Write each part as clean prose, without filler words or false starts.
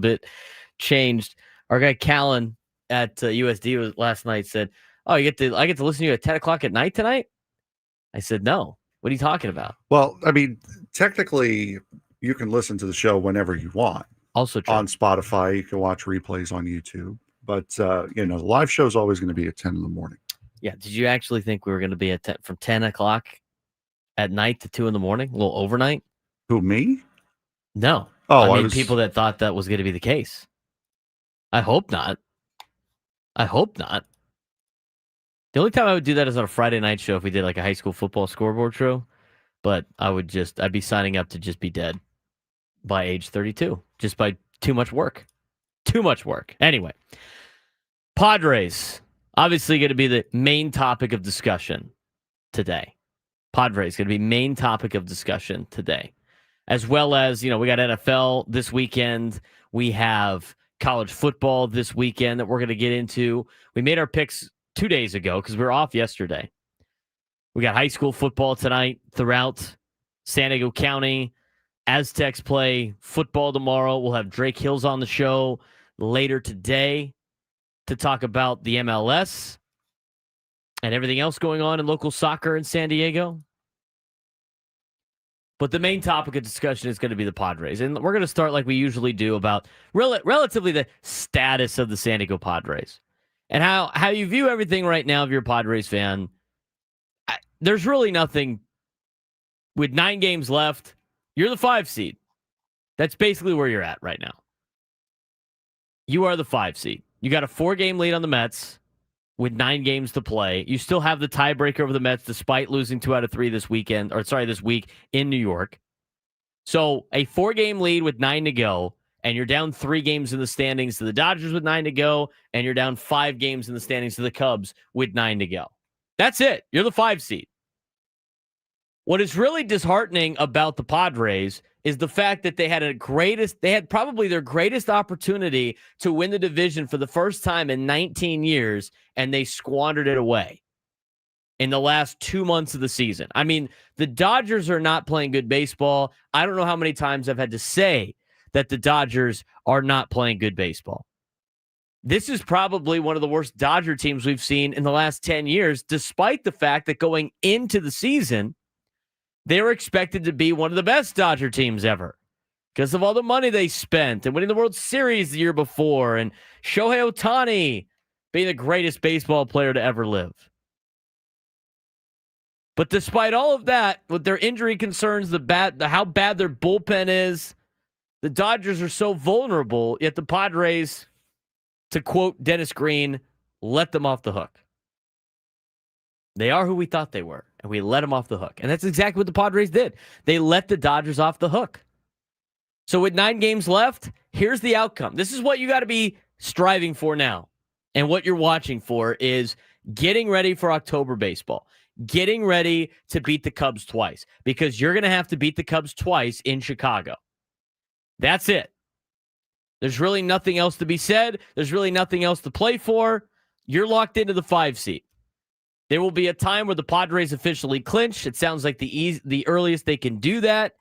bit changed. Our guy Callan at USD last night said, "Oh, I get to listen to you at 10 o'clock at night tonight." I said, "No. What are you talking about?" Well, I mean, technically, you can listen to the show whenever you want. Also true. On Spotify, you can watch replays on YouTube. But, the live show is always going to be at 10 in the morning. Yeah. Did you actually think we were going to be at from 10 o'clock at night to 2 in the morning? A little overnight? Who, me? No. Oh, I mean, people that thought that was going to be the case. I hope not. The only time I would do that is on a Friday night show if we did like a high school football scoreboard show. But I'd be signing up to just be dead by age 32, just by too much work. Anyway, Padres, obviously going to be the main topic of discussion today. As well as, we got NFL this weekend. We have college football this weekend that we're going to get into. We made our picks 2 days ago because we were off yesterday. We got high school football tonight throughout San Diego County. Aztecs play football tomorrow. We'll have Drake Hills on the show later today to talk about the MLS and everything else going on in local soccer in San Diego. But the main topic of discussion is going to be the Padres. And we're going to start like we usually do about relatively the status of the San Diego Padres and how you view everything right now if you're a Padres fan. There's really nothing. With 9 games left, you're the 5 seed. That's basically where you're at right now. You are the 5 seed. You got a 4-game lead on the Mets with 9 games to play. You still have the tiebreaker over the Mets despite losing 2 out of 3 this week in New York. So a 4-game lead with 9 to go, and you're down 3 games in the standings to the Dodgers with 9 to go, and you're down 5 games in the standings to the Cubs with 9 to go. That's it. You're the 5 seed. What is really disheartening about the Padres is the fact that they had probably their greatest opportunity to win the division for the first time in 19 years, and they squandered it away in the last 2 months of the season. I mean, the Dodgers are not playing good baseball. I don't know how many times I've had to say that the Dodgers are not playing good baseball. This is probably one of the worst Dodger teams we've seen in the last 10 years, despite the fact that going into the season, they were expected to be one of the best Dodger teams ever because of all the money they spent and winning the World Series the year before and Shohei Ohtani being the greatest baseball player to ever live. But despite all of that, with their injury concerns, how bad their bullpen is, the Dodgers are so vulnerable, yet the Padres, to quote Dennis Green, let them off the hook. They are who we thought they were, and we let them off the hook. And that's exactly what the Padres did. They let the Dodgers off the hook. So with 9 games left, here's the outcome. This is what you got to be striving for now. And what you're watching for is getting ready for October baseball, getting ready to beat the Cubs twice, because you're going to have to beat the Cubs twice in Chicago. That's it. There's really nothing else to be said. There's really nothing else to play for. You're locked into the 5 seed. There will be a time where the Padres officially clinch. It sounds like the earliest they can do that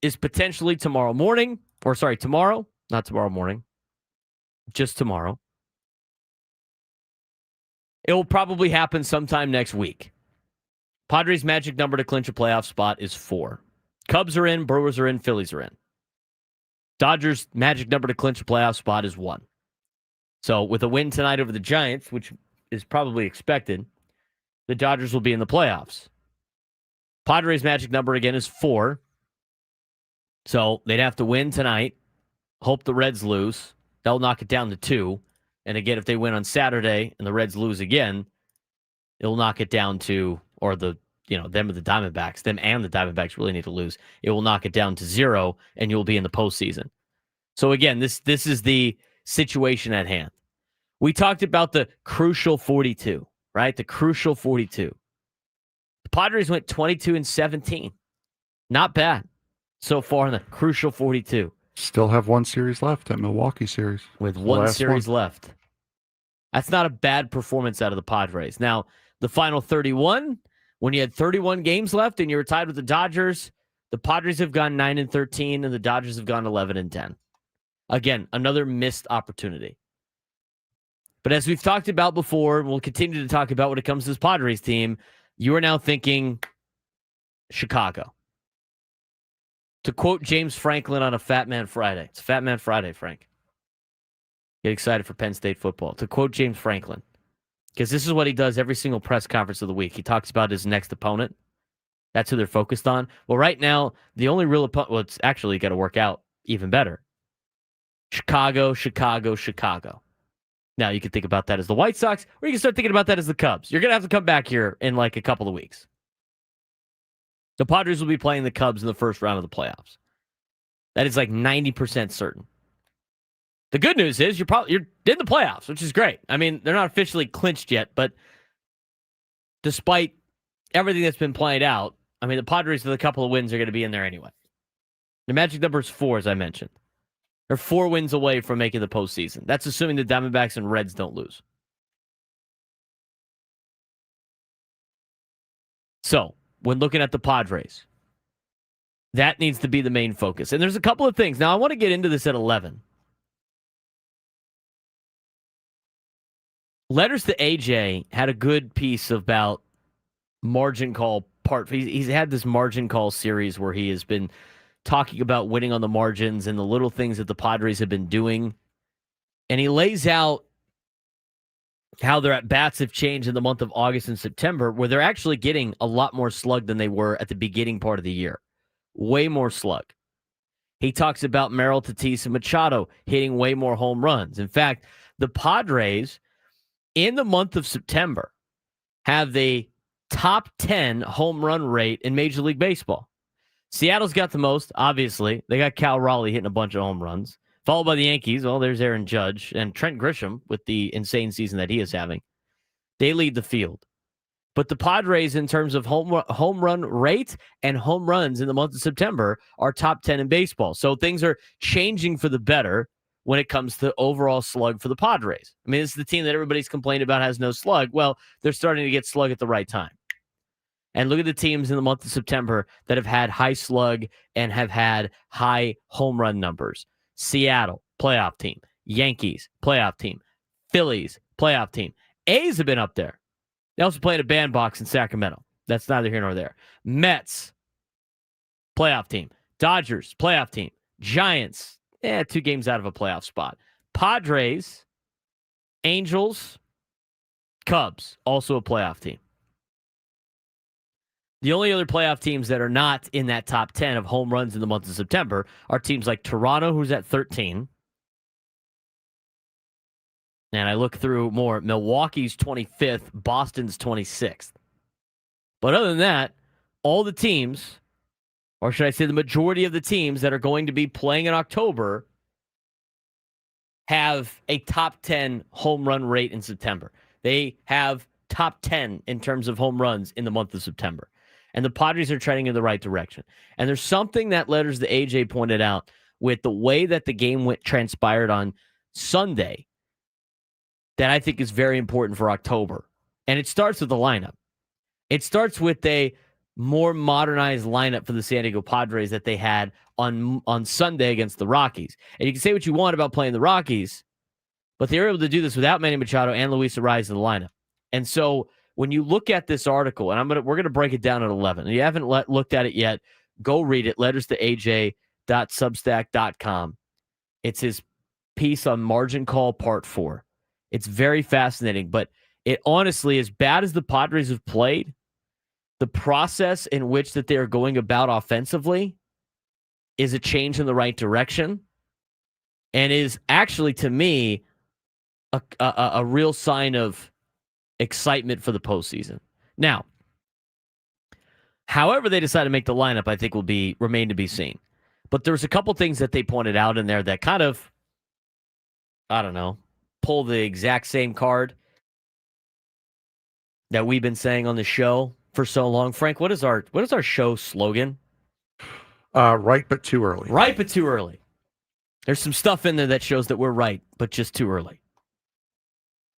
is potentially tomorrow, not tomorrow morning, just tomorrow. It will probably happen sometime next week. Padres' magic number to clinch a playoff spot is 4. Cubs are in, Brewers are in, Phillies are in. Dodgers' magic number to clinch a playoff spot is 1. So with a win tonight over the Giants, which is probably expected, the Dodgers will be in the playoffs. Padres' magic number again is 4. So they'd have to win tonight, hope the Reds lose. They'll knock it down to 2. And again, if they win on Saturday and the Reds lose again, it'll knock it down to, or them and the Diamondbacks really need to lose. It will knock it down to 0, and you'll be in the postseason. So again, this is the situation at hand. We talked about the crucial 42, right? The crucial 42. The Padres went 22-17. Not bad so far in the crucial 42. Still have 1 series left, at Milwaukee series. With 1 series left. That's not a bad performance out of the Padres. Now, the final 31, when you had 31 games left and you were tied with the Dodgers, the Padres have gone 9-13 and the Dodgers have gone 11-10. Again, another missed opportunity. But as we've talked about before, we'll continue to talk about when it comes to this Padres team, you are now thinking Chicago. To quote James Franklin on a Fat Man Friday. It's a Fat Man Friday, Frank. Get excited for Penn State football. To quote James Franklin, because this is what he does every single press conference of the week. He talks about his next opponent. That's who they're focused on. Well, right now, the only real opponent, well, it's actually got to work out even better. Chicago, Chicago, Chicago. Now, you can think about that as the White Sox, or you can start thinking about that as the Cubs. You're going to have to come back here in like a couple of weeks. The Padres will be playing the Cubs in the first round of the playoffs. That is like 90% certain. The good news is you're in the playoffs, which is great. I mean, they're not officially clinched yet, but despite everything that's been played out, I mean, the Padres with a couple of wins are going to be in there anyway. The magic number is 4, as I mentioned. They're 4 wins away from making the postseason. That's assuming the Diamondbacks and Reds don't lose. So, when looking at the Padres, that needs to be the main focus. And there's a couple of things. Now, I want to get into this at 11. Letters to AJ had a good piece about margin call part. He's had this margin call series where he has been talking about winning on the margins and the little things that the Padres have been doing. And he lays out how their at-bats have changed in the month of August and September, where they're actually getting a lot more slug than they were at the beginning part of the year. Way more slug. He talks about Merrill, Tatis, and Machado hitting way more home runs. In fact, the Padres, in the month of September, have the top 10 home run rate in Major League Baseball. Seattle's got the most, obviously. They got Cal Raleigh hitting a bunch of home runs. Followed by the Yankees. Well, there's Aaron Judge and Trent Grisham with the insane season that he is having. They lead the field. But the Padres, in terms of home run rate and home runs in the month of September, are top 10 in baseball. So things are changing for the better when it comes to overall slug for the Padres. I mean, this is the team that everybody's complained about has no slug. Well, they're starting to get slug at the right time. And look at the teams in the month of September that have had high slug and have had high home run numbers. Seattle, playoff team. Yankees, playoff team. Phillies, playoff team. A's have been up there. They also played a bandbox in Sacramento. That's neither here nor there. Mets, playoff team. Dodgers, playoff team. Giants, 2 games out of a playoff spot. Padres, Angels, Cubs, also a playoff team. The only other playoff teams that are not in that top 10 of home runs in the month of September are teams like Toronto, who's at 13. And I look through more. Milwaukee's 25th, Boston's 26th. But other than that, all the teams, or should I say the majority of the teams that are going to be playing in October, have a top 10 home run rate in September. They have top 10 in terms of home runs in the month of September. And the Padres are trending in the right direction. And there's something that Letters to AJ pointed out with the way that the game transpired on Sunday that I think is very important for October. And it starts with the lineup. It starts with a more modernized lineup for the San Diego Padres that they had on Sunday against the Rockies. And you can say what you want about playing the Rockies, but they were able to do this without Manny Machado and Luis Arraez in the lineup. And so when you look at this article, and we're gonna break it down at 11. If you haven't looked at it yet, go read it. Letters to AJ.substack.com. It's his piece on margin call part 4. It's very fascinating, but it honestly, as bad as the Padres have played, the process in which that they are going about offensively is a change in the right direction, and is actually, to me, a real sign of excitement for the postseason. Now, however they decide to make the lineup, I think will remain to be seen. But there's a couple things that they pointed out in there that kind of, I don't know, pull the exact same card that we've been saying on the show for so long. Frank, what is our show slogan? Right, but too early. Right, but too early. There's some stuff in there that shows that we're right, but just too early.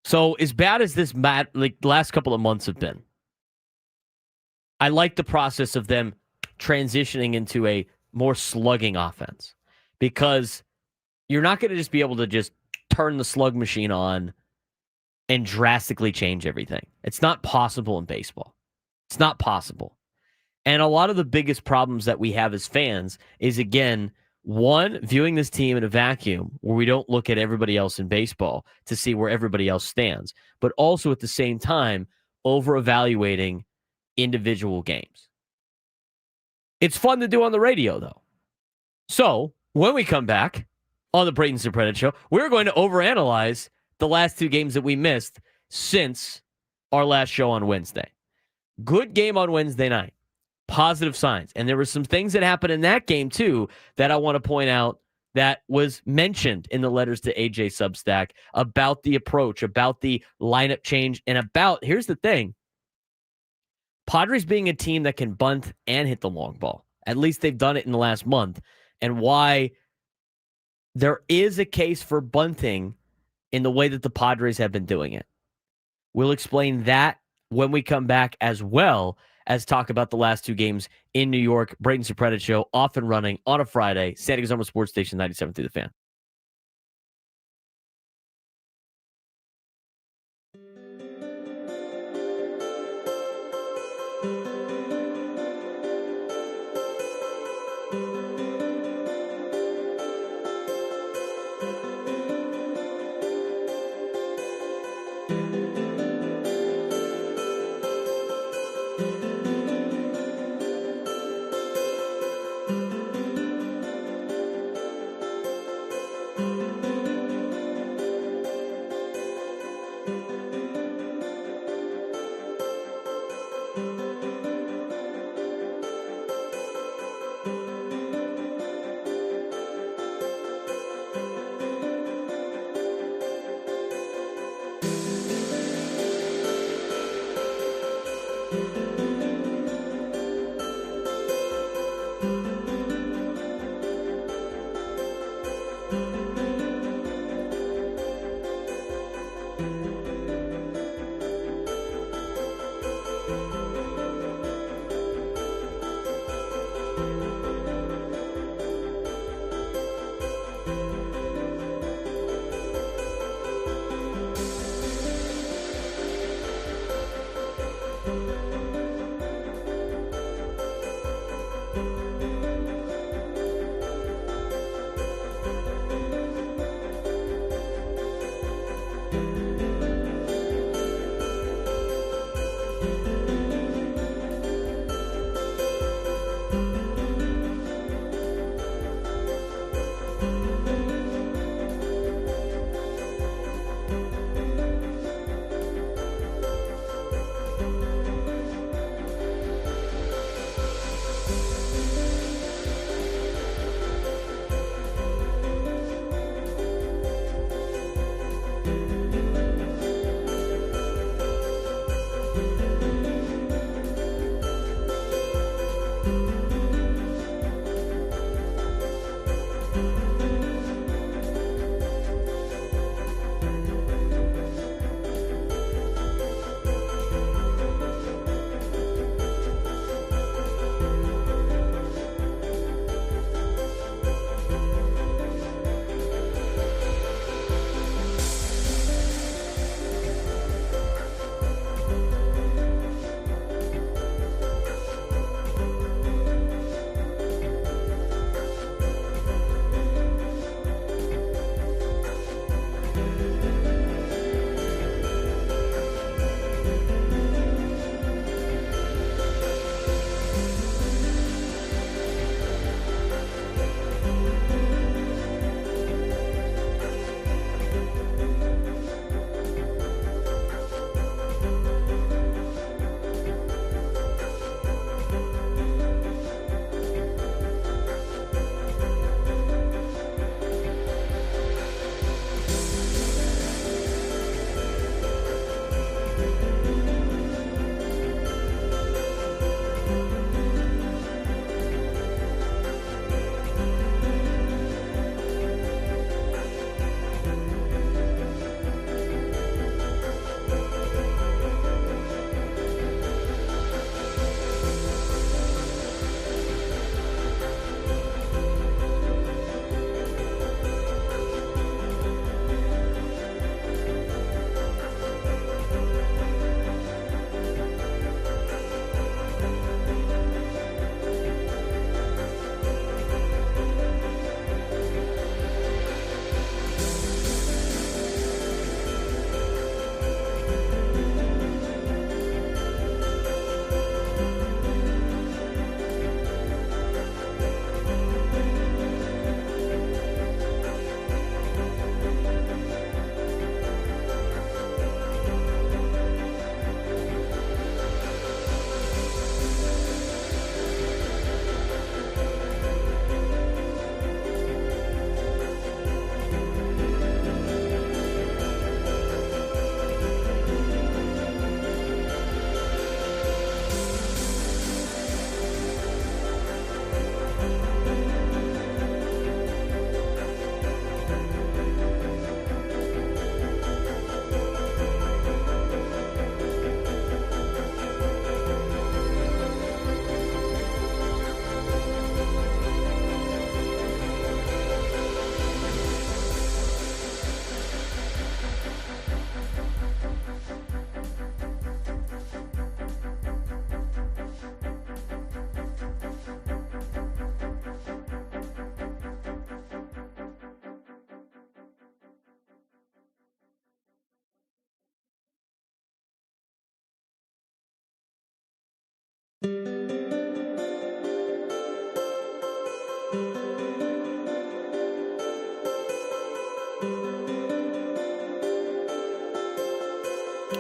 So as bad as this last couple of months have been, I like the process of them transitioning into a more slugging offense, because you're not going to just be able to just turn the slug machine on and drastically change everything. It's not possible in baseball. It's not possible. And a lot of the biggest problems that we have as fans is, again, one, viewing this team in a vacuum where we don't look at everybody else in baseball to see where everybody else stands, but also at the same time, over-evaluating individual games. It's fun to do on the radio, though. So, when we come back on the Braden Surprenant Show, we're going to overanalyze the last two games that we missed since our last show on Wednesday. Good game on Wednesday night. Positive signs. And there were some things that happened in that game, too, that I want to point out that was mentioned in the letters to AJ Substack about the approach, about the lineup change, and about, here's the thing, Padres being a team that can bunt and hit the long ball. At least they've done it in the last month. And why there is a case for bunting in the way that the Padres have been doing it. We'll explain that when we come back, as well as talk about the last two games in New York. Braden Surprenant Show, off and running on a Friday. San Diego's number sports station 97 through the Fan.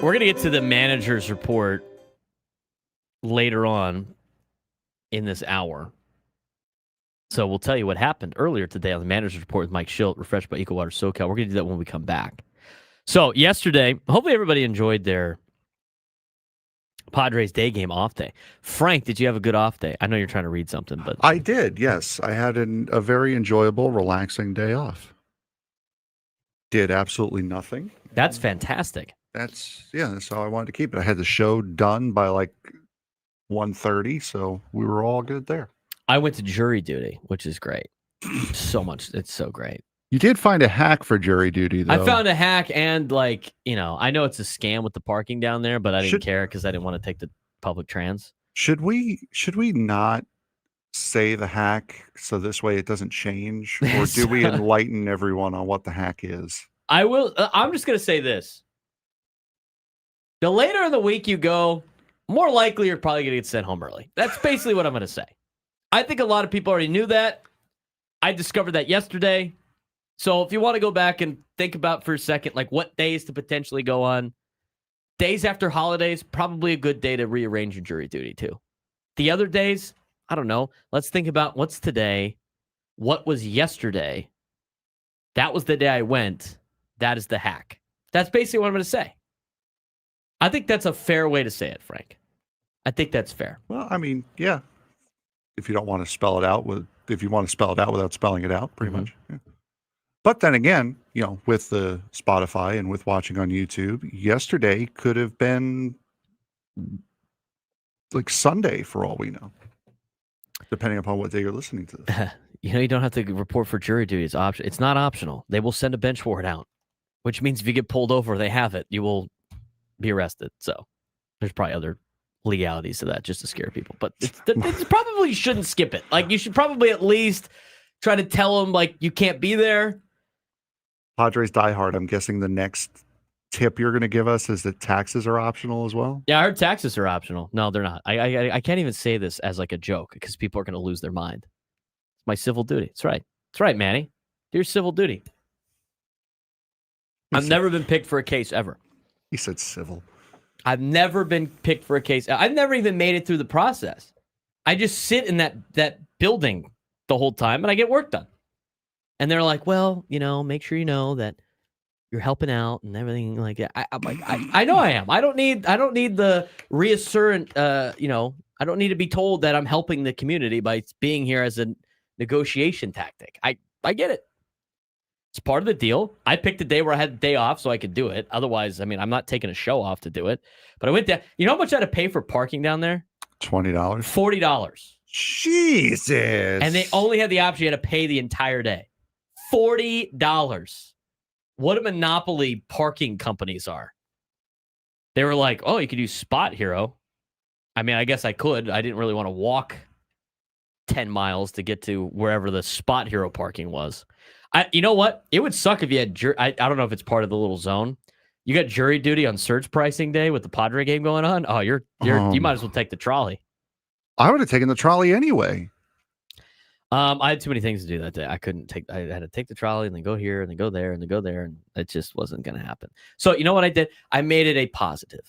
We're going to get to the manager's report later on in this hour. So we'll tell you what happened earlier today on the manager's report with Mike Shildt, refreshed by Eco Water SoCal. We're going to do that when we come back. So yesterday, hopefully everybody enjoyed their Padres day game off day. Frank, did you have a good off day? I know you're trying to read something, but I did, yes. I had a very enjoyable, relaxing day off. Did absolutely nothing. That's fantastic. That's how I wanted to keep it. I had the show done by like 1:30, so we were all good there. I went to jury duty, which is great. So much. It's so great. You did find a hack for jury duty, though. I found a hack, and I know it's a scam with the parking down there, but I didn't care because I didn't want to take the public trans. Should we not say the hack so this way it doesn't change, or do we enlighten everyone on what the hack is? I will. I'm just gonna say this: the later in the week you go, more likely you're probably gonna get sent home early. That's basically what I'm gonna say. I think a lot of people already knew that. I discovered that yesterday. So if you want to go back and think about for a second, like what days to potentially go on, days after holidays, probably a good day to rearrange your jury duty too. The other days, I don't know. Let's think about what's today, what was yesterday. That was the day I went. That is the hack. That's basically what I'm going to say. I think that's a fair way to say it, Frank. I think that's fair. Well, I mean, yeah. If you don't want to spell it out without spelling it out, pretty much. Yeah. But then again, with the Spotify and with watching on YouTube, yesterday could have been like Sunday for all we know, depending upon what day you're listening to this. You don't have to report for jury duty. It's not optional. They will send a bench warrant out, which means if you get pulled over, they have it. You will be arrested. So there's probably other legalities to that just to scare people. But it's probably shouldn't skip it. Like, you should probably at least try to tell them, like, you can't be there. Padres diehard, I'm guessing the next tip you're going to give us is that taxes are optional as well? Yeah, I heard taxes are optional. No, they're not. I can't even say this as like a joke because people are going to lose their mind. It's my civil duty. That's right. That's right, Manny. Do your civil duty. I've never been picked for a case ever. He said civil. I've never been picked for a case. I've never even made it through the process. I just sit in that building the whole time and I get work done. And they're like, well, make sure you know that you're helping out and everything like that. I'm like, I know I am. I don't need the reassurance. I don't need to be told that I'm helping the community by being here as a negotiation tactic. I get it. It's part of the deal. I picked a day where I had the day off so I could do it. Otherwise, I'm not taking a show off to do it. But I went down. You know how much I had to pay for parking down there? $20. $40. Jesus. And they only had the option you had to pay the entire day. $40. What a monopoly parking companies are. They were like, oh, you could use Spot Hero. I guess I could. I didn't really want to walk 10 miles to get to wherever the Spot Hero parking was. You know what? It would suck if you had I don't know if it's part of the little zone. You got jury duty on surge pricing day with the Padre game going on. Oh, you might as well take the trolley. I would have taken the trolley anyway. I had too many things to do that day. I had to take the trolley and then go here and then go there and then go there, and it just wasn't going to happen. So you know what I did? I made it a positive.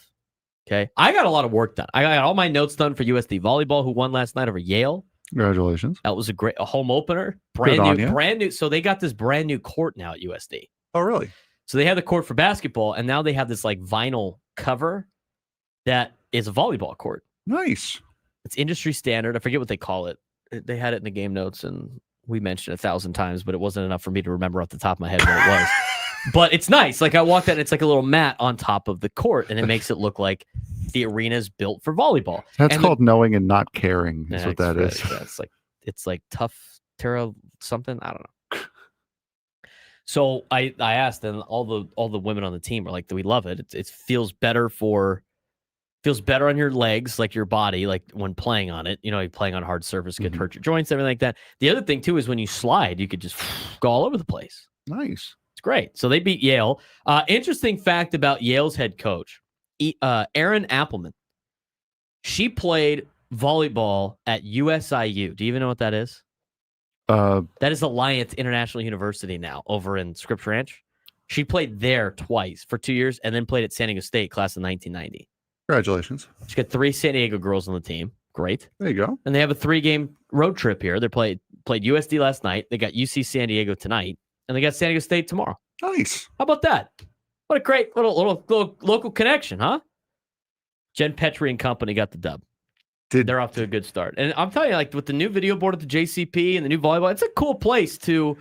Okay, I got a lot of work done. I got all my notes done for USD volleyball, who won last night over Yale. Congratulations! That was a home opener, brand new. So they got this brand new court now at USD. Oh, really? So they have the court for basketball, and now they have this like vinyl cover that is a volleyball court. Nice. It's industry standard. I forget what they call it. They had it in the game notes, and we mentioned it 1,000 times, but it wasn't enough for me to remember off the top of my head what it was. But it's nice. Like, I walked out, and it's like a little mat on top of the court, and it makes it look like the arena is built for volleyball. That's called knowing and not caring. Is what that is. Yeah, it's like tough Terra something. I don't know. So I asked, and all the women on the team are like, "Do we love it? It feels better on your legs, like your body, like when playing on it. You're playing on hard surface could hurt your joints, everything like that. The other thing too is when you slide, you could just go all over the place. Nice. It's great. So they beat Yale. Interesting fact about Yale's head coach, Erin Appelman. She played volleyball at USIU. Do you even know what that is? That is Alliance International University now over in Scripps Ranch. She played there twice for 2 years and then played at San Diego State, class of 1990. Congratulations. She got 3 San Diego girls on the team. Great. There you go. And they have a 3-game road trip here. They played USD last night. They got UC San Diego tonight, and they got San Diego State tomorrow. Nice. How about that? What a great little local connection, huh? Jen Petrie and company got the dub. They're off to a good start. And I'm telling you, like with the new video board at the JCP and the new volleyball, it's a cool place to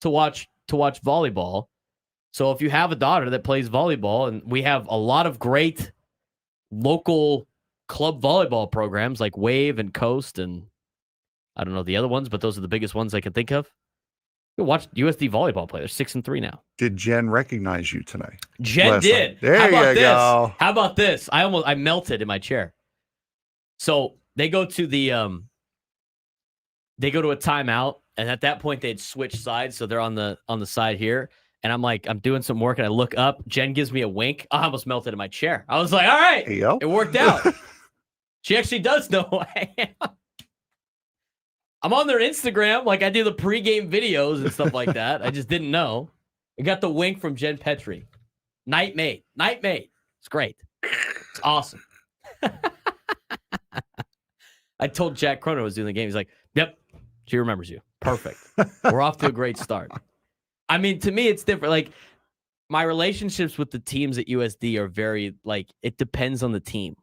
watch volleyball. So if you have a daughter that plays volleyball, and we have a lot of great local club volleyball programs like Wave and Coast, and I don't know the other ones, but those are the biggest ones I can think of. You watch USD volleyball play. They're 6-3 now. Did Jen recognize you tonight? Jen did. There you go. How about this? I melted in my chair. So they go to a timeout, and at that point they'd switch sides, so they're on the side here. And I'm like, I'm doing some work, and I look up. Jen gives me a wink. I almost melted in my chair. I was like, all right, it worked out. She actually does know who I am. I'm on their Instagram. Like, I do the pregame videos and stuff like that. I just didn't know. I got the wink from Jen Petrie. Night mate. It's great. It's awesome. I told Jack Cronin I was doing the game. He's like, yep, she remembers you. Perfect. We're off to a great start. I mean, to me, it's different. Like, my relationships with the teams at USD are very, like, it depends on the team.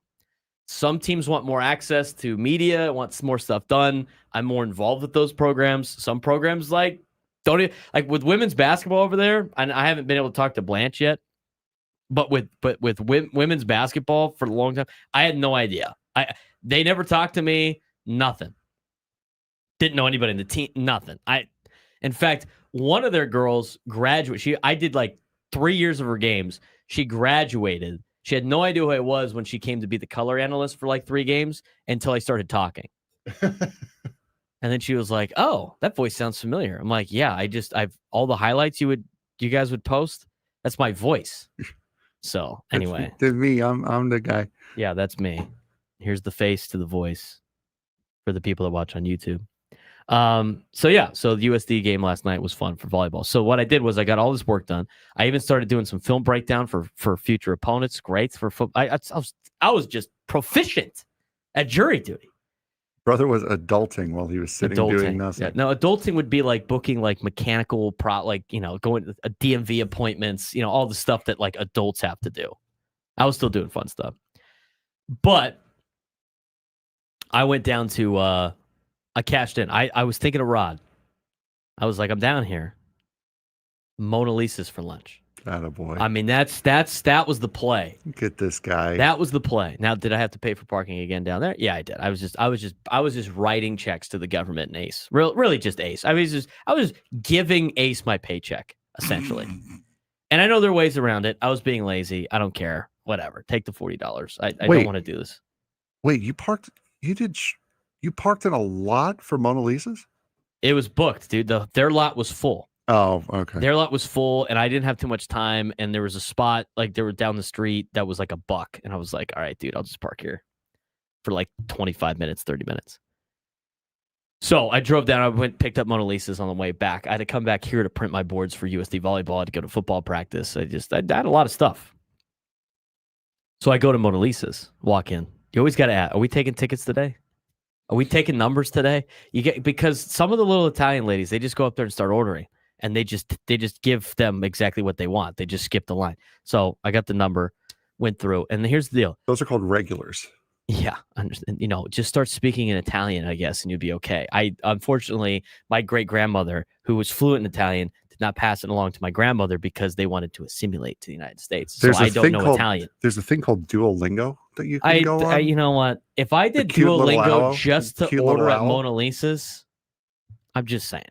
Some teams want more access to media, want more stuff done. I'm more involved with those programs. Some programs, like, don't even, like with women's basketball over there, and I haven't been able to talk to Blanche yet, but with women's basketball for a long time, I had no idea. They never talked to me, nothing. Didn't know anybody in the team, nothing. In fact, one of their girls graduated. I did like 3 years of her games. She graduated. She had no idea who I was when she came to be the color analyst for like 3 games until I started talking. And then she was like, "Oh, that voice sounds familiar." I'm like, "Yeah, I've all the highlights you guys would post. That's my voice." So anyway, that's me. I'm the guy. Yeah, that's me. Here's the face to the voice for the people that watch on YouTube. So the USD game last night was fun for volleyball. So what I did was I got all this work done. I even started doing some film breakdown for future opponents. Great for football. I was just proficient at jury duty. Brother was adulting while he was sitting doing nothing. Yeah. No, adulting would be like booking like mechanical going to DMV appointments, all the stuff that like adults have to do. I was still doing fun stuff. But I went down to I cashed in. I was thinking of Rod. I was like, I'm down here. Mona Lisa's for lunch. Attaboy. I mean, that was the play. Look at this guy. That was the play. Now, did I have to pay for parking again down there? Yeah, I did. I was just writing checks to the government and Ace. Really just Ace. I was just giving Ace my paycheck, essentially. And I know there are ways around it. I was being lazy. I don't care. Whatever. Take the $40. I don't want to do this. Wait, you parked in a lot for Mona Lisa's? It was booked, dude. Their lot was full. Oh, okay. Their lot was full, and I didn't have too much time, and there was a spot, like, they were down the street that was like $1, and I was like, all right, dude, I'll just park here for like 25 minutes, 30 minutes. So I drove down, I picked up Mona Lisa's on the way back. I had to come back here to print my boards for USD volleyball. I had to go to football practice. I had a lot of stuff. So I go to Mona Lisa's, walk in. You always got to ask, are we taking tickets today? Are we taking numbers today? Because some of the little Italian ladies, they just go up there and start ordering, and they just give them exactly what they want. They just skip the line. So I got the number, went through, and here's the deal. Those are called regulars. Yeah, understand. Just start speaking in Italian, I guess, and you'll be okay. Unfortunately, my great grandmother, who was fluent in Italian, did not pass it along to my grandmother because they wanted to assimilate to the United States. So I don't know Italian. There's a thing called Duolingo that you can go on. You know what? If I did Duolingo just to order at Mona Lisa's, I'm just saying.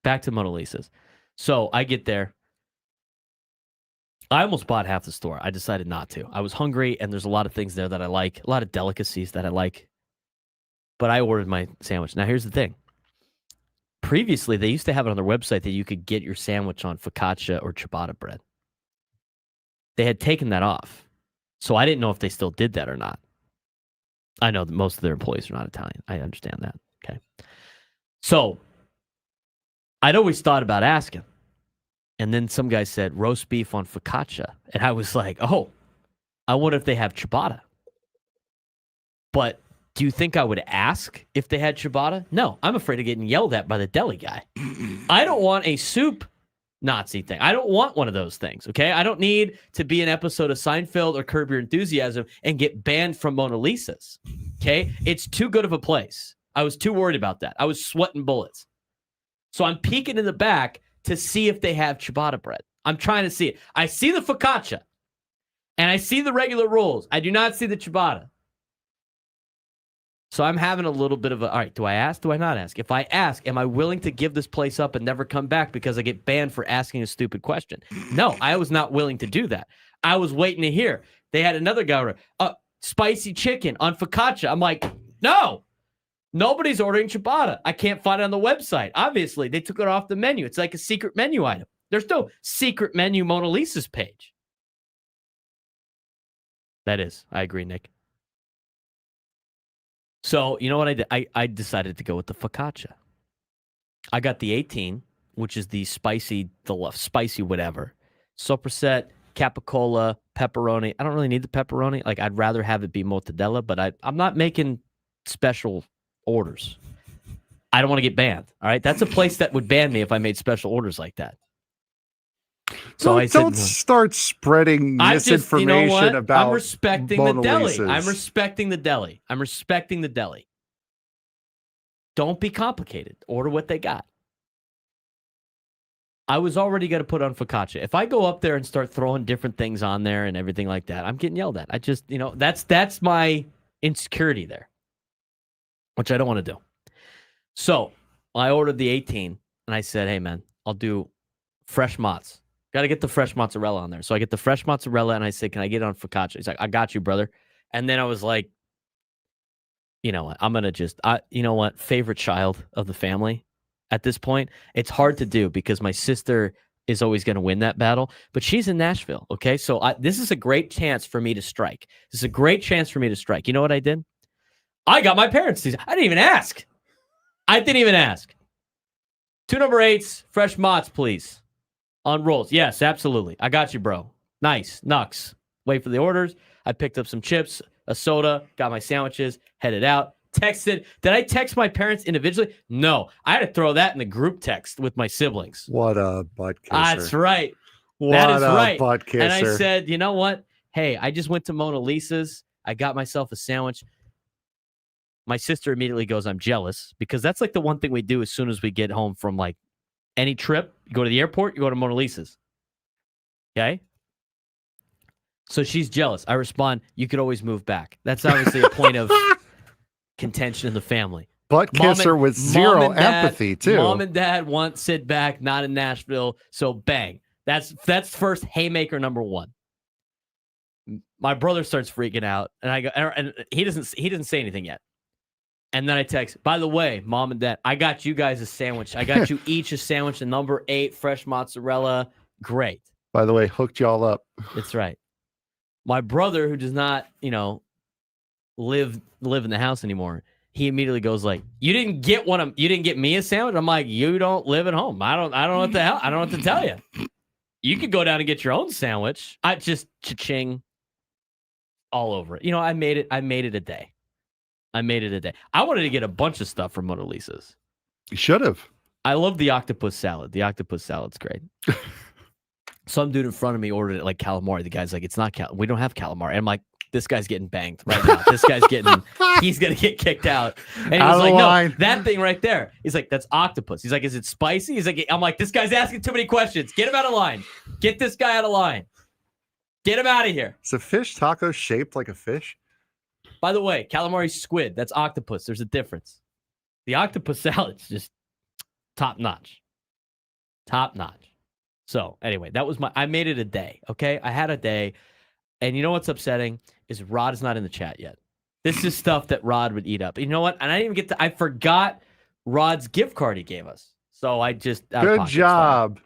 Back to Mona Lisa's. So I get there. I almost bought half the store. I decided not to. I was hungry, and there's a lot of things there that I like, a lot of delicacies that I like. But I ordered my sandwich. Now, here's the thing. Previously, they used to have it on their website that you could get your sandwich on focaccia or ciabatta bread. They had taken that off. So I didn't know if they still did that or not. I know that most of their employees are not Italian. I understand that. Okay. So I'd always thought about asking. And then some guy said roast beef on focaccia. And I was like, oh, I wonder if they have ciabatta. But do you think I would ask if they had ciabatta? No, I'm afraid of getting yelled at by the deli guy. I don't want a soup Nazi thing. I don't want one of those things, okay? I don't need to be an episode of Seinfeld or Curb Your Enthusiasm and get banned from Mona Lisa's, okay? It's too good of a place. I was too worried about that. I was sweating bullets. So I'm peeking in the back to see if they have ciabatta bread. I'm trying to see it. I see the focaccia, and I see the regular rolls. I do not see the ciabatta. So I'm having a little bit of a, all right, do I ask? Do I not ask? If I ask, am I willing to give this place up and never come back because I get banned for asking a stupid question? No, I was not willing to do that. I was waiting to hear. They had another guy, spicy chicken on focaccia. I'm like, no. Nobody's ordering ciabatta. I can't find it on the website. Obviously, they took it off the menu. It's like a secret menu item. There's no secret menu Mona Lisa's page. That is. I agree, Nick. So, you know what I did? I decided to go with the focaccia. I got the 18, which is the spicy whatever. Sopraset, capicola, pepperoni. I don't really need the pepperoni. Like, I'd rather have it be mortadella, but I'm not making special orders. I don't want to get banned. All right. That's a place that would ban me if I made special orders like that. So I said, don't start spreading misinformation about I'm respecting Mona the deli. Lisa's. I'm respecting the deli. I'm respecting the deli. Don't be complicated. Order what they got. I was already going to put on focaccia. If I go up there and start throwing different things on there and everything like that, I'm getting yelled at. I just, that's my insecurity there, which I don't want to do. So I ordered the 18, and I said, hey, man, I'll do fresh mozz. Got to get the fresh mozzarella on there. So I get the fresh mozzarella, and I said, can I get it on focaccia? He's like, I got you, brother. And then I was like, you know what? I'm going to just, favorite child of the family at this point. It's hard to do because my sister is always going to win that battle, but she's in Nashville, okay? So this is a great chance for me to strike. This is a great chance for me to strike. You know what I did? I got my parents. I didn't even ask. I didn't even ask. 2 number 8s, fresh mozz, please. On rolls. Yes, absolutely. I got you, bro. Nice. Nux. Wait for the orders. I picked up some chips, a soda, got my sandwiches, headed out. Texted. Did I text my parents individually? No. I had to throw that in the group text with my siblings. What a butt kisser. That's right. That is right. Butt kisser. And I said, you know what? Hey, I just went to Mona Lisa's. I got myself a sandwich. My sister immediately goes, I'm jealous, because that's like the one thing we do as soon as we get home from like any trip. You go to the airport, you go to Mona Lisa's. Okay? So she's jealous. I respond, you could always move back. That's obviously a point of contention in the family. Butt kisser with zero empathy, too. Mom and dad want sit back, not in Nashville. So bang. That's first haymaker number 1. My brother starts freaking out, and I go, and he doesn't say anything yet. And then I text, by the way, mom and dad, I got you guys a sandwich. I got you each a sandwich, and number 8, fresh mozzarella. Great. By the way, hooked y'all up. That's right. My brother, who does not, live in the house anymore, he immediately goes like, you didn't get me a sandwich? I'm like, you don't live at home. I don't know what the hell. I don't know what to tell you. You could go down and get your own sandwich. I just cha-ching all over it. I made it a day. I wanted to get a bunch of stuff from Mona Lisa's. You should have. I love the octopus salad. The octopus salad's great. Some dude in front of me ordered it like calamari. The guy's like, it's not we don't have calamari. And I'm like, this guy's getting banged right now. He's going to get kicked out. And he was like, no, that thing right there. He's like, that's octopus. He's like, is it spicy? He's like, I'm like, this guy's asking too many questions. Get him out of line. Get this guy out of line. Get him out of here. Is a fish taco shaped like a fish? By the way, calamari squid, that's octopus. There's a difference. The octopus salad's just top notch. Top notch. So anyway, I made it a day, okay? I had a day. And you know what's upsetting is Rod is not in the chat yet. This is stuff that Rod would eat up. You know what? And I didn't even I forgot Rod's gift card he gave us. So I just good job.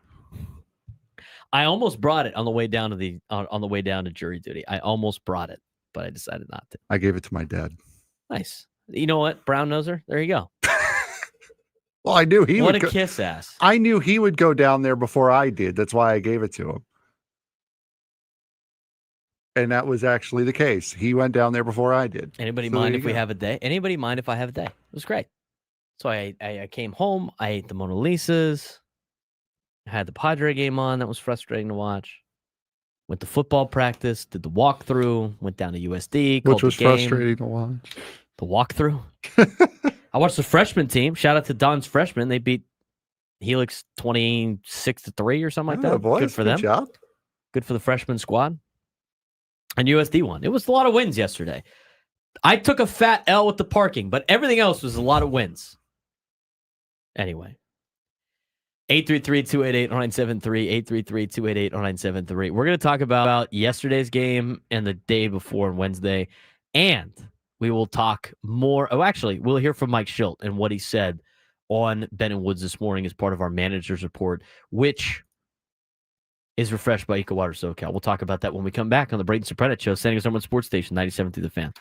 I almost brought it on the way down to on the way down to jury duty. I almost brought it, but I decided not to. I gave it to my dad. Nice. You know what? Brown noser. There you go. Well, I knew What a kiss ass. I knew he would go down there before I did. That's why I gave it to him. And that was actually the case. He went down there before I did. Anybody mind if we have a day? Anybody mind if I have a day? It was great. So I came home. I ate the Mona Lisas. I had the Padre game on. That was frustrating to watch. Went to football practice. Did the walkthrough. Went down to USD. Which was the game. frustrating to watch. The walkthrough. I watched the freshman team. Shout out to Don's freshmen. They beat Helix 26-3 or something like that. Boys, good for them. Job. Good for the freshman squad. And USD won. It was a lot of wins yesterday. I took a fat L with the parking, but everything else was a lot of wins. Anyway. 833-288-0973, 833-288-0973. We're going to talk about yesterday's game and the day before Wednesday, and we will talk more. Oh, actually, we'll hear from Mike Shildt and what he said on Ben and Woods this morning as part of our manager's report, which is refreshed by EcoWater SoCal. We'll talk about that when we come back on the Braden Surprenant Show, San Diego Summer Sports Station, 97 through the Fan.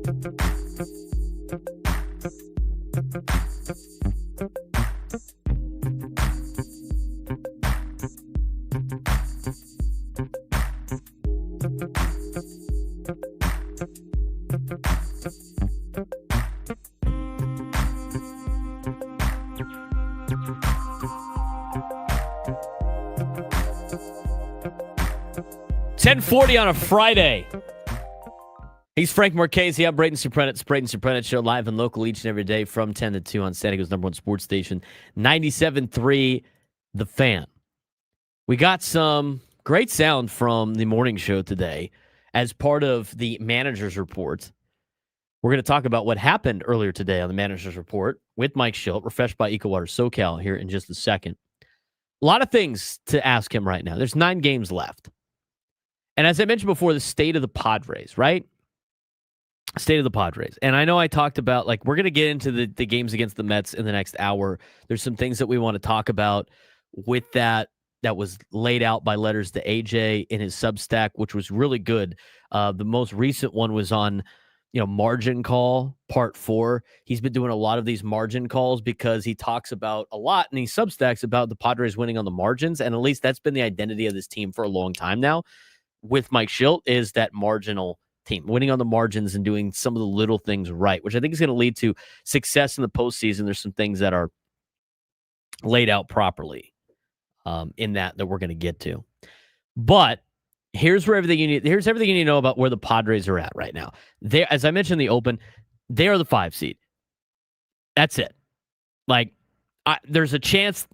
$10:40 on a Friday. He's Frank Marchese. I'm Braden Surprenant. It's Braden Surprenant Show, live and local each and every day from 10 to 2 on San Diego's #1 sports station, 97.3 The Fan. We got some great sound from the morning show today as part of the manager's report. We're going to talk about what happened earlier today on the manager's report with Mike Shildt, refreshed by EcoWater SoCal here in just a second. A lot of things to ask him right now. There's 9 games left. And as I mentioned before, the state of the Padres, right? State of the Padres. And I know I talked about, like, we're going to get into the games against the Mets in the next hour. There's some things that we want to talk about with that was laid out by letters to AJ in his Substack, which was really good. The most recent one was on, margin call part 4. He's been doing a lot of these margin calls because he talks about a lot and he Substacks about the Padres winning on the margins. And at least that's been the identity of this team for a long time now. With Mike Shildt is that marginal team, winning on the margins and doing some of the little things right, which I think is going to lead to success in the postseason. There's some things that are laid out properly in that we're going to get to. But here's everything you need to know about where the Padres are at right now. They, as I mentioned in the open, they are the 5 seed. That's it. Like, there's a chance.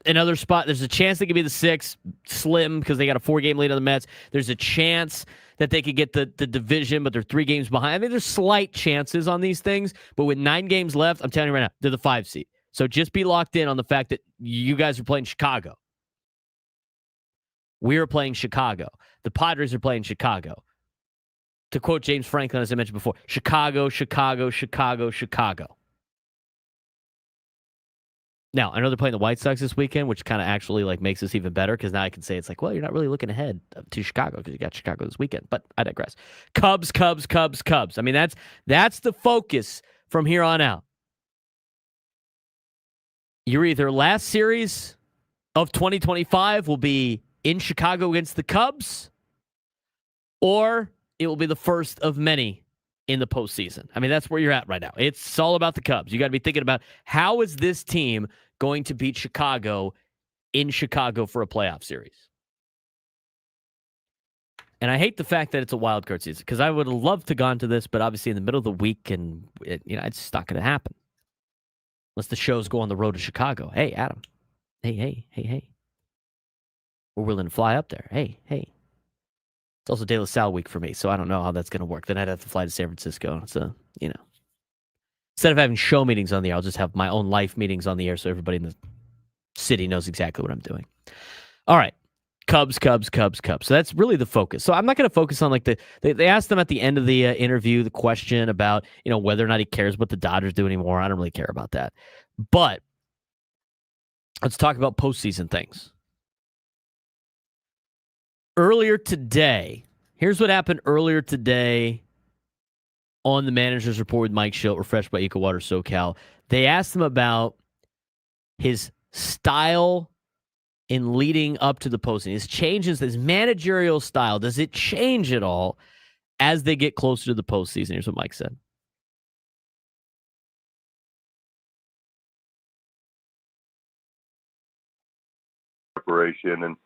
Another spot, there's a chance they could be the 6, slim, because they got a 4-game lead on the Mets. There's a chance that they could get the division, but they're 3 games behind. I mean, there's slight chances on these things, but with 9 games left, I'm telling you right now, they're the 5 seed. So just be locked in on the fact that you guys are playing Chicago. We are playing Chicago. The Padres are playing Chicago. To quote James Franklin, as I mentioned before, Chicago, Chicago, Chicago, Chicago. Now, I know they're playing the White Sox this weekend, which kind of actually makes this even better because now I can say it's like, well, you're not really looking ahead to Chicago because you got Chicago this weekend. But I digress. Cubs, Cubs, Cubs, Cubs. I mean, that's the focus from here on out. Your either last series of 2025 will be in Chicago against the Cubs, or it will be the first of many in the postseason. I mean, that's where you're at right now. It's all about the Cubs. You got to be thinking about, how is this team going to beat Chicago in Chicago for a playoff series? And I hate the fact that it's a wild card season, because I would have loved to have gone to this, but obviously in the middle of the week, and it's just not going to happen unless the shows go on the road to Chicago. Hey, Adam. Hey. We're willing to fly up there. Hey. It's also De La Salle week for me, so I don't know how that's going to work. Then I'd have to fly to San Francisco. So, instead of having show meetings on the air, I'll just have my own life meetings on the air so everybody in the city knows exactly what I'm doing. All right. Cubs. So that's really the focus. So I'm not going to focus on they asked them at the end of the interview the question about, whether or not he cares what the Dodgers do anymore. I don't really care about that. But let's talk about postseason things. Earlier today, here's what happened earlier today on the manager's report with Mike Shildt, refreshed by EcoWater SoCal. They asked him about his style in leading up to the postseason. His changes, his managerial style, does it change at all as they get closer to the postseason? Here's what Mike said. Preparation, and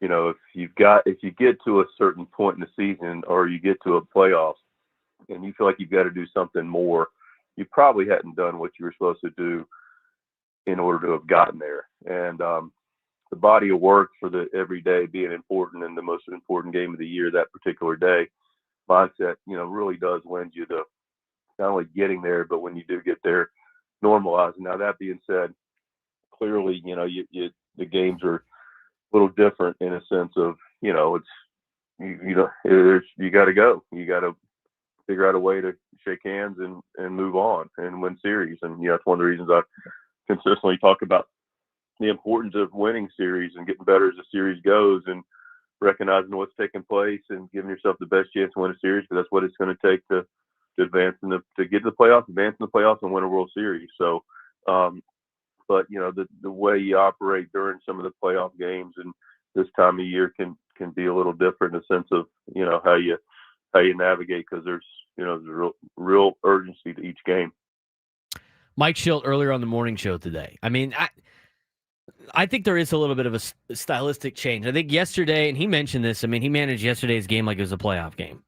if you get to a certain point in the season, or you get to a playoffs, and you feel like you've got to do something more, you probably hadn't done what you were supposed to do in order to have gotten there. And the body of work for the everyday being important, and the most important game of the year that particular day, mindset, really does lend you to not only getting there, but when you do get there, normalizing. Now, that being said, clearly, the games are a little different in a sense of, it's, you got to go. You got to figure out a way to shake hands and move on and win series. And that's one of the reasons I consistently talk about the importance of winning series and getting better as the series goes, and recognizing what's taking place and giving yourself the best chance to win a series, because that's what it's going to take to advance to get to the playoffs, advance in the playoffs, and win a World Series. So, but the way you operate during some of the playoff games and this time of year can be a little different in the sense of how you navigate, because there's real urgency to each game. Mike Shildt earlier on the morning show today. I mean, I think there is a little bit of a stylistic change. I think yesterday, and he mentioned this, I mean, he managed yesterday's game like it was a playoff game,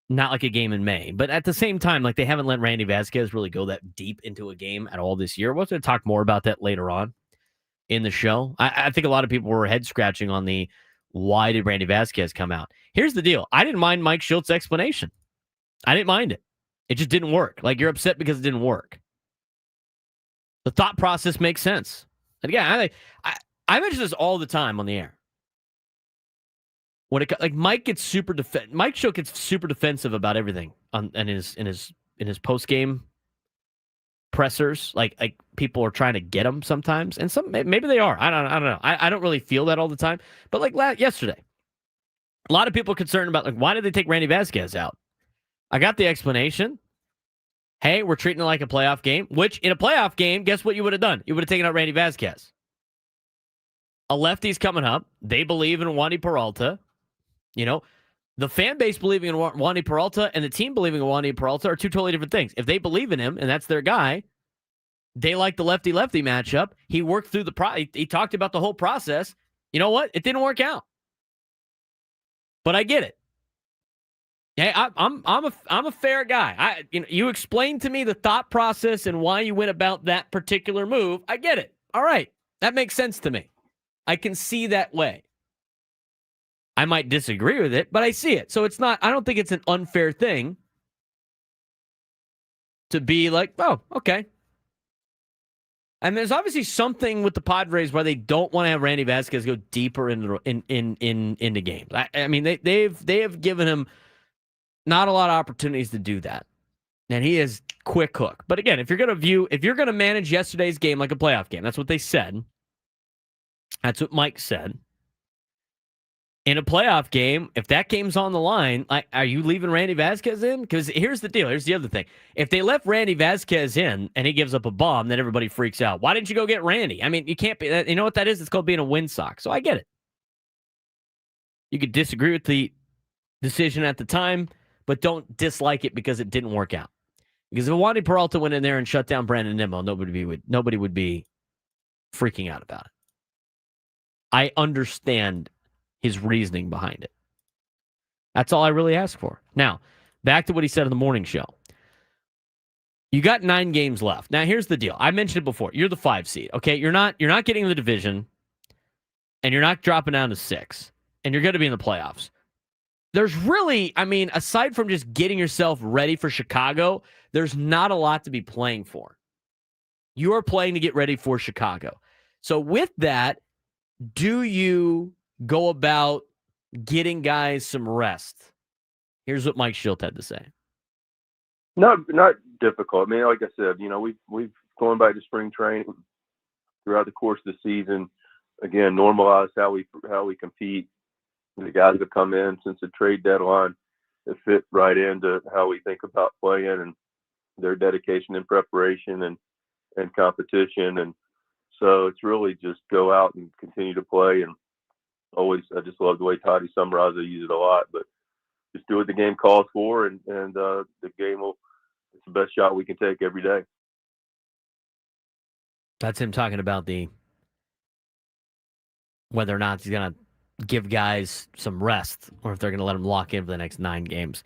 not like a game in May. But at the same time, like, they haven't let Randy Vasquez really go that deep into a game at all this year. We're going to talk more about that later on in the show. I think a lot of people were head scratching on the why did Randy Vasquez come out? Here's the deal. I didn't mind Mike Shildt's explanation. I didn't mind it. It just didn't work. Like, you're upset because it didn't work. The thought process makes sense. And again, I mention this all the time on the air. When Mike gets Mike Shildt gets super defensive about everything in his post game pressers. Like people are trying to get him sometimes, and maybe they are. I don't know. I don't really feel that all the time. But like yesterday, a lot of people are concerned about, like, why did they take Randy Vasquez out? I got the explanation. Hey, we're treating it like a playoff game, which in a playoff game, guess what you would have done? You would have taken out Randy Vasquez. A lefty's coming up. They believe in Wandy Peralta. The fan base believing in Wandy Peralta and the team believing in Wandy Peralta are two totally different things. If they believe in him and that's their guy, they like the lefty-lefty matchup. He worked through he talked about the whole process. You know what? It didn't work out. But I get it. Hey, I'm a fair guy. You explained to me the thought process and why you went about that particular move. I get it. All right, that makes sense to me. I can see that way. I might disagree with it, but I see it. So it's not. I don't think it's an unfair thing to be like, oh, okay. And there's obviously something with the Padres where they don't want to have Randy Vasquez go deeper into games. I mean, they have given him not a lot of opportunities to do that. And he is quick hook. But again, if you're going to manage yesterday's game like a playoff game, that's what they said. That's what Mike said. In a playoff game, if that game's on the line, are you leaving Randy Vasquez in? Because here's the deal. Here's the other thing. If they left Randy Vasquez in and he gives up a bomb, then everybody freaks out. Why didn't you go get Randy? I mean, you can't be. You know what that is? It's called being a windsock. So I get it. You could disagree with the decision at the time, but don't dislike it because it didn't work out. Because if Wandy Peralta went in there and shut down Brandon Nimmo, nobody would be freaking out about it. I understand his reasoning behind it. That's all I really ask for. Now, back to what he said on the morning show. You got 9 games left. Now, here's the deal. I mentioned it before. You're the 5 seed, okay? You're not getting the division, and you're not dropping down to 6, and you're going to be in the playoffs. There's really, I mean, aside from just getting yourself ready for Chicago, there's not a lot to be playing for. You are playing to get ready for Chicago. So with that, do you go about getting guys some rest? Here's what Mike Shildt had to say. Not difficult. I mean, like I said, we've going back to spring training throughout the course of the season. Again, normalized how we compete. The guys that have come in since the trade deadline have fit right into how we think about playing and their dedication and preparation and competition. And so it's really just go out and continue to play. And always, I just love the way Tatis summarized it. I use it a lot, but just do what the game calls for, and the game it's the best shot we can take every day. That's him talking about whether or not he's going to give guys some rest or if they're going to let them lock in for the next 9 games.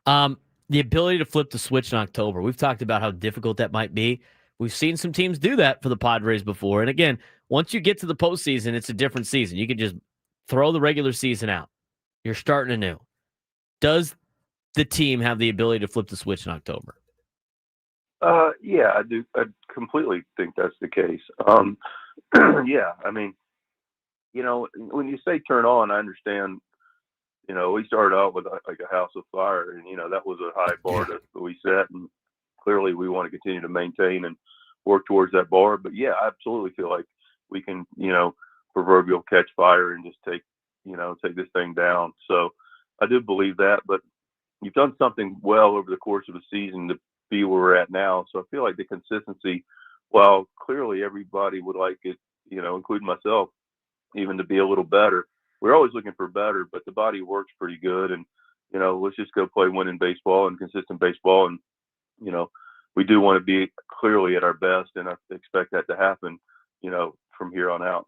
The ability to flip the switch in October. We've talked about how difficult that might be. We've seen some teams do that for the Padres before. And again, once you get to the postseason, it's a different season. You can just throw the regular season out. You're starting anew. Does the team have the ability to flip the switch in October? Yeah, I do. I completely think that's the case. Yeah, I mean, when you say turn on, I understand, we started out with like a house of fire, and, that was a high bar that we set, and clearly we want to continue to maintain and work towards that bar. But yeah, I absolutely feel like we can, proverbial catch fire and just take this thing down. So I do believe that, but you've done something well over the course of the season to be where we're at now. So I feel like the consistency, while clearly everybody would like it, including myself, even to be a little better. We're always looking for better, but the body works pretty good. And, let's just go play winning baseball and consistent baseball. And, we do want to be clearly at our best, and I expect that to happen, from here on out.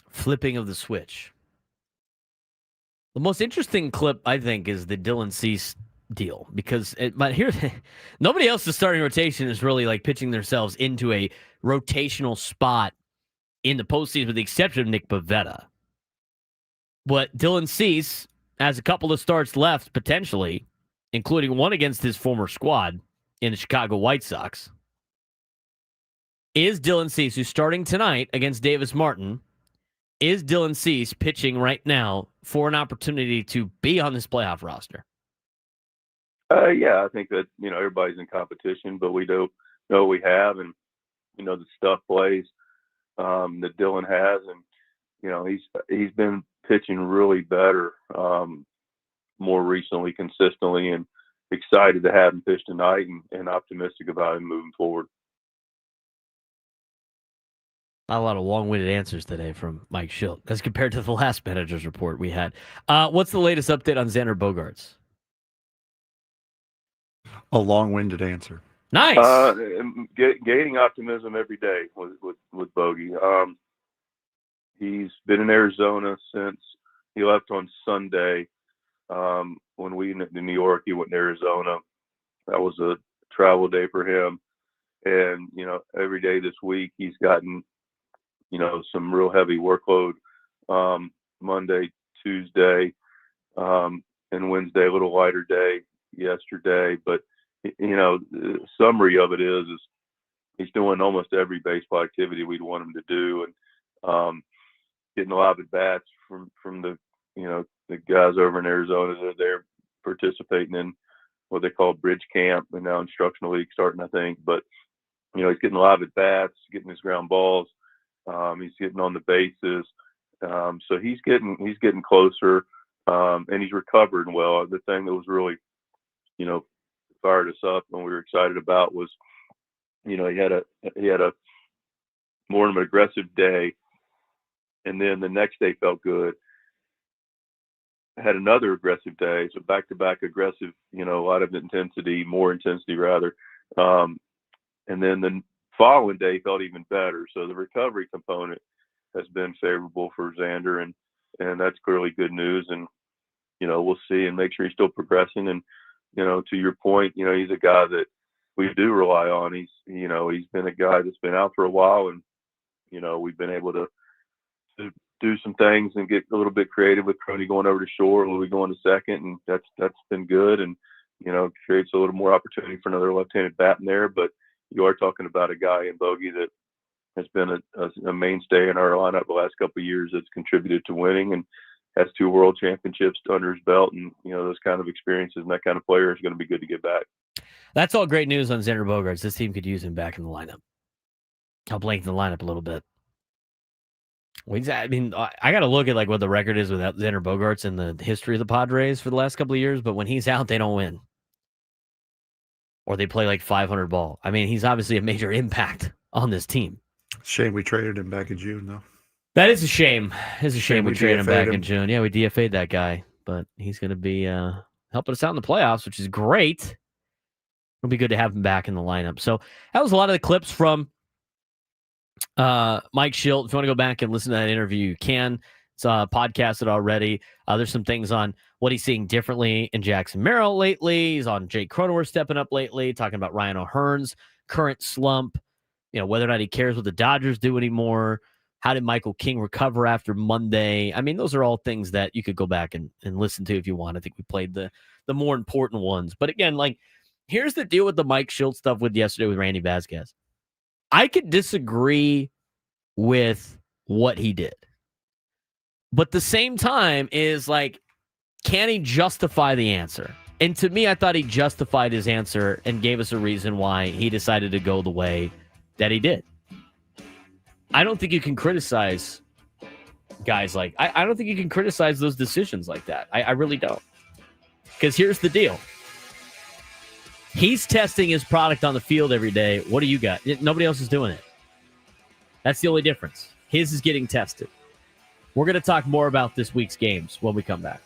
Flipping of the switch. The most interesting clip, I think, is the Dylan Cease deal, because nobody else's starting rotation is really like pitching themselves into a rotational spot in the postseason, with the exception of Nick Pivetta. But Dylan Cease has a couple of starts left, potentially, including one against his former squad in the Chicago White Sox. Is Dylan Cease, who's starting tonight against Davis Martin, is Dylan Cease pitching right now for an opportunity to be on this playoff roster? Yeah, I think that, everybody's in competition, but we do know what we have, and, the stuff plays that Dylan has. And, he's been pitching really better more recently, consistently, and excited to have him pitch tonight, and optimistic about him moving forward. Not a lot of long-winded answers today from Mike Shildt as compared to the last manager's report we had. What's the latest update on Xander Bogaerts? A long-winded answer. Nice. Gaining optimism every day with Bogey. He's been in Arizona since he left on Sunday. When we went to New York, he went to Arizona. That was a travel day for him. And, every day this week he's gotten, some real heavy workload, Monday, Tuesday, and Wednesday, a little lighter day yesterday. But, the summary of it is he's doing almost every baseball activity we'd want him to do, and getting a lot of at-bats from the, the guys over in Arizona that they're participating in what they call bridge camp, and now instructional league starting, I think. But, he's getting a lot of at-bats, getting his ground balls. He's getting on the bases. So he's getting closer, and he's recovering well. The thing that was really, fired us up and we were excited about was, he had a more of an aggressive day, and then the next day felt good. Had another aggressive day, so back-to-back aggressive, a lot of more intensity rather. And then the following day felt even better. So the recovery component has been favorable for Xander, and that's clearly good news. And, we'll see and make sure he's still progressing. And, to your point, he's a guy that we do rely on. He's been a guy that's been out for a while, and, we've been able to do some things and get a little bit creative with Crony going over to short, Louis going to second, and that's been good, and creates a little more opportunity for another left-handed bat in there. But you are talking about a guy in Bogey that has been a mainstay in our lineup the last couple of years, that's contributed to winning and has 2 world championships under his belt, and those kind of experiences and that kind of player is going to be good to get back. That's all great news on Xander Bogaerts. This team could use him back in the lineup. Help lengthen the lineup a little bit. I mean, I got to look at like what the record is without Xander Bogaerts in the history of the Padres for the last couple of years. But when he's out, they don't win, or they play like 500 ball. I mean, he's obviously a major impact on this team. Shame we traded him back in June, though. That is a shame. It's a shame we traded him back in him. June. Yeah, we DFA'd that guy, but he's going to be helping us out in the playoffs, which is great. It'll be good to have him back in the lineup. So that was a lot of the clips from Mike Shildt. If you want to go back and listen to that interview, you can. It's podcasted already. There's some things on what he's seeing differently in Jackson Merrill lately. He's on Jake Cronenworth stepping up lately, talking about Ryan O'Hearn's current slump, whether or not he cares what the Dodgers do anymore. How did Michael King recover after Monday? I mean, those are all things that you could go back and listen to if you want. I think we played the more important ones. But again, like, here's the deal with the Mike Shildt stuff with yesterday with Randy Vasquez. I could disagree with what he did. But at the same time is like, can he justify the answer? And to me, I thought he justified his answer and gave us a reason why he decided to go the way that he did. I don't think you can criticize guys like I don't think you can criticize those decisions like that. I really don't. Because here's the deal. He's testing his product on the field every day. What do you got? Nobody else is doing it. That's the only difference. His is getting tested. We're going to talk more about this week's games when we come back.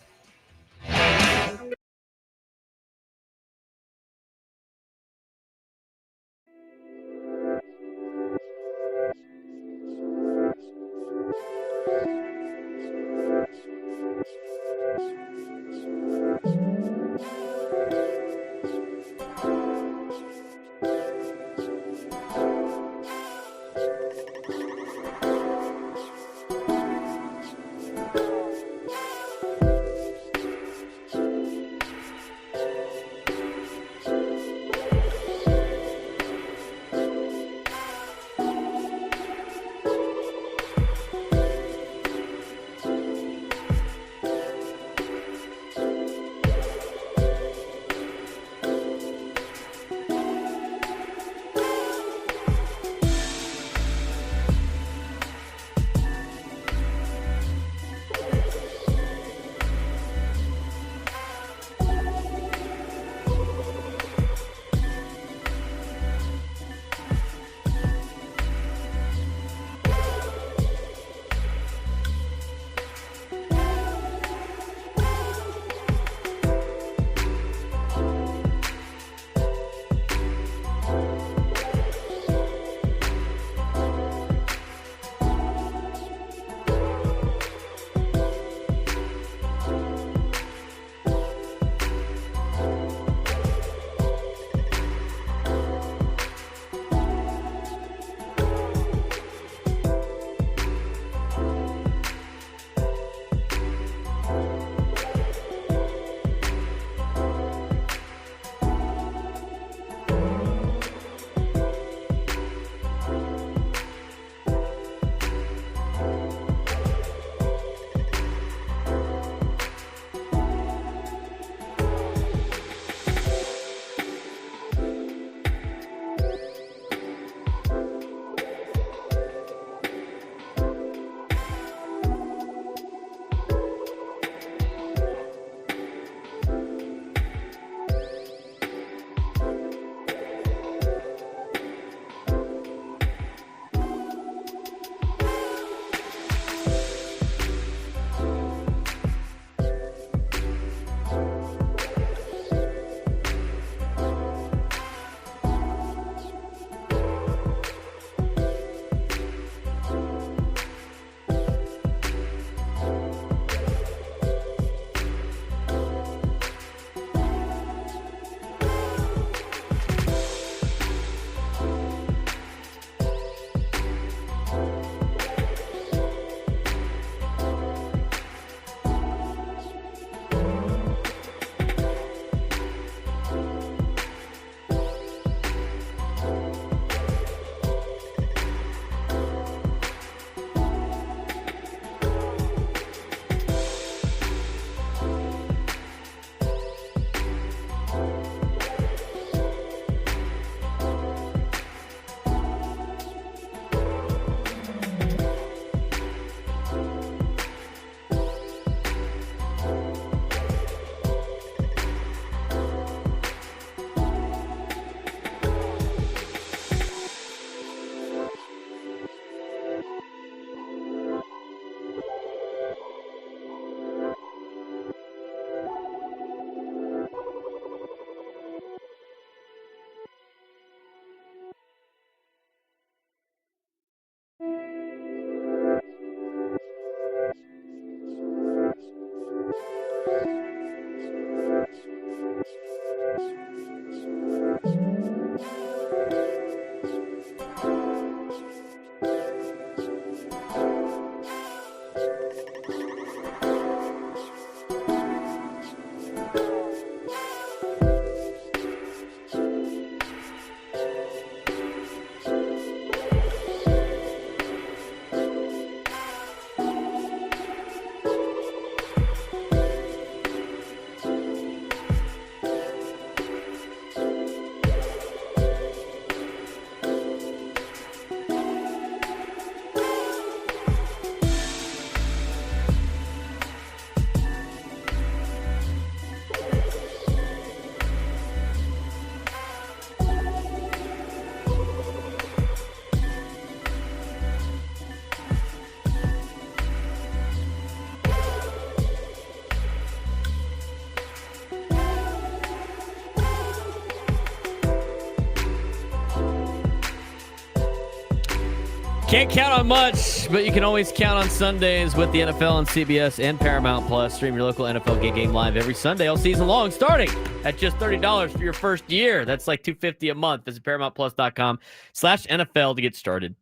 Can't count on much, but you can always count on Sundays with the NFL on CBS and Paramount Plus. Stream your local NFL game live every Sunday all season long, starting at just $30 for your first year. That's like $250 a month. Visit ParamountPlus.com/NFL to get started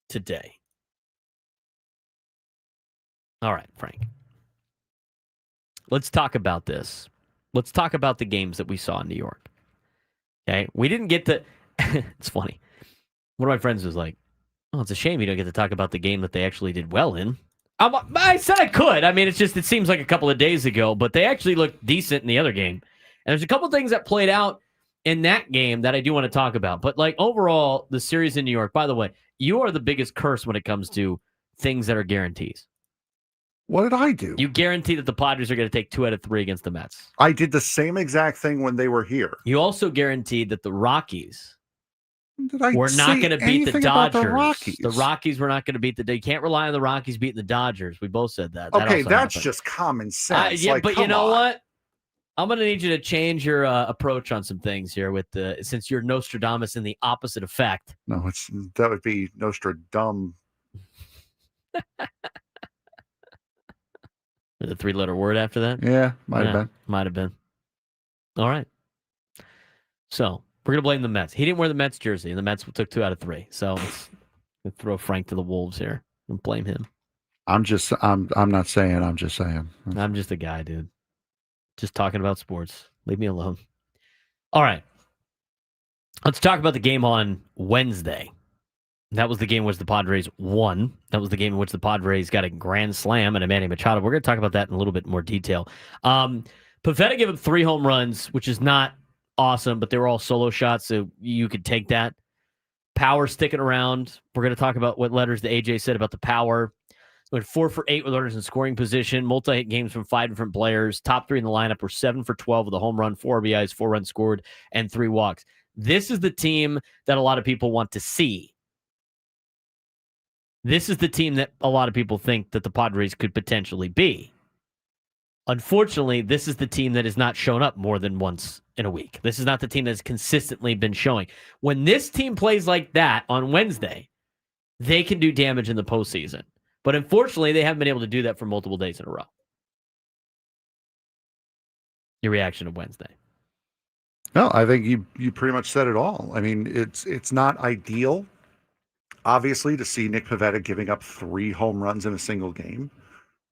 today. All right, Frank. Let's talk about this. Let's talk about the games that we saw in New York. Okay, we didn't get to. It's funny. One of my friends was like, "Oh, it's a shame you don't get to talk about the game that they actually did well in." I said I could. I mean, it seems like a couple of days ago, but they actually looked decent in the other game. And there's a couple of things that played out in that game that I do want to talk about. But like overall, the series in New York, by the way, you are the biggest curse when it comes to things that are guarantees. What did I do? You guarantee that the Padres are going to take 2 out of 3 against the Mets. I did the same exact thing when they were here. You also guaranteed that the Rockies Did I We're not going to beat the Dodgers. The Rockies were not going to beat the. You can't rely on the Rockies beating the Dodgers. We both said that. Okay, that's happened. just common sense. Yeah, like, but you know on. what? I'm going to need you to change your approach on some things here. Since you're Nostradamus in the opposite effect. No, that would be Nostradum. With a 3-letter word after that. Yeah, might have been. All right. So. We're going to blame the Mets. He didn't wear the Mets jersey, and the Mets took 2 out of 3. So let's throw Frank to the wolves here and blame him. I'm not saying. I'm just saying. I'm just a guy, dude. Just talking about sports. Leave me alone. All right. Let's talk about the game on Wednesday. That was the game in which the Padres won. That was the game in which the Padres got a grand slam and a Manny Machado. We're going to talk about that in a little bit more detail. Pivetta gave up 3 home runs, which is not awesome, but they were all solo shots, so you could take that. Power sticking around. We're going to talk about what letters the AJ said about the power. Went 4 for 8 with runners in scoring position. Multi-hit games from 5 different players. Top 3 in the lineup were 7 for 12 with a home run, 4 RBIs, 4 runs scored, and 3 walks. This is the team that a lot of people want to see. This is the team that a lot of people think that the Padres could potentially be. Unfortunately, this is the team that has not shown up more than once in a week. This is not the team that's consistently been showing. When this team plays like that on Wednesday, they can do damage in the postseason. But unfortunately, they haven't been able to do that for multiple days in a row. Your reaction of Wednesday? No, I think you pretty much said it all. I mean, it's not ideal, obviously, to see Nick Pivetta giving up 3 home runs in a single game.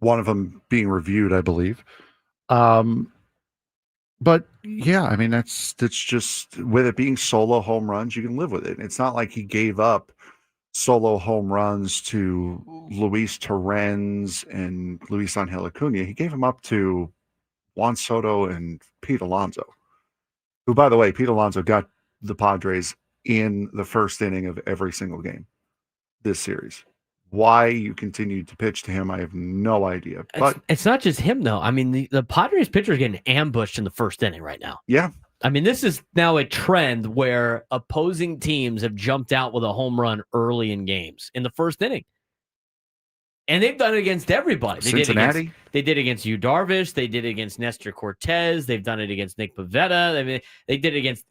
One of them being reviewed, I believe. But yeah, I mean, that's just, with it being solo home runs, you can live with it. It's not like he gave up solo home runs to Luis Torrens and Luis Angel Acuna. He gave them up to Juan Soto and Pete Alonso, who, by the way, Pete Alonso got the Padres in the first inning of every single game this series. Why you continue to pitch to him, I have no idea. But it's not just him, though. I mean, the Padres pitcher is getting ambushed in the first inning right now. Yeah. I mean, this is now a trend where opposing teams have jumped out with a home run early in games in the first inning. And they've done it against everybody. Cincinnati? They did it against Yu Darvish. They did it against Nestor Cortez. They've done it against Nick Pivetta. I mean, they did it against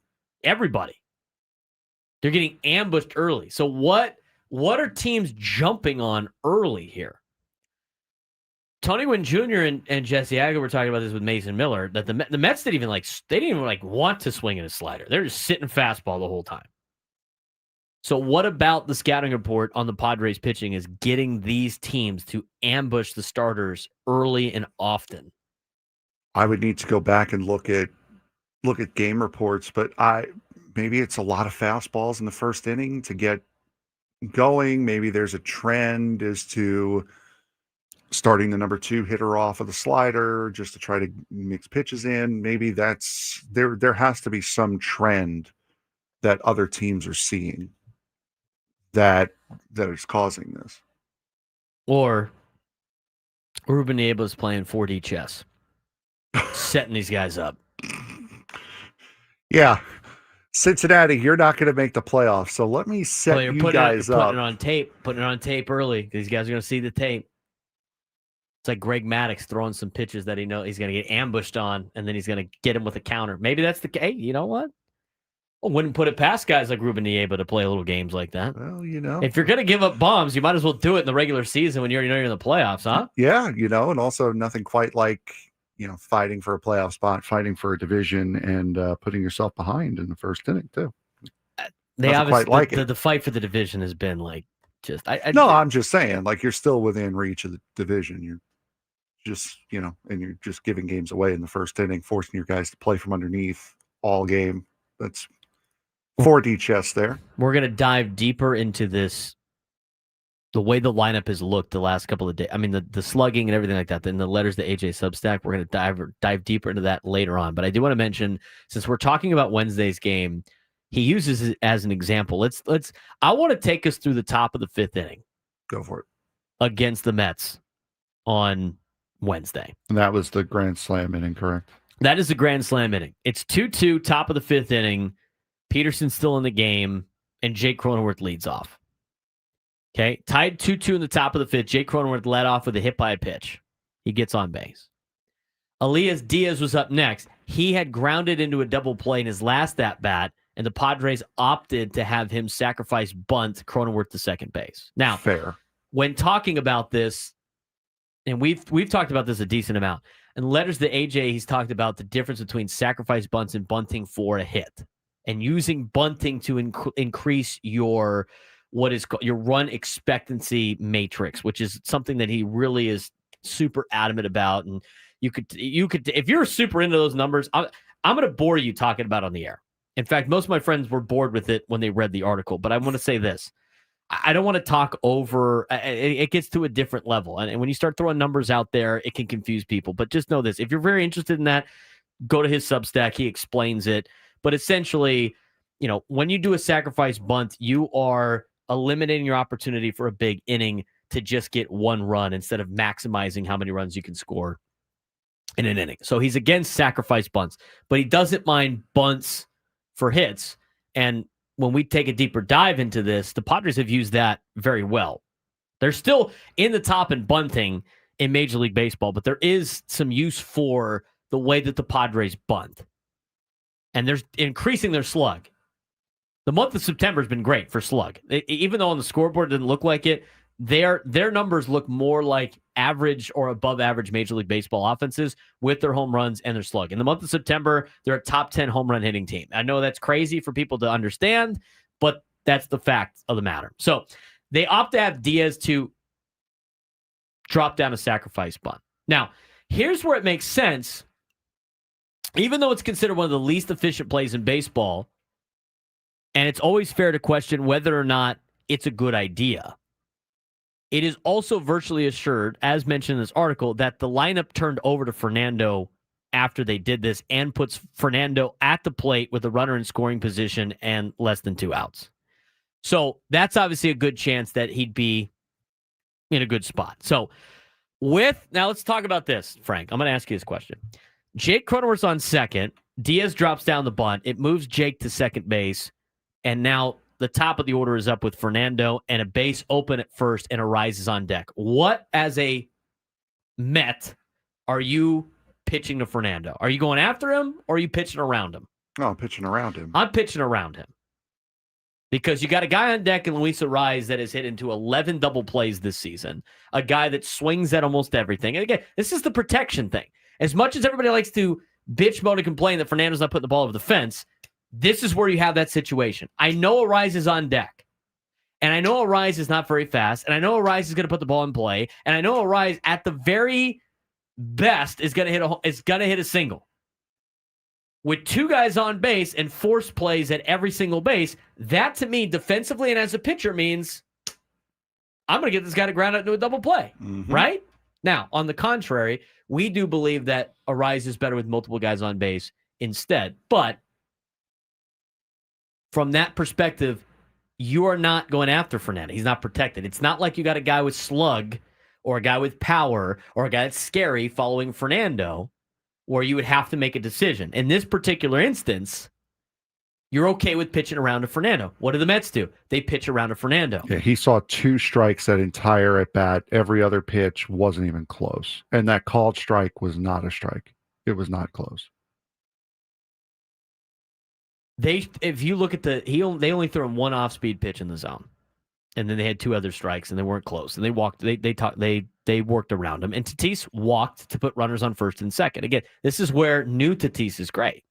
everybody. They're getting ambushed early. So what are teams jumping on early here? Tony Gwynn Jr. and Jesse Agnew were talking about this with Mason Miller, that the Mets didn't even want to swing in a slider. They're just sitting fastball the whole time. So what about the scouting report on the Padres pitching is getting these teams to ambush the starters early and often? I would need to go back and look at game reports, but maybe it's a lot of fastballs in the first inning to get going. Maybe there's a trend as to starting the number 2 hitter off of the slider just to try to mix pitches in. Maybe that's there has to be some trend that other teams are seeing that is causing this. Or Ruben Niebla is playing 4D chess, setting these guys up. Yeah. Cincinnati, you're not going to make the playoffs, so let me set you guys up. Putting it on tape early. These guys are going to see the tape. It's like Greg Maddux throwing some pitches that he knows he's going to get ambushed on, and then he's going to get him with a counter. Maybe that's the case. Hey, you know what? Wouldn't put it past guys like Ruben Nieva to play little games like that. Well, If you're going to give up bombs, you might as well do it in the regular season when you already know you're in the playoffs, huh? Yeah, and also nothing quite like, fighting for a playoff spot, fighting for a division, and putting yourself behind in the first inning, too. They obviously, quite like it. The fight for the division has been like just. I'm just saying, like, you're still within reach of the division. You're just, and you're just giving games away in the first inning, forcing your guys to play from underneath all game. That's 4D chess there. We're going to dive deeper into this, the way the lineup has looked the last couple of days. I mean, the slugging and everything like that, then the letters to AJ Substack, we're going to dive deeper into that later on. But I do want to mention, since we're talking about Wednesday's game, he uses it as an example. I want to take us through the top of the fifth inning. Go for it. Against the Mets on Wednesday. And that was the grand slam inning, correct? That is the grand slam inning. It's 2-2, top of the fifth inning. Peterson's still in the game, and Jake Cronenworth leads off. Okay, tied 2-2 in the top of the fifth. Jake Cronenworth led off with a hit by a pitch. He gets on base. Elias Diaz was up next. He had grounded into a double play in his last at-bat, and the Padres opted to have him sacrifice bunt Cronenworth to second base. Now, fair. When talking about this, and we've talked about this a decent amount, in letters to AJ, he's talked about the difference between sacrifice bunts and bunting for a hit, and using bunting to increase your what is called your run expectancy matrix, which is something that he really is super adamant about. And you could if you're super into those numbers, I'm going to bore you talking about on the air. In fact, most of my friends were bored with it when they read the article, but I want to say this. I don't want to talk over. It gets to a different level. And when you start throwing numbers out there, it can confuse people. But just know this. If you're very interested in that, go to his Substack. He explains it. But essentially, when you do a sacrifice bunt, you are eliminating your opportunity for a big inning to just get one run instead of maximizing how many runs you can score in an inning. So he's against sacrifice bunts, but he doesn't mind bunts for hits. And when we take a deeper dive into this, the Padres have used that very well. They're still in the top in bunting in Major League Baseball, but there is some use for the way that the Padres bunt. And they're increasing their slug. The month of September has been great for slug. Even though on the scoreboard it didn't look like it, their numbers look more like average or above average Major League Baseball offenses with their home runs and their slug. In the month of September, they're a top 10 home run hitting team. I know that's crazy for people to understand, but that's the fact of the matter. So they opt to have Diaz to drop down a sacrifice bunt. Now, here's where it makes sense. Even though it's considered one of the least efficient plays in baseball, and it's always fair to question whether or not it's a good idea, it is also virtually assured, as mentioned in this article, that the lineup turned over to Fernando after they did this and puts Fernando at the plate with a runner in scoring position and less than 2 outs. So that's obviously a good chance that he'd be in a good spot. So now let's talk about this, Frank. I'm going to ask you this question. Jake Cronenworth's on second. Diaz drops down the bunt. It moves Jake to second base. And now the top of the order is up with Fernando and a base open at first and Arias on deck. What, as a Met, are you pitching to Fernando? Are you going after him or are you pitching around him? No, I'm pitching around him. I'm pitching around him. Because you got a guy on deck in Luis Arias that has hit into 11 double plays this season. A guy that swings at almost everything. And again, this is the protection thing. As much as everybody likes to bitch, moan, and complain that Fernando's not putting the ball over the fence, this is where you have that situation. I know Arias is on deck. And I know Arias is not very fast. And I know Arias is going to put the ball in play. And I know Arias, at the very best, is going to hit a single. With 2 guys on base and force plays at every single base, that to me, defensively and as a pitcher, means I'm going to get this guy to ground out into a double play, right? Now, on the contrary, we do believe that Arias is better with multiple guys on base instead. But from that perspective, you are not going after Fernando. He's not protected. It's not like you got a guy with slug or a guy with power or a guy that's scary following Fernando, where you would have to make a decision. In this particular instance, you're okay with pitching around to Fernando. What do the Mets do? They pitch around to Fernando. Yeah, he saw 2 strikes that entire at bat. Every other pitch wasn't even close. And that called strike was not a strike. It was not close. if you look at they only threw him one off-speed pitch in the zone, and then they had 2 other strikes, and they weren't close, and they walked. They worked around him, and Tatis walked to put runners on first and second. Again, this is where new Tatis is great.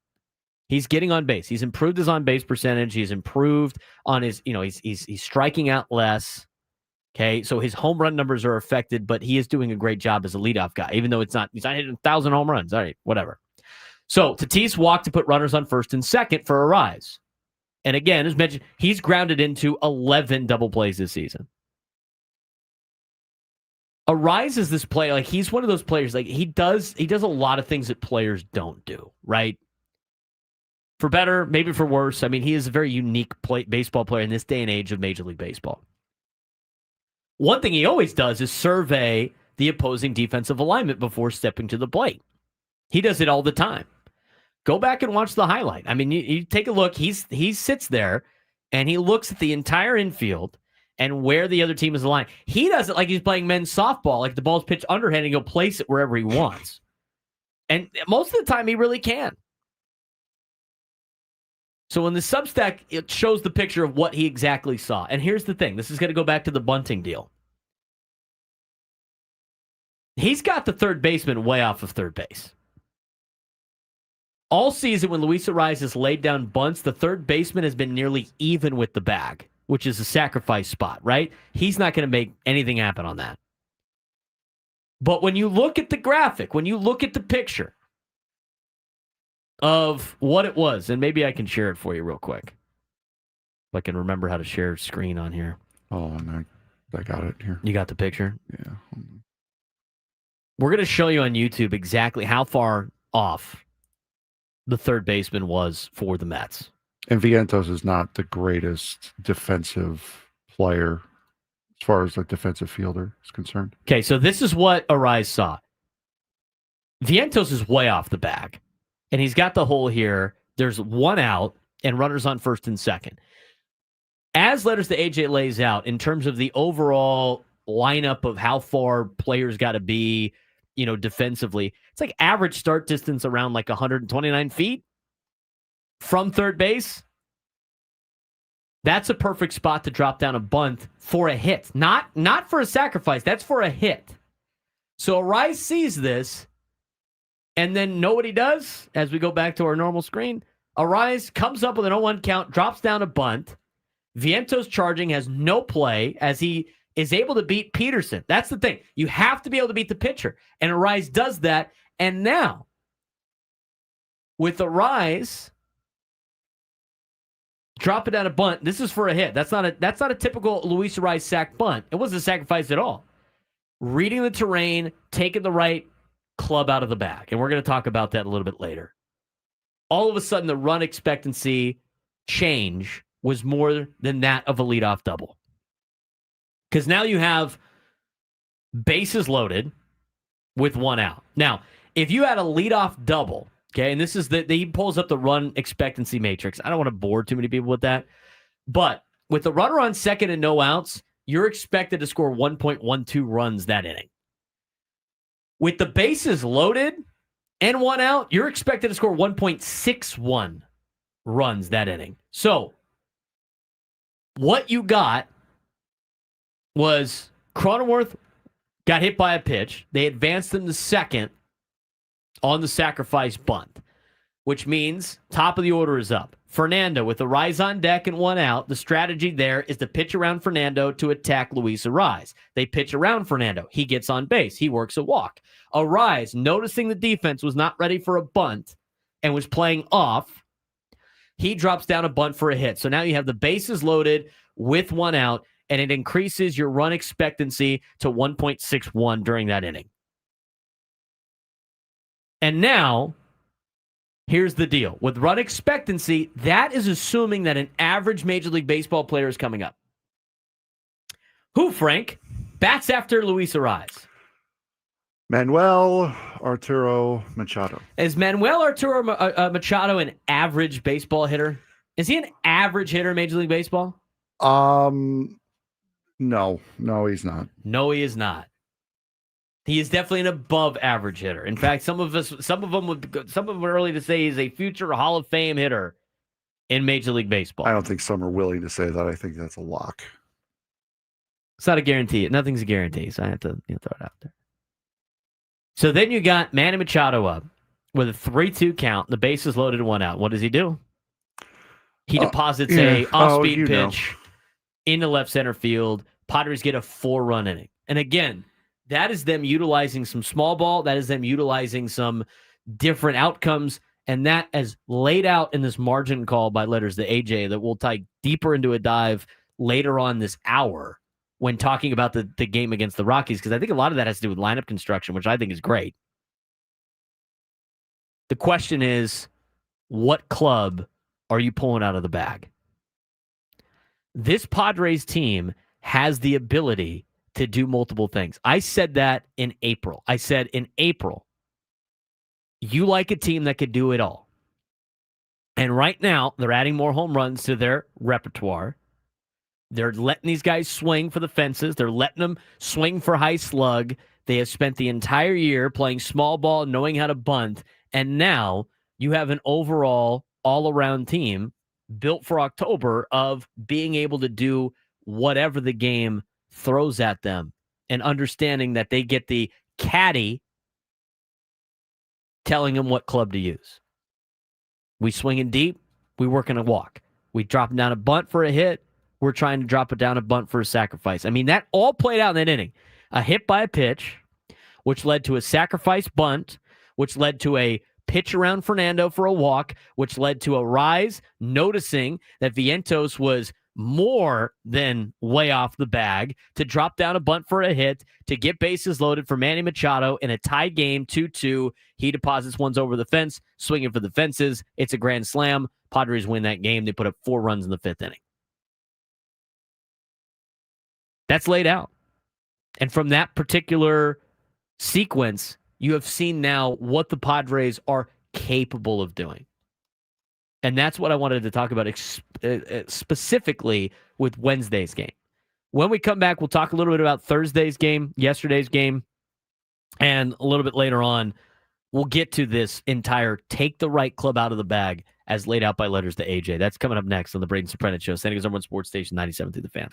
He's getting on base. He's improved his on base percentage. He's improved on his, he's striking out less. Okay, so his home run numbers are affected, but he is doing a great job as a leadoff guy, even though he's not hitting 1,000 home runs. All right, whatever. So Tatis walked to put runners on first and second for a rise. And again, as mentioned, he's grounded into 11 double plays this season. Arise is this player, like he's one of those players, like he does a lot of things that players don't do, right? For better, maybe for worse. I mean, he is a very unique baseball player in this day and age of Major League Baseball. One thing he always does is survey the opposing defensive alignment before stepping to the plate. He does it all the time. Go back and watch the highlight. I mean, you take a look. He sits there and he looks at the entire infield and where the other team is aligned. He does it like he's playing men's softball, like the ball's pitched underhand and he'll place it wherever he wants. And most of the time, he really can. So in the Substack, it shows the picture of what he exactly saw. And here's the thing. This is going to go back to the bunting deal. He's got the third baseman way off of third base. All season, when Luis Arraez has laid down bunts, the third baseman has been nearly even with the bag, which is a sacrifice spot, right? He's not going to make anything happen on that. But when you look at the graphic, when you look at the picture of what it was, and maybe I can share it for you real quick. If I can remember how to share screen on here. Oh, and I got it here. You got the picture? Yeah. We're going to show you on YouTube exactly how far off the third baseman was for the Mets. And Vientos is not the greatest defensive player as far as a defensive fielder is concerned. Okay, so this is what Arraez saw. Vientos is way off the bag, and he's got the hole here. There's one out and runners on first and second. As letters to AJ lays out in terms of the overall lineup of how far players got to be, defensively, it's like average start distance around like 129 feet from third base. That's a perfect spot to drop down a bunt for a hit. Not for a sacrifice. That's for a hit. So Arraez sees this, and then know what he does as we go back to our normal screen. Arraez comes up with an 0-1 count, drops down a bunt. Vientos charging, has no play as he is able to beat Peterson. That's the thing. You have to be able to beat the pitcher. And Arraez does that. And now, with Arraez dropping down a bunt, this is for a hit. That's not a typical Luis Arraez sack bunt. It wasn't a sacrifice at all. Reading the terrain, taking the right club out of the bag. And we're going to talk about that a little bit later. All of a sudden, the run expectancy change was more than that of a leadoff double. Because now you have bases loaded with one out. Now, if you had a leadoff double, okay, and this is he pulls up the run expectancy matrix. I don't want to bore too many people with that. But with the runner on second and no outs, you're expected to score 1.12 runs that inning. With the bases loaded and one out, you're expected to score 1.61 runs that inning. So, what you got was Cronenworth got hit by a pitch. They advanced him to second on the sacrifice bunt, which means top of the order is up. Fernando with Arraez on deck and one out. The strategy there is to pitch around Fernando to attack Luis Arraez. They pitch around Fernando. He gets on base. He works a walk. Arraez, noticing the defense was not ready for a bunt and was playing off, he drops down a bunt for a hit. So now you have the bases loaded with one out, and it increases your run expectancy to 1.61 during that inning. And now, here's the deal. With run expectancy, that is assuming that an average Major League Baseball player is coming up. Who, Frank, bats after Luis Arraez? Manuel Arturo Machado. Is Manuel Arturo Machado an average baseball hitter? Is he an average hitter in Major League Baseball? No, he's not. No, he is not. He is definitely an above average hitter. In fact, some of them were early to say he's a future Hall of Fame hitter in Major League Baseball. I don't think some are willing to say that. I think that's a lock. It's not a guarantee. Nothing's a guarantee, so I have to throw it out there. So then you got Manny Machado up with a 3-2 count. The base is loaded and 1 out. What does he do? He deposits a off-speed pitch into left center field. Padres get a 4-run inning. And again, that is them utilizing some small ball. That is them utilizing some different outcomes. And that, as laid out in this margin call by letters to AJ, that we'll tie deeper into a dive later on this hour when talking about the game against the Rockies, because I think a lot of that has to do with lineup construction, which I think is great. The question is, what club are you pulling out of the bag? This Padres team has the ability to do multiple things. I said that in April. I said in April, you like a team that could do it all. And right now, they're adding more home runs to their repertoire. They're letting these guys swing for the fences. They're letting them swing for high slug. They have spent the entire year playing small ball, knowing how to bunt. And now you have an overall all-around team built for October of being able to do whatever the game throws at them and understanding that they get the caddy telling them what club to use. We swinging deep, we working a walk. We dropping down a bunt for a hit, we're trying to drop it down a bunt for a sacrifice. I mean, that all played out in that inning. A hit by a pitch, which led to a sacrifice bunt, which led to a pitch around Fernando for a walk, which led to a rise, noticing that Vientos was more than way off the bag, to drop down a bunt for a hit, to get bases loaded for Manny Machado in a tie game, 2-2. He deposits ones over the fence, swinging for the fences. It's a grand slam. Padres win that game. They put up 4 runs in the 5th inning. That's laid out. And from that particular sequence, you have seen now what the Padres are capable of doing. And that's what I wanted to talk about specifically with Wednesday's game. When we come back, we'll talk a little bit about Thursday's game, yesterday's game, and a little bit later on, we'll get to this entire take the right club out of the bag as laid out by letters to AJ. That's coming up next on the Braden Surprenant Show, San Diego's #1 sports station, 97 through the Fan.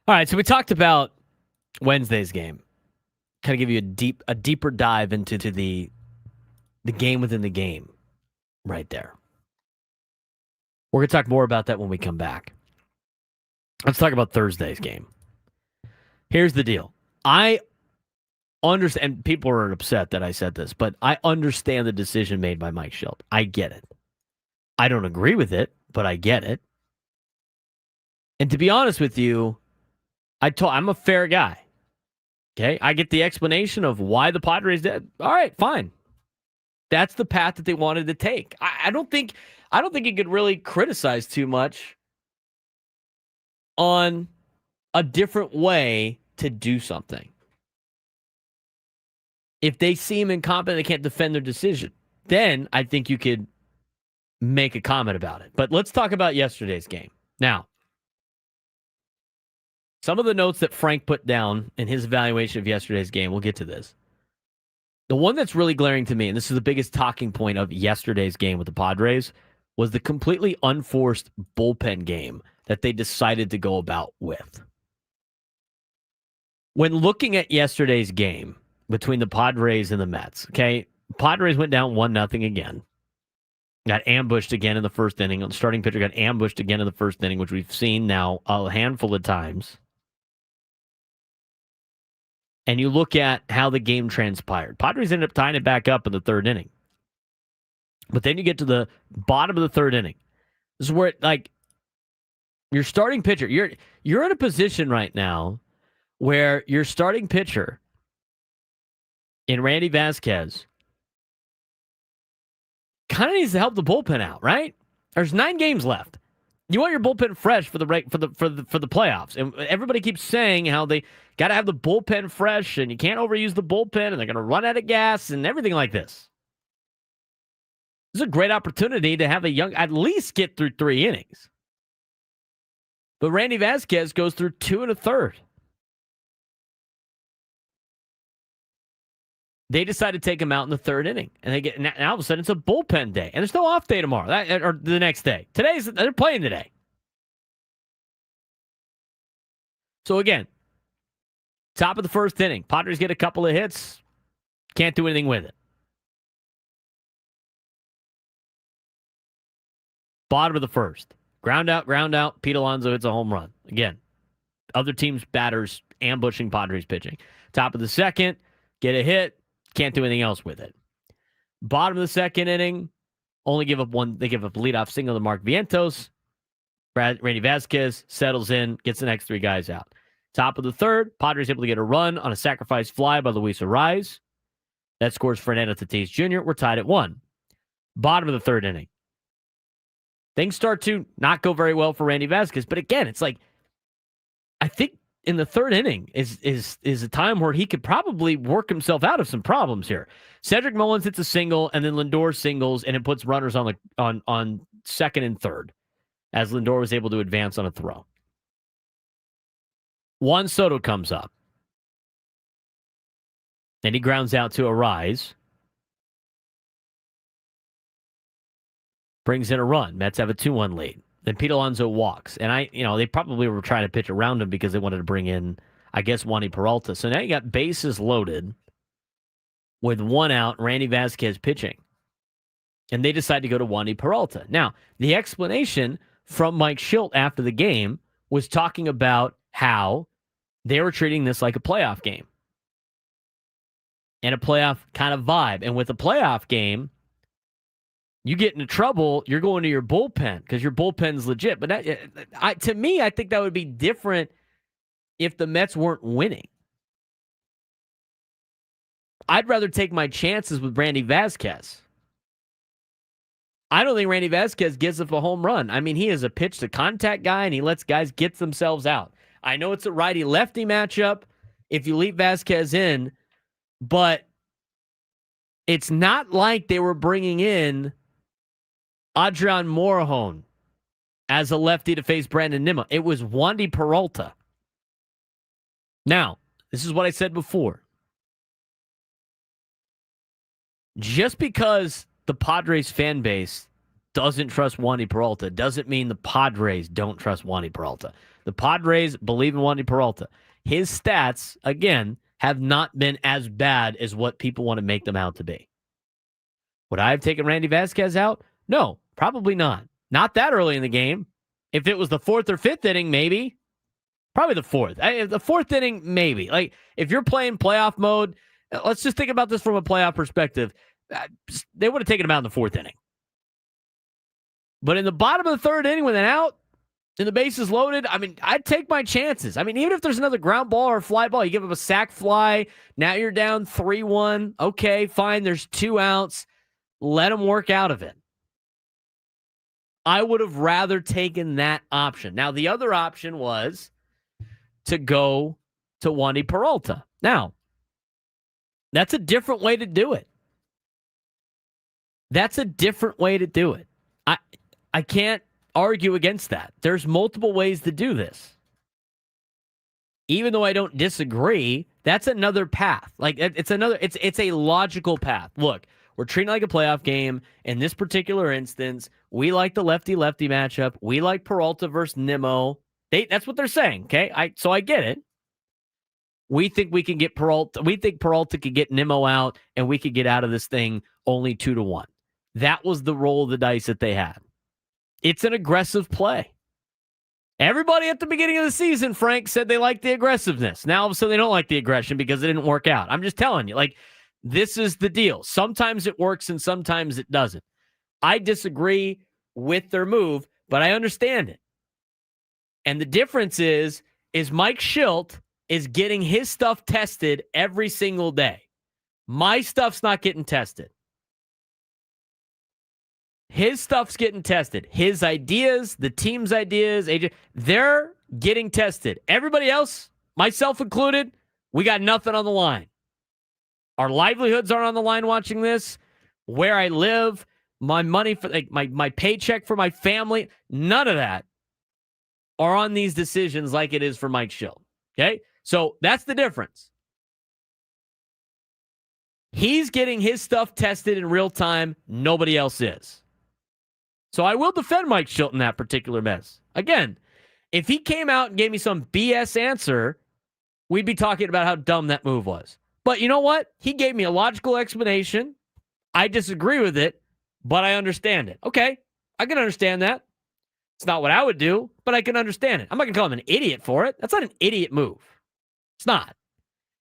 All right, so we talked about Wednesday's game. Kind of give you a deeper dive into the game within the game right there. We're going to talk more about that when we come back. Let's talk about Thursday's game. Here's the deal. I understand, and people are upset that I said this, but I understand the decision made by Mike Shildt. I get it. I don't agree with it, but I get it. And to be honest with you, I'm a fair guy. Okay, I get the explanation of why the Padres did. All right, fine. That's the path that they wanted to take. I don't think you could really criticize too much on a different way to do something. If they seem incompetent, they can't defend their decision, then I think you could make a comment about it. But let's talk about yesterday's game. Now, some of the notes that Frank put down in his evaluation of yesterday's game, we'll get to this. The one that's really glaring to me, and this is the biggest talking point of yesterday's game with the Padres, was the completely unforced bullpen game that they decided to go about with. When looking at yesterday's game between the Padres and the Mets, okay, Padres went down 1-0 again. Got ambushed again in the first inning. The starting pitcher got ambushed again in the first inning, which we've seen now a handful of times. And you look at how the game transpired. Padres ended up tying it back up in the third inning. But then you get to the bottom of the third inning. This is where, your starting pitcher, you're in a position right now where your starting pitcher in Randy Vasquez kind of needs to help the bullpen out, right? There's 9 games left. You want your bullpen fresh for the playoffs, and everybody keeps saying how they got to have the bullpen fresh, and you can't overuse the bullpen, and they're going to run out of gas and everything like this. This is a great opportunity to have at least get through 3 innings. But Randy Vasquez goes through 2 1/3. They decide to take him out in the third inning, and now all of a sudden it's a bullpen day, and there's no off day tomorrow or the next day. They're playing today. So again, top of the first inning, Padres get a couple of hits, can't do anything with it. Bottom of the first, ground out. Pete Alonso hits a home run again. Other teams' batters ambushing Padres pitching. Top of the second, get a hit. Can't do anything else with it. Bottom of the second inning, only give up one. They give up a leadoff single to Mark Vientos. Randy Vasquez settles in, gets the next 3 guys out. Top of the third, Padres able to get a run on a sacrifice fly by Luis Arraez. That scores Fernando Tatis Jr. We're tied at 1. Bottom of the third inning. Things start to not go very well for Randy Vasquez, but again, it's like, I think in the third inning is a time where he could probably work himself out of some problems here. Cedric Mullins hits a single, and then Lindor singles, and it puts runners on second and third, as Lindor was able to advance on a throw. Juan Soto comes up, and he grounds out to Arraez. Brings in a run. Mets have a 2-1 lead. Then Pete Alonso walks. And they probably were trying to pitch around him because they wanted to bring in, I guess, Wandy Peralta. So now you got bases loaded. with 1 out, Randy Vasquez pitching. And they decide to go to Wandy Peralta. Now, the explanation from Mike Shildt after the game was talking about how they were treating this like a playoff game and a playoff kind of vibe. And with a playoff game, you get into trouble, you're going to your bullpen because your bullpen's legit. But to me, I think that would be different if the Mets weren't winning. I'd rather take my chances with Randy Vasquez. I don't think Randy Vasquez gives up a home run. I mean, he is a pitch-to-contact guy, and he lets guys get themselves out. I know it's a righty-lefty matchup if you leave Vasquez in, but it's not like they were bringing in Adrian Morejon as a lefty to face Brandon Nimmo. It was Wandy Peralta. Now, this is what I said before. Just because the Padres fan base doesn't trust Wandy Peralta doesn't mean the Padres don't trust Wandy Peralta. The Padres believe in Wandy Peralta. His stats, again, have not been as bad as what people want to make them out to be. Would I have taken Randy Vasquez out? No, probably not. Not that early in the game. If it was the 4th or 5th inning, maybe. Probably the 4th. The 4th inning, maybe. Like, if you're playing playoff mode, let's just think about this from a playoff perspective. They would have taken him out in the 4th inning. But in the bottom of the 3rd inning with an out and the bases loaded, I mean, I'd take my chances. I mean, even if there's another ground ball or a fly ball, you give him a sac fly. Now you're down 3-1. Okay, fine. There's 2 outs. Let him work out of it. I would have rather taken that option. Now, the other option was to go to Wandy Peralta. Now, that's a different way to do it. That's a different way to do it. I can't argue against that. There's multiple ways to do this. Even though I don't disagree, that's another path. Like it's a logical path. Look, we're treating it like a playoff game. In this particular instance, we like the lefty-lefty matchup. We like Peralta versus Nimmo. That's what they're saying, okay? So I get it. We think we can get Peralta. We think Peralta could get Nimmo out, and we could get out of this thing only 2-1. That was the roll of the dice that they had. It's an aggressive play. Everybody at the beginning of the season, Frank, said they liked the aggressiveness. Now, all of a sudden, they don't like the aggression because it didn't work out. I'm just telling you, like, this is the deal. Sometimes it works and sometimes it doesn't. I disagree with their move, but I understand it. And the difference is Mike Shildt is getting his stuff tested every single day. My stuff's not getting tested. His stuff's getting tested. His ideas, the team's ideas, they're getting tested. Everybody else, myself included, we got nothing on the line. Our livelihoods aren't on the line watching this. Where I live, my money, for like my paycheck for my family, none of that are on these decisions like it is for Mike Shildt. Okay? So that's the difference. He's getting his stuff tested in real time. Nobody else is. So I will defend Mike Shildt in that particular mess. Again, if he came out and gave me some BS answer, we'd be talking about how dumb that move was. But you know what? He gave me a logical explanation. I disagree with it, but I understand it. Okay, I can understand that. It's not what I would do, but I can understand it. I'm not going to call him an idiot for it. That's not an idiot move. It's not.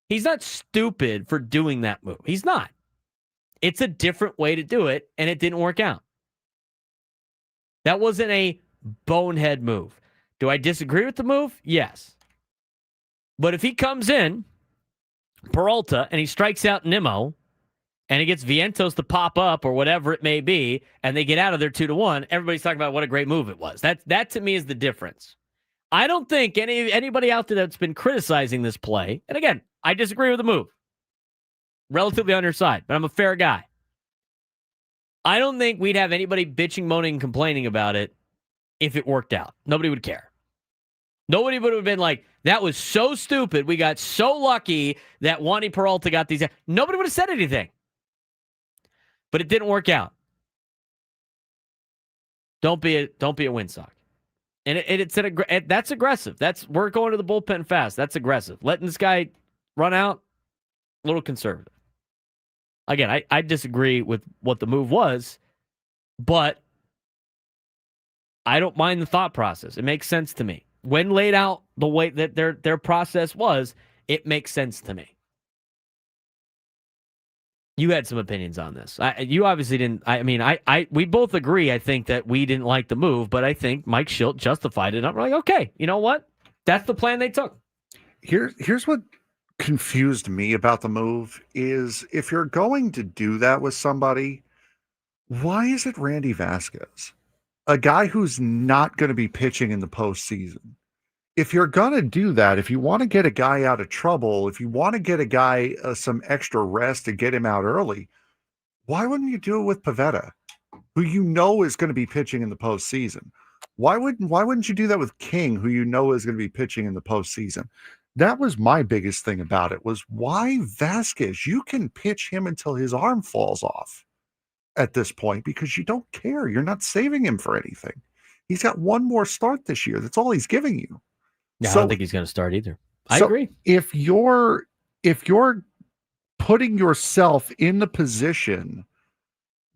He's not stupid for doing that move. He's not. It's a different way to do it, and it didn't work out. That wasn't a bonehead move. Do I disagree with the move? Yes. But if he comes in, Peralta, and he strikes out Nimmo, and he gets Vientos to pop up or whatever it may be, and they get out of there 2-1, everybody's talking about what a great move it was. That to me is the difference. I don't think anybody out there that's been criticizing this play, and again, I disagree with the move. Relatively on your side, but I'm a fair guy. I don't think we'd have anybody bitching, moaning, and complaining about it if it worked out. Nobody would care. Nobody would have been like, that was so stupid. We got so lucky that Wandy Peralta got these. Nobody would have said anything. But it didn't work out. Don't be a windsock. And that's aggressive. We're going to the bullpen fast. That's aggressive. Letting this guy run out, a little conservative. Again, I disagree with what the move was, but I don't mind the thought process. It makes sense to me. When laid out the way that their process was, it makes sense to me. You had some opinions on this. You obviously didn't. We both agree, I think, that we didn't like the move, but I think Mike Shildt justified it. I'm like, okay, you know what? That's the plan they took. Here's what confused me about the move is if you're going to do that with somebody, why is it Randy Vasquez? A guy who's not going to be pitching in the postseason. If you're going to do that, if you want to get a guy out of trouble, if you want to get a guy some extra rest to get him out early, why wouldn't you do it with Pivetta, who you know is going to be pitching in the postseason? Why wouldn't you do that with King, who you know is going to be pitching in the postseason? That was my biggest thing about it, was why Vasquez? You can pitch him until his arm falls off at this point because you don't care. You're not saving him for anything. He's got one more start this year. That's all he's giving you. Yeah, So, I don't think he's going to start either. I agree. If you're putting yourself in the position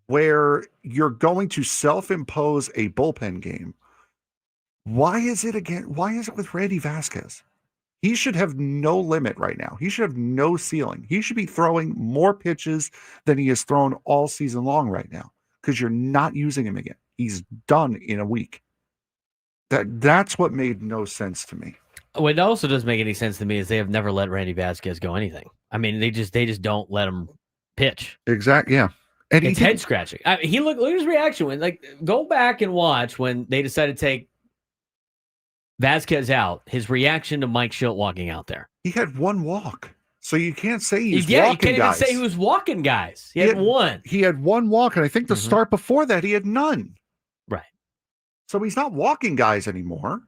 where you're going to self-impose a bullpen game, why is it with Randy Vasquez? He should have no limit right now. He should have no ceiling. He should be throwing more pitches than he has thrown all season long right now because you're not using him again. He's done in a week. That's what made no sense to me. What also doesn't make any sense to me is they have never let Randy Vasquez go anything. I mean, they just don't let him pitch. Exactly. Yeah. And it's head scratching. Look at his reaction when go back and watch when they decided to take Vasquez out, his reaction to Mike Shildt walking out there. He had one walk. So you can't say he's walking guys. You can't guys. even say he was walking guys. He had one. He had one walk, and I think the start before that, he had none. Right. So he's not walking guys anymore.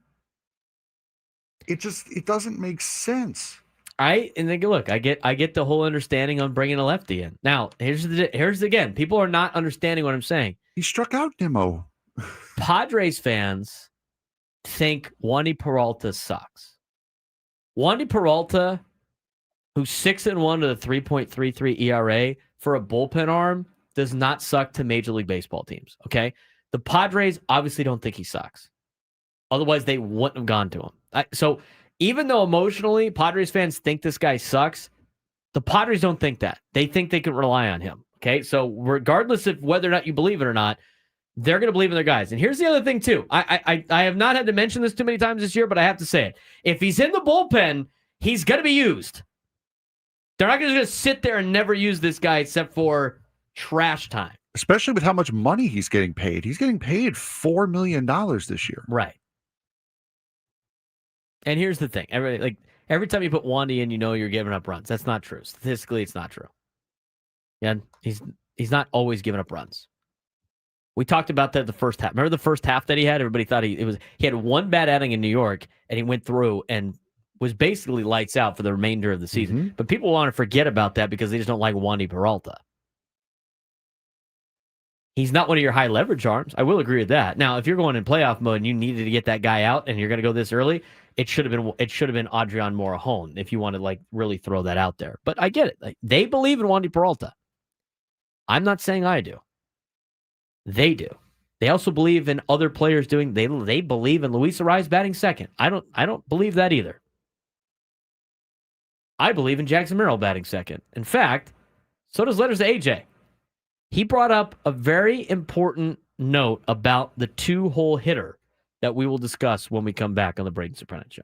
It doesn't make sense. I get the whole understanding on bringing a lefty in. Now, here's again, people are not understanding what I'm saying. He struck out Nimmo. Padres fans think Wandy Peralta sucks. Wandy Peralta, who's 6-1 with a 3.33 ERA for a bullpen arm, does not suck to Major League Baseball teams. Okay, the Padres obviously don't think he sucks. Otherwise, they wouldn't have gone to him. So even though emotionally Padres fans think this guy sucks, the Padres don't think that. They think they can rely on him. Okay, so regardless of whether or not you believe it or not, they're going to believe in their guys. And here's the other thing, too. I have not had to mention this too many times this year, but I have to say it. If he's in the bullpen, he's going to be used. They're not going to just sit there and never use this guy except for trash time. Especially with how much money he's getting paid. He's getting paid $4 million this year. Right. And here's the thing. Every time you put Wandy in, you know you're giving up runs. That's not true. Statistically, it's not true. Yeah, he's not always giving up runs. We talked about that the first half. Remember the first half that he had? Everybody thought he had one bad outing in New York, and he went through and was basically lights out for the remainder of the season. Mm-hmm. But people want to forget about that because they just don't like Wandy Peralta. He's not one of your high leverage arms. I will agree with that. Now, if you're going in playoff mode and you needed to get that guy out and you're going to go this early, it should have been Adrian Morejon if you want to really throw that out there. But I get it. They believe in Wandy Peralta. I'm not saying I do. They do. They also believe in other players doing. They believe in Luis Arraez batting second. I don't believe that either. I believe in Jackson Merrill batting second. In fact, so does Letters to AJ. He brought up a very important note about the two-hole hitter that we will discuss when we come back on the Braden Surprenant Show.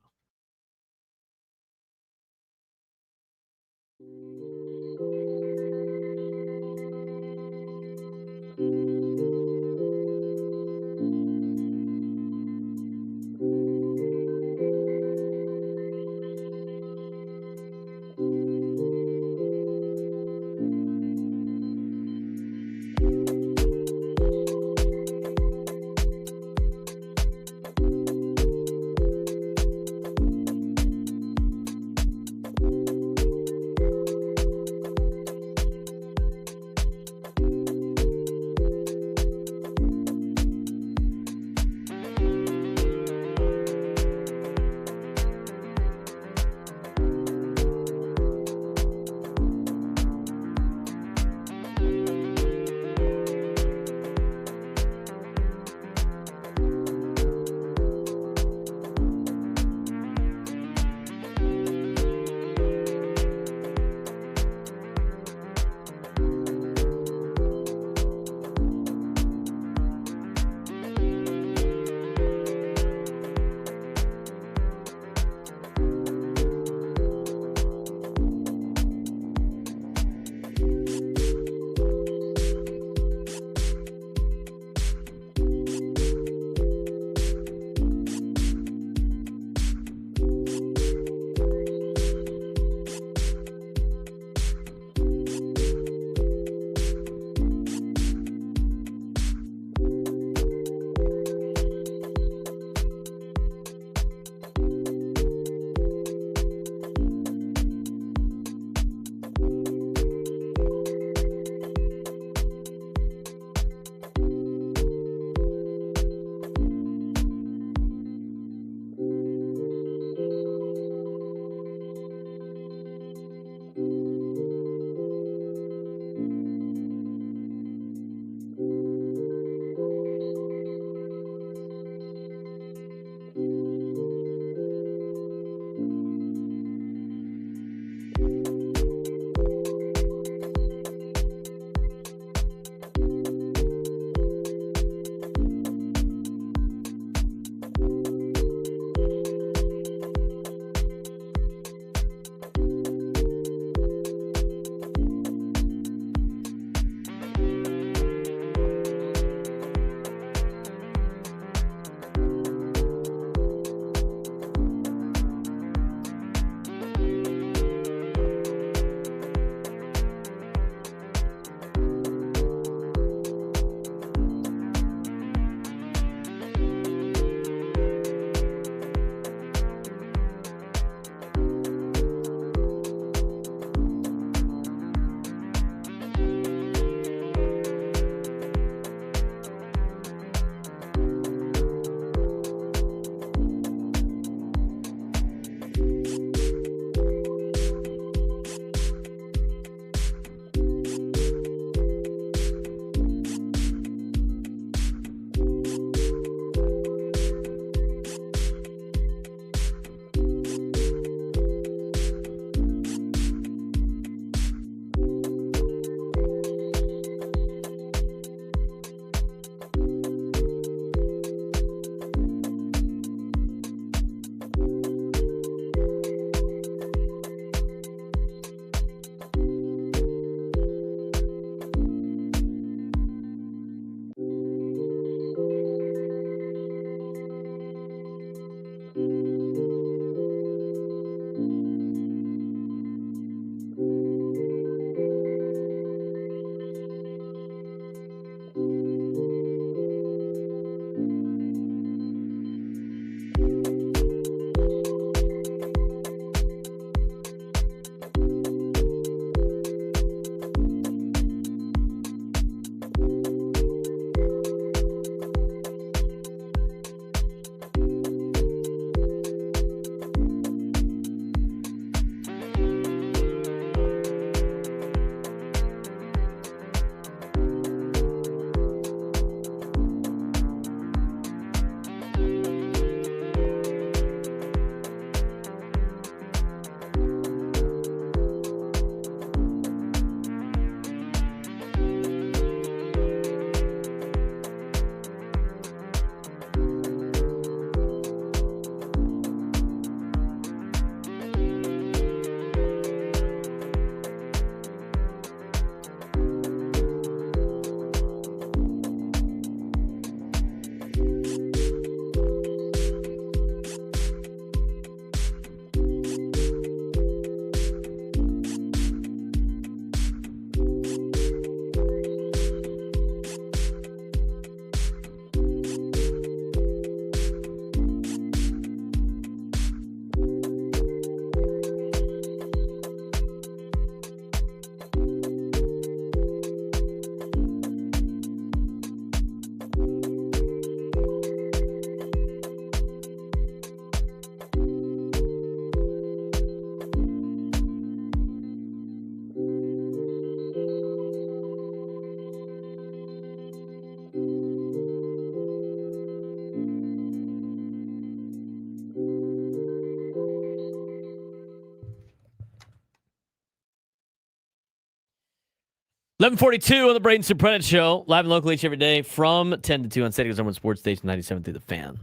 11:42 on the Braden Surprenant Show, live and local each every day from 10 to 2 on San Diego's number one sports station 97 through the Fan.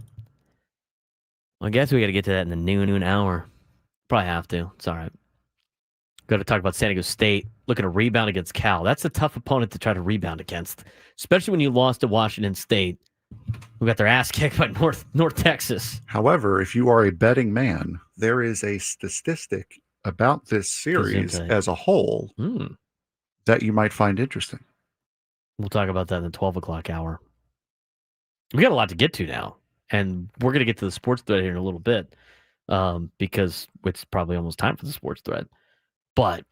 Well, I guess we got to get to that in the noon hour. Probably have to. It's all right. Got to talk about San Diego State looking to rebound against Cal. That's a tough opponent to try to rebound against, especially when you lost to Washington State, who got their ass kicked by North Texas. However, if you are a betting man, there is a statistic about this series as a whole that you might find interesting. We'll talk about that in the 12 o'clock hour. We got a lot to get to now, and we're going to get to the sports thread here in a little bit because it's probably almost time for the sports thread. But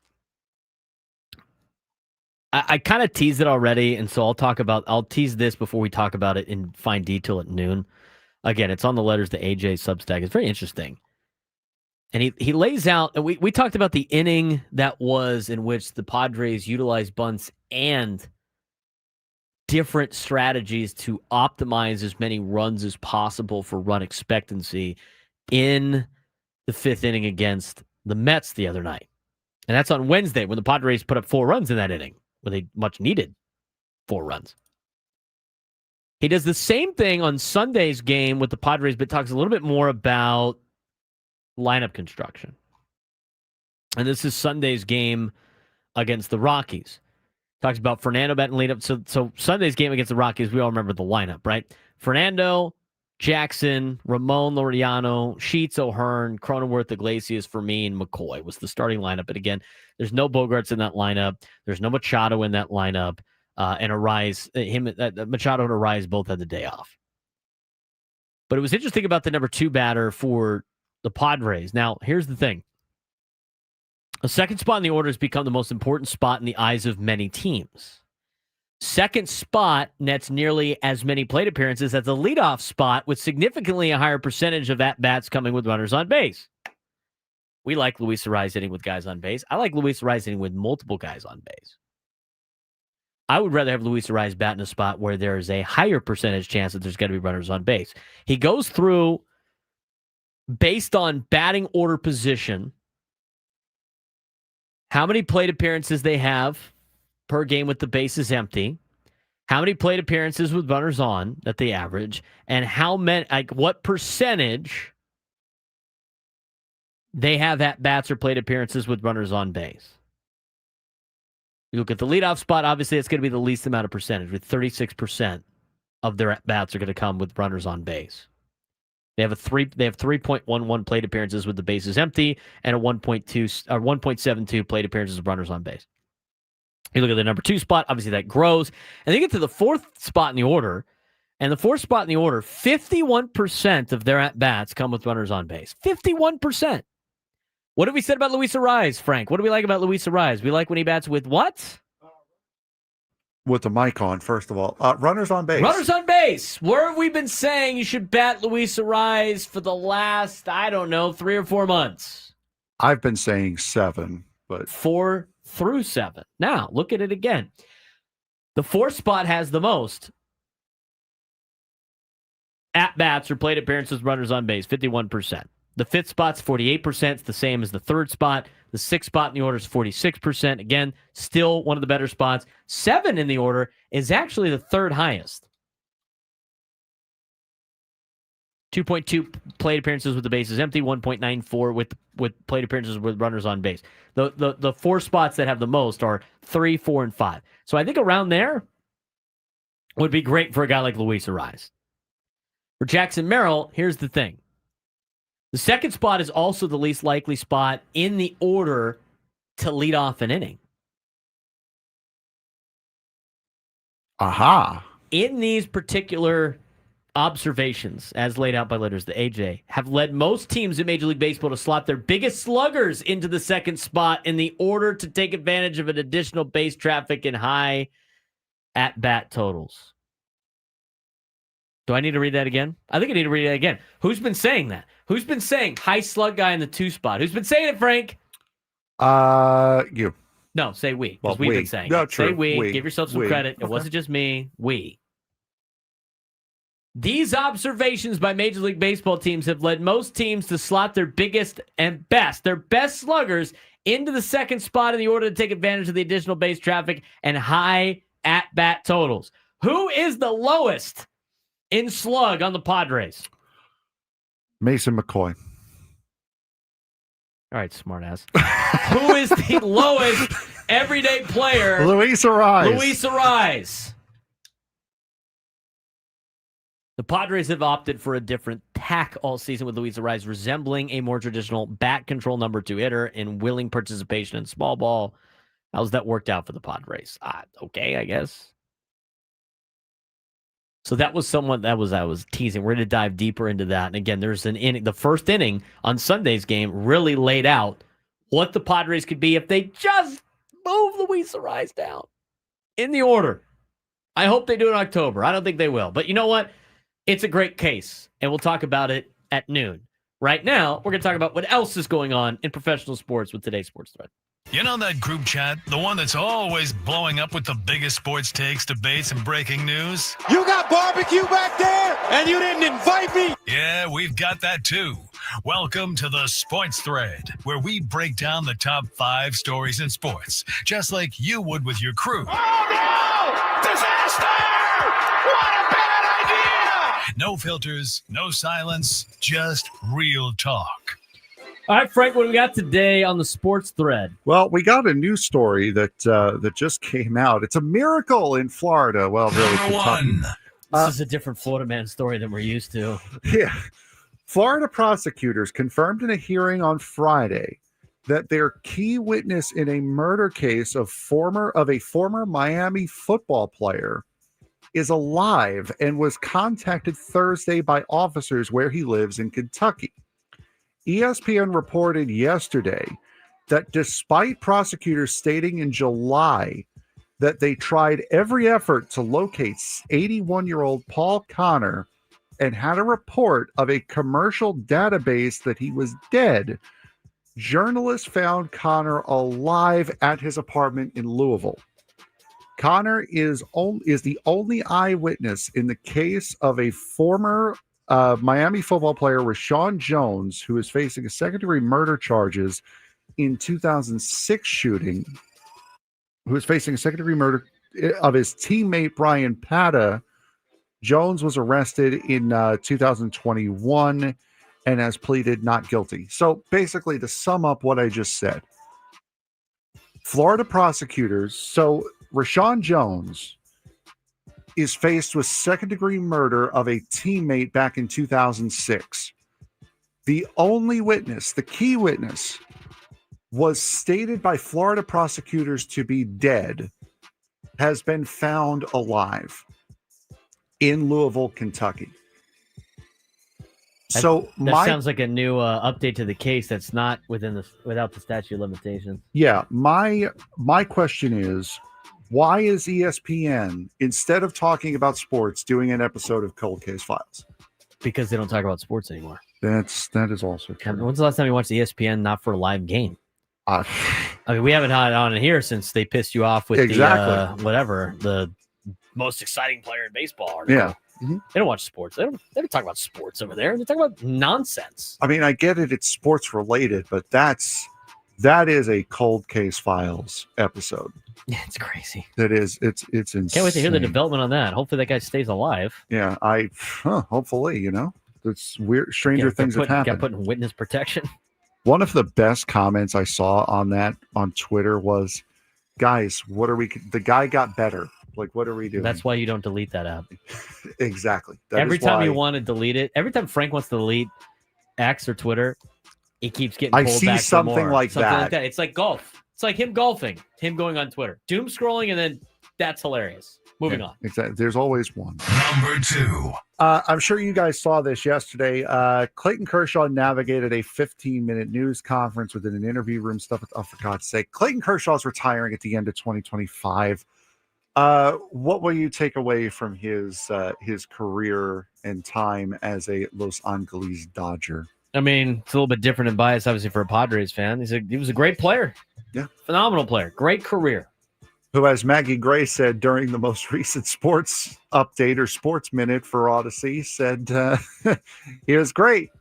I kind of teased it already, and so I'll tease this before we talk about it in fine detail at noon. Again, it's on the Letters to AJ Substack. It's very interesting. And he lays out, and we talked about the inning that was in which the Padres utilized bunts and different strategies to optimize as many runs as possible for run expectancy in the fifth inning against the Mets the other night. And that's on Wednesday when the Padres put up 4 runs in that inning, when they much needed 4 runs. He does the same thing on Sunday's game with the Padres, but talks a little bit more about lineup construction. And this is Sunday's game against the Rockies. Talks about Fernando batting lead up. So Sunday's game against the Rockies, we all remember the lineup, right? Fernando, Jackson, Ramon Laureano, Sheets, O'Hearn, Cronenworth, Iglesias, Fermin, McCoy was the starting lineup. But again, there's no Bogarts in that lineup. There's no Machado in that lineup. And Machado and Arise both had the day off. But it was interesting about the number 2 batter for the Padres. Now, here's the thing. A second spot in the order has become the most important spot in the eyes of many teams. Second spot nets nearly as many plate appearances as the leadoff spot, with significantly a higher percentage of at-bats coming with runners on base. We like Luis Arraez hitting with guys on base. I like Luis Arraez hitting with multiple guys on base. I would rather have Luis Arraez bat in a spot where there is a higher percentage chance that there's going to be runners on base. He goes through, based on batting order position, how many plate appearances they have per game with the bases empty, how many plate appearances with runners on that they average, and what percentage they have at bats or plate appearances with runners on base. You look at the leadoff spot, obviously it's going to be the least amount of percentage, with 36% of their at bats are going to come with runners on base. They have 3.11 plate appearances with the bases empty and a 1.72 plate appearances with runners on base. You look at the number 2 spot, obviously that grows. And they get to the 4th spot in the order. And the 4th spot in the order, 51% of their at-bats come with runners on base. 51%. What have we said about Luis Arraez, Frank? What do we like about Luis Arraez? We like when he bats with what? With the mic on, first of all. Runners on base. Runners on base. Where have we been saying you should bat Luis Arraez for the last, 3 or 4 months? I've been saying 7, but 4 through 7. Now, look at it again. The 4th spot has the most at-bats or plate appearances, runners on base, 51%. The 5th spot's 48%. It's the same as the 3rd spot. The 6th spot in the order is 46%. Again, still one of the better spots. 7 in the order is actually the 3rd highest. 2.2 plate appearances with the bases empty, 1.94 with plate appearances with runners on base. The 4 spots that have the most are 3, 4, and 5. So I think around there would be great for a guy like Luis Arraez. For Jackson Merrill, here's the thing. The 2nd spot is also the least likely spot in the order to lead off an inning. Aha. In these particular observations, as laid out by Letters to AJ, have led most teams in Major League Baseball to slot their biggest sluggers into the 2nd spot in the order to take advantage of an additional base traffic and high at-bat totals. Do I need to read that again? I think I need to read that again. Who's been saying that? Who's been saying high slug guy in the 2 spot? Who's been saying it, Frank? You. No, say we, because Well, we've we. been saying No, it. true. Say we. We. Give yourself some We. credit. It Okay. wasn't just me. We. These observations by Major League Baseball teams have led most teams to slot their biggest and best, their best sluggers into the second spot in the order to take advantage of the additional base traffic and high at-bat totals. Who is the lowest in slug on the Padres? Mason McCoy. All right, smartass. Who is the lowest everyday player? Luis Ariz. Luis Ariz. The Padres have opted for a different tack all season, with Luis Ariz resembling a more traditional bat control number 2 hitter in willing participation in small ball. How's that worked out for the Padres? Okay, I guess. So that was someone I was teasing. We're going to dive deeper into that. And again, there's an inning. The first inning on Sunday's game really laid out what the Padres could be if they just move Luis Ariz down in the order. I hope they do it in October. I don't think they will. But you know what? It's a great case, and we'll talk about it at noon. Right now, we're going to talk about what else is going on in professional sports with today's Sports Thread. You know that group chat? The one that's always blowing up with the biggest sports takes, debates, and breaking news? You got barbecue back there, and you didn't invite me? Yeah, we've got that too. Welcome to the Sports Thread, where we break down the top 5 stories in sports, just like you would with your crew. Oh, no! Disaster! What a bad idea! No filters, no silence, just real talk. All right, Frank, what do we got today on the Sports Thread? Well, we got a news story that just came out. It's a miracle in Florida. Well, really, Kentucky. This is a different Florida man story than we're used to. Yeah. Florida prosecutors confirmed in a hearing on Friday that their key witness in a murder case of a former Miami football player is alive and was contacted Thursday by officers where he lives in Kentucky. ESPN reported yesterday that despite prosecutors stating in July that they tried every effort to locate 81-year-old Paul Connor and had a report of a commercial database that he was dead, journalists found Connor alive at his apartment in Louisville. Connor is the only eyewitness in the case of a former Miami football player, Rashawn Jones, who is facing a second-degree murder charges in 2006 shooting, who is facing a second-degree murder of his teammate, Brian Pata. Jones was arrested in 2021 and has pleaded not guilty. So basically, to sum up what I just said, Florida prosecutors, so Rashawn Jones is faced with second-degree murder of a teammate back in 2006. The only witness, the key witness, was stated by Florida prosecutors to be dead, has been found alive in Louisville, Kentucky. So that sounds like a new update to the case that's not without the statute of limitations. Yeah, my question is, why is ESPN, instead of talking about sports, doing an episode of Cold Case Files? Because they don't talk about sports anymore. That is also true. When's the last time you watched ESPN not for a live game? I mean, we haven't had it on here since they pissed you off with the most exciting player in baseball article. Yeah. Mm-hmm. They don't watch sports. They don't talk about sports over there. They talk about nonsense. I mean, I get it. It's sports related, but that is a Cold Case Files episode. Yeah, it's crazy. That is, it's insane. Can't wait to hear the development on that. Hopefully that guy stays alive. Yeah, hopefully, it's weird. Stranger things have happened. Got put in witness protection. One of the best comments I saw on that on Twitter was, guys, the guy got better. Like, what are we doing? That's why you don't delete that app. Exactly. Every time you want to delete it, every time Frank wants to delete X or Twitter, it keeps getting pulled back. I see something like that. It's like golf. It's like him golfing, him going on Twitter, doom scrolling, and then that's hilarious. Moving on. Exactly. There's always one. Number 2. I'm sure you guys saw this yesterday. Clayton Kershaw navigated a 15-minute news conference within an interview room stuff. Oh, for God's sake. Clayton Kershaw's retiring at the end of 2025. What will you take away from his career and time as a Los Angeles Dodger? I mean, it's a little bit different and biased, obviously, for a Padres fan. He was a great player. Yeah. Phenomenal player. Great career. Who, as Maggie Gray said during the most recent sports update or sports minute for Odyssey, said he was great,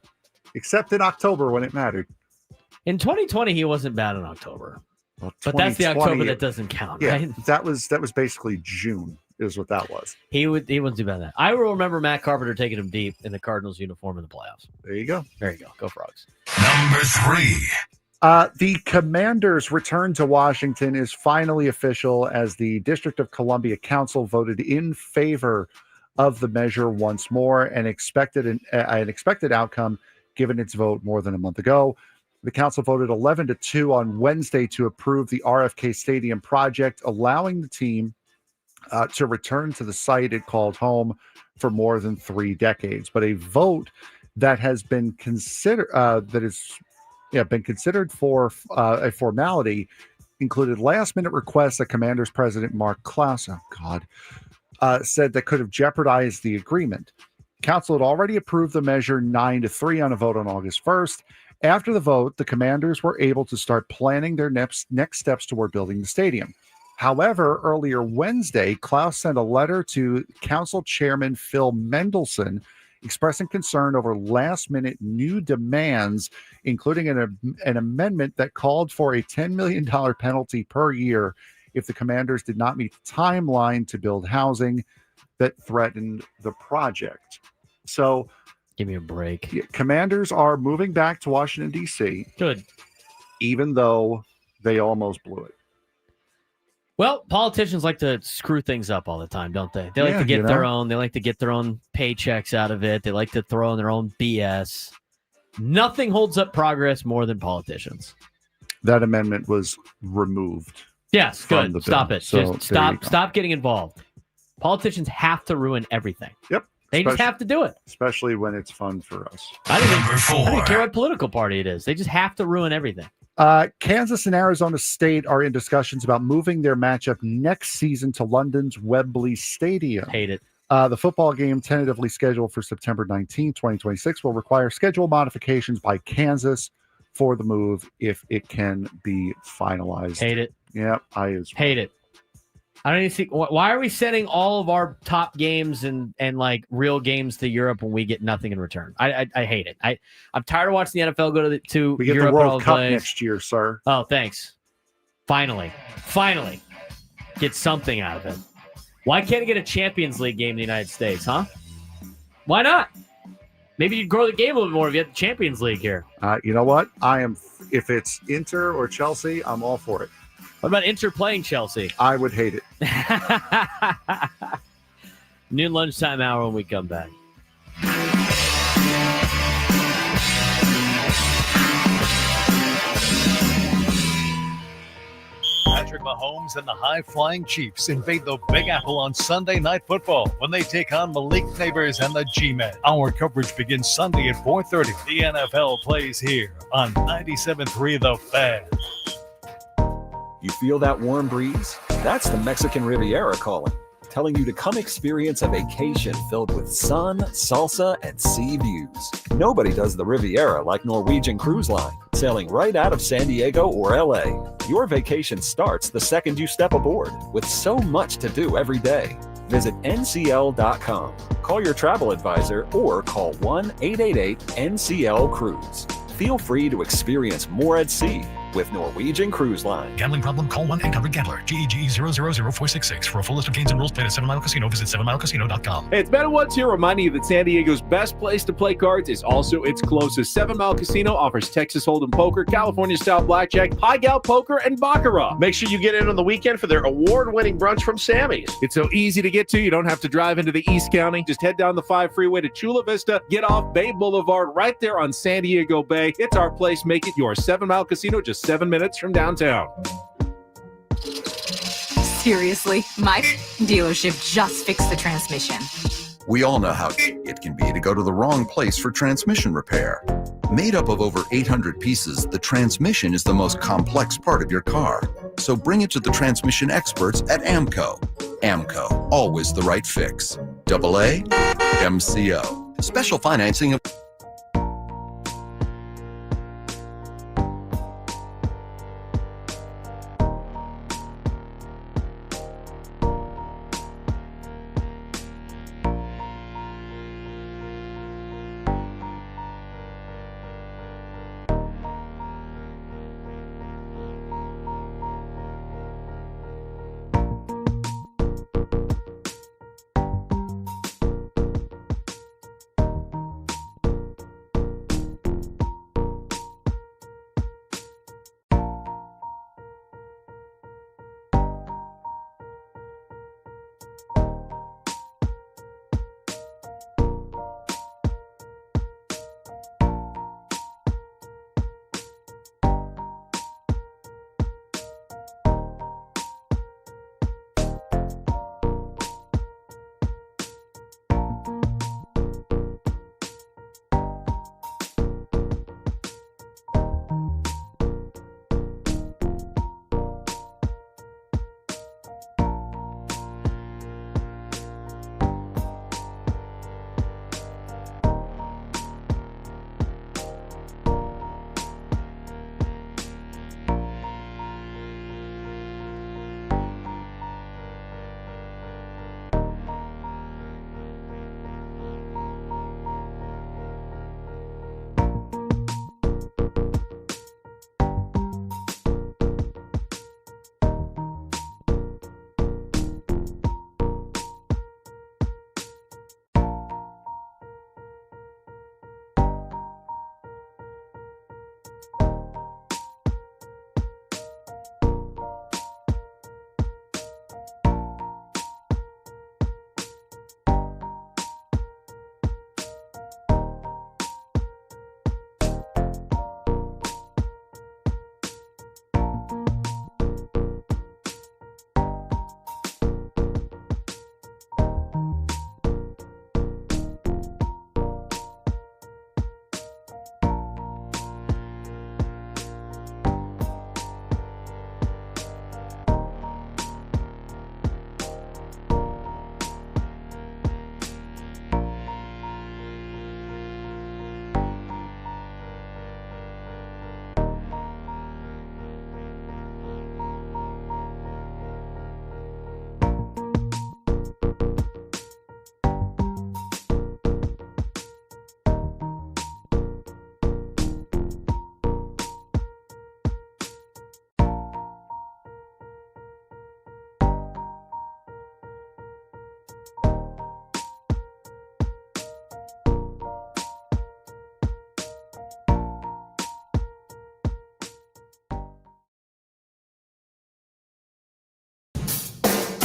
except in October when it mattered. In 2020, he wasn't bad in October. Well, But that's the October 2020 that doesn't count, Yeah, right? that was basically June is what that was. He wouldn't do bad that. I will remember Matt Carpenter taking him deep in the Cardinals uniform in the playoffs. There you go. There you go. Go Frogs. Number 3. The Commanders' return to Washington is finally official as the District of Columbia Council voted in favor of the measure once more and expected an expected outcome given its vote more than a month ago. The council voted 11-2 on Wednesday to approve the RFK Stadium project, allowing the team to return to the site it called home for more than 3 decades. But a vote that has been considered been considered for a formality included last-minute requests that Commanders President Mark Klaus, said that could have jeopardized the agreement. Council had already approved the measure 9-3 on a vote on August 1st. After the vote, the Commanders were able to start planning their next steps toward building the stadium. However, earlier Wednesday, Klaus sent a letter to Council Chairman Phil Mendelson expressing concern over last-minute new demands, including an amendment that called for a $10 million penalty per year if the Commanders did not meet the timeline to build housing that threatened the project. So, give me a break. Commanders are moving back to Washington, D.C. Good. Even though they almost blew it. Well, politicians like to screw things up all the time, don't they? They like to get their own. They like to get their own paychecks out of it. They like to throw in their own BS. Nothing holds up progress more than politicians. That amendment was removed. Yes, good. Stop it. So just stop getting involved. Politicians have to ruin everything. Yep. They just have to do it. Especially when it's fun for us. I don't care what political party it is. They just have to ruin everything. Kansas and Arizona State are in discussions about moving their matchup next season to London's Wembley Stadium. Hate it. The football game, tentatively scheduled for September 19, 2026, will require schedule modifications by Kansas for the move if it can be finalized. Hate it. Yeah, hate it. I don't even see why are we sending all of our top games and like real games to Europe when we get nothing in return. I hate it. I'm tired of watching the NFL go to we get Europe the World and Cup plays. next year, sir. Oh, thanks. Finally get something out of it. Why can't I get a Champions League game in the United States, huh? Why not? Maybe you'd grow the game a little bit more if you had the Champions League here. You know what? If it's Inter or Chelsea, I'm all for it. What about Inter playing Chelsea? I would hate it. Noon lunchtime hour when we come back. Patrick Mahomes and the high-flying Chiefs invade the Big Apple on Sunday Night Football when they take on Malik Neighbors and the G-Men. Our coverage begins Sunday at 4:30. The NFL plays here on 97.3 The Fan. You feel that warm breeze? That's the Mexican Riviera calling, telling you to come experience a vacation filled with sun, salsa, and sea views. Nobody does the Riviera like Norwegian Cruise Line, sailing right out of San Diego or LA. Your vacation starts the second you step aboard, with so much to do every day. Visit ncl.com, call your travel advisor, or call 1-888-NCL-CRUISE. Feel free to experience more at sea with Norwegian Cruise Line. Gambling problem? Call 1-800-GAMBLER. GEG 000-466. For a full list of games and rules, play at 7 Mile Casino. Visit 7milecasino.com. Hey, it's Better Woods here, reminding you that San Diego's best place to play cards is also its closest. 7 Mile Casino offers Texas Hold'em poker, California-style blackjack, high gal poker, and baccarat. Make sure you get in on the weekend for their award-winning brunch from Sammy's. It's so easy to get to. You don't have to drive into the East County. Just head down the 5 freeway to Chula Vista, get off Bay Boulevard right there on San Diego Bay. It's our place. Make it your 7 Mile Casino, just 7 minutes from downtown. Seriously, my dealership just fixed the transmission. We all know how it can be to go to the wrong place for transmission repair. Made up of over 800 pieces, the transmission is the most complex part of your car. So bring it to the transmission experts at AMCO. AMCO, always the right fix. AA MCO. Special financing of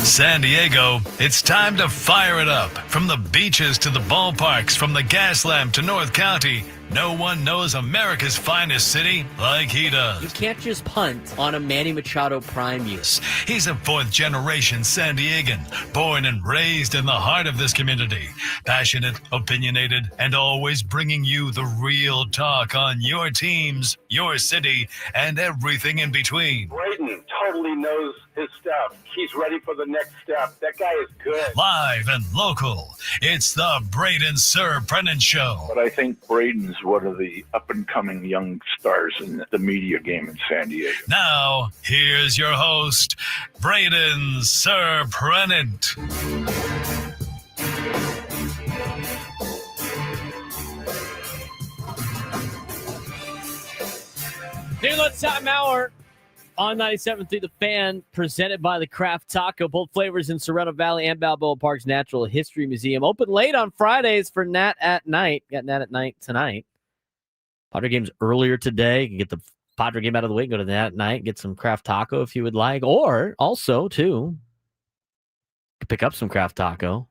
San Diego, it's time to fire it up. From the beaches to the ballparks, from the Gaslamp to North County, no one knows America's finest city like he does. You can't just punt on a Manny Machado prime year. He's a fourth-generation San Diegan, born and raised in the heart of this community. Passionate, opinionated, and always bringing you the real talk on your teams, your city, and everything in between. Braden totally knows his stuff. He's ready for the next step. That guy is good. Live and local, it's the Braden Surprenant Show. But I think Braden's one of the up-and-coming young stars in the media game in San Diego. Now, here's your host, Braden Surprenant. New Let's Time Hour on 97.3 The Fan, presented by the Craft Taco. Both flavors in Sorrento Valley and Balboa Park's Natural History Museum. Open late on Fridays for Nat at Night. Got Nat at Night tonight. Padre games earlier today. You can get the Padre game out of the way, go to the Nat at Night, get some Craft Taco if you would like. Or also, too, you can pick up some Craft Taco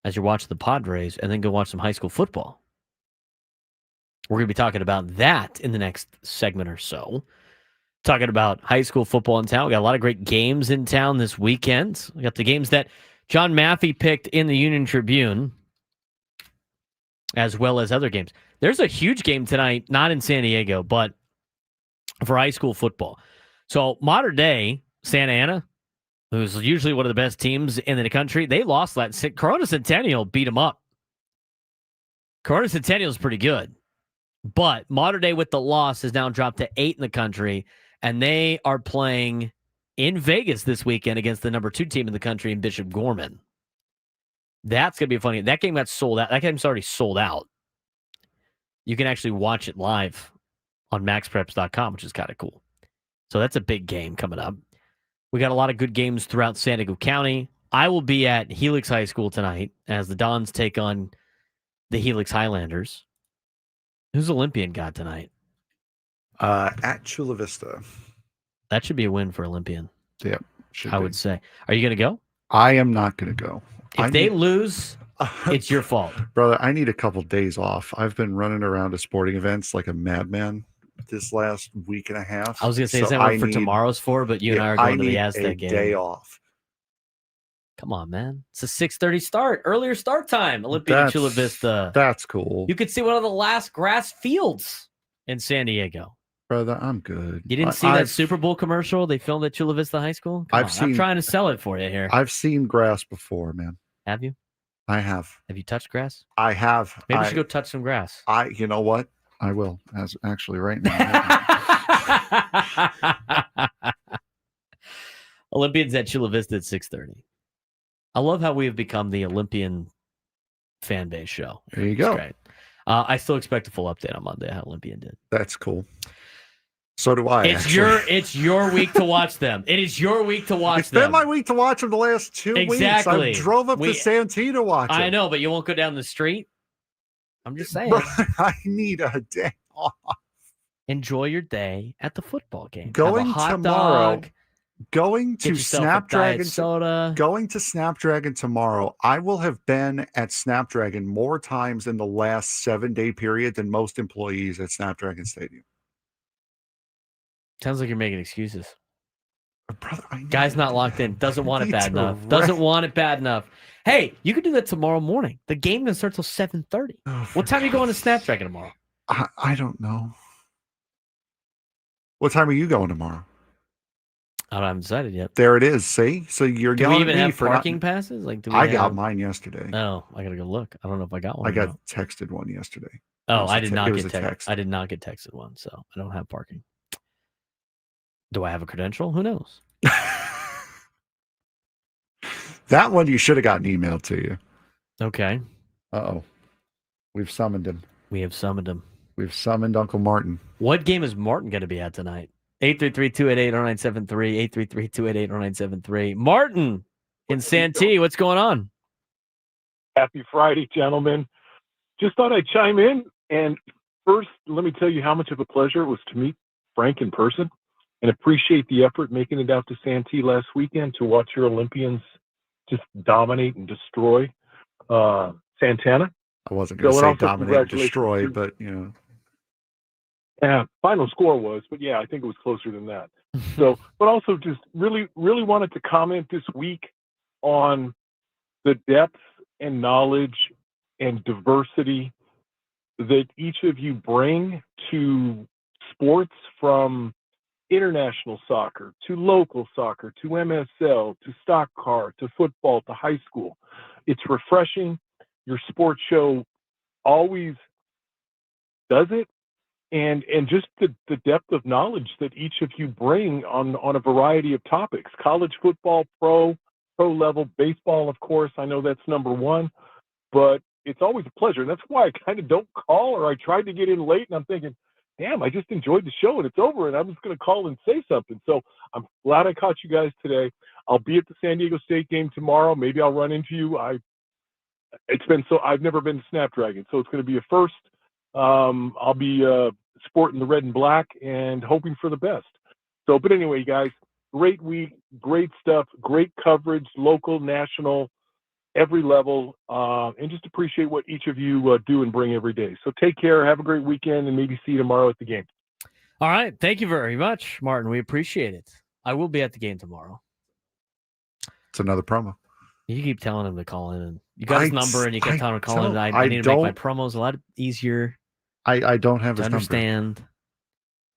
as you're watching the Padres and then go watch some high school football. We're going to be talking about that in the next segment or so. Talking about high school football in town. We got a lot of great games in town this weekend. We got the games that John Maffey picked in the Union Tribune, as well as other games. There's a huge game tonight, not in San Diego, but for high school football. So modern day Santa Ana, who's usually one of the best teams in the country, they lost that. Corona Centennial beat them up. Corona Centennial is pretty good. But modern day with the loss has now dropped to 8 in the country, and they are playing in Vegas this weekend against the number 2 team in the country in Bishop Gorman. That's going to be funny. That game got sold out. That game's already sold out. You can actually watch it live on maxpreps.com, which is kind of cool. So that's a big game coming up. We got a lot of good games throughout San Diego County. I will be at Helix High School tonight as the Dons take on the Helix Highlanders. Who's Olympian got tonight? At Chula Vista. That should be a win for Olympian. Yep. I would say. Are you going to go? I am not going to go. If they lose, it's your fault. Brother, I need a couple days off. I've been running around to sporting events like a madman this last week and a half. I was going to say, is that what for tomorrow's for? But you and I are going to the Aztec game. Day off. Come on, man. It's a 6:30 start. Earlier start time. Olympian and Chula Vista. That's cool. You could see one of the last grass fields in San Diego. Brother, I'm good. You didn't see that Super Bowl commercial they filmed at Chula Vista High School? I'm trying to sell it for you here. I've seen grass before, man. Have you? I have. Have you touched grass? I have. Maybe you should go touch some grass. You know what? I will. As actually right now. Olympians at Chula Vista at 6:30. I love how we have become the Olympian fan base show. There you go. Great. I still expect a full update on Monday how Olympian did. That's cool. So do I. It's your week to watch them. It is your week to watch them. It's been my week to watch them the last 2 weeks. I drove up to Santee to watch them. I know, but you won't go down the street. I'm just saying. Bro, I need a day off. Enjoy your day at the football game. Going tomorrow. Dog. Going to Snapdragon soda. Going to Snapdragon tomorrow. I will have been at Snapdragon more times in the last 7-day period than most employees at Snapdragon Stadium. Sounds like you're making excuses. Brother, guy's not locked in. Doesn't want it bad enough. Doesn't want it bad enough. Hey, you could do that tomorrow morning. The game doesn't start till 7:30. What time are you going to Snapdragon tomorrow? I don't know. What time are you going tomorrow? I haven't decided yet. There it is. See? So you're do we even have parking passes? Like, I got mine yesterday. Oh, I gotta go look. I don't know if I got one. I got texted one yesterday. Oh, I did not get texted. I did not get texted one, so I don't have parking. Do I have a credential? Who knows? That one you should have gotten emailed to you. Okay. Uh-oh. We've summoned him. We have summoned him. We've summoned Uncle Martin. What game is Martin going to be at tonight? 833-288-0973. 833-288-0973. Martin in Santee. What's going on? Happy Friday, gentlemen. Just thought I'd chime in. And first, let me tell you how much of a pleasure it was to meet Frank in person. and appreciate the effort making it out to Santee last weekend to watch your Olympians just dominate and destroy Santana. I wasn't going to So, and say also dominate and congratulations destroy, to- but you know. Yeah, final score was, but yeah, I think it was closer than that. So, but also just really wanted to comment this week on the depth and knowledge and diversity that each of you bring to sports, from international soccer to local soccer to MSL to stock car to football to high school. It's refreshing. Your sports show always does it. And just the depth of knowledge that each of you bring on a variety of topics: college football, pro level, baseball, of course. I know that's number one, but it's always a pleasure. And that's why I kind of don't call, or I tried to get in late, and I'm thinking, damn, I just enjoyed the show and it's over, and I'm just going to call and say something. So I'm glad I caught you guys today. I'll be at the San Diego State game tomorrow. Maybe I'll run into you. I've never been to Snapdragon, so it's going to be a first. I'll be sporting the red and black and hoping for the best. So, but anyway, guys, great week, great stuff, great coverage, local, national, every level, and just appreciate what each of you do and bring every day. So take care, have a great weekend, and maybe see you tomorrow at the game. All right. Thank you very much, Martin. We appreciate it. I will be at the game tomorrow. It's another promo. You keep telling him to call in, and you got his number, and you kept telling him to call in. I need to make my promos a lot easier. I don't have to his understand. number.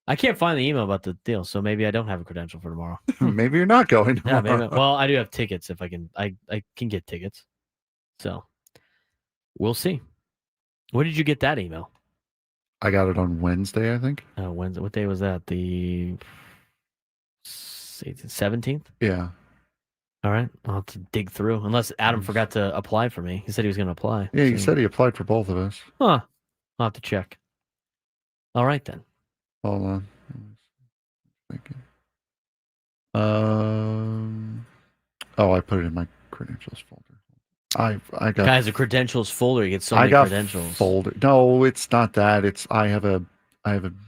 I can't find the email about the deal, so maybe I don't have a credential for tomorrow. Maybe you're not going tomorrow. Yeah, maybe. Well, I do have tickets if I can. I can get tickets. So we'll see. When did you get that email? I got it on Wednesday, I think. Wednesday. What day was that? The 17th? Yeah. All right. I'll have to dig through. Unless Adam forgot to apply for me. He said he was going to apply. Yeah, he said he applied for both of us. Huh. I'll have to check. All right, then. Hold on. I put it in my credentials folder. I got guys, a credentials folder. You get so many credentials. Folder. No, it's not that. It's I have a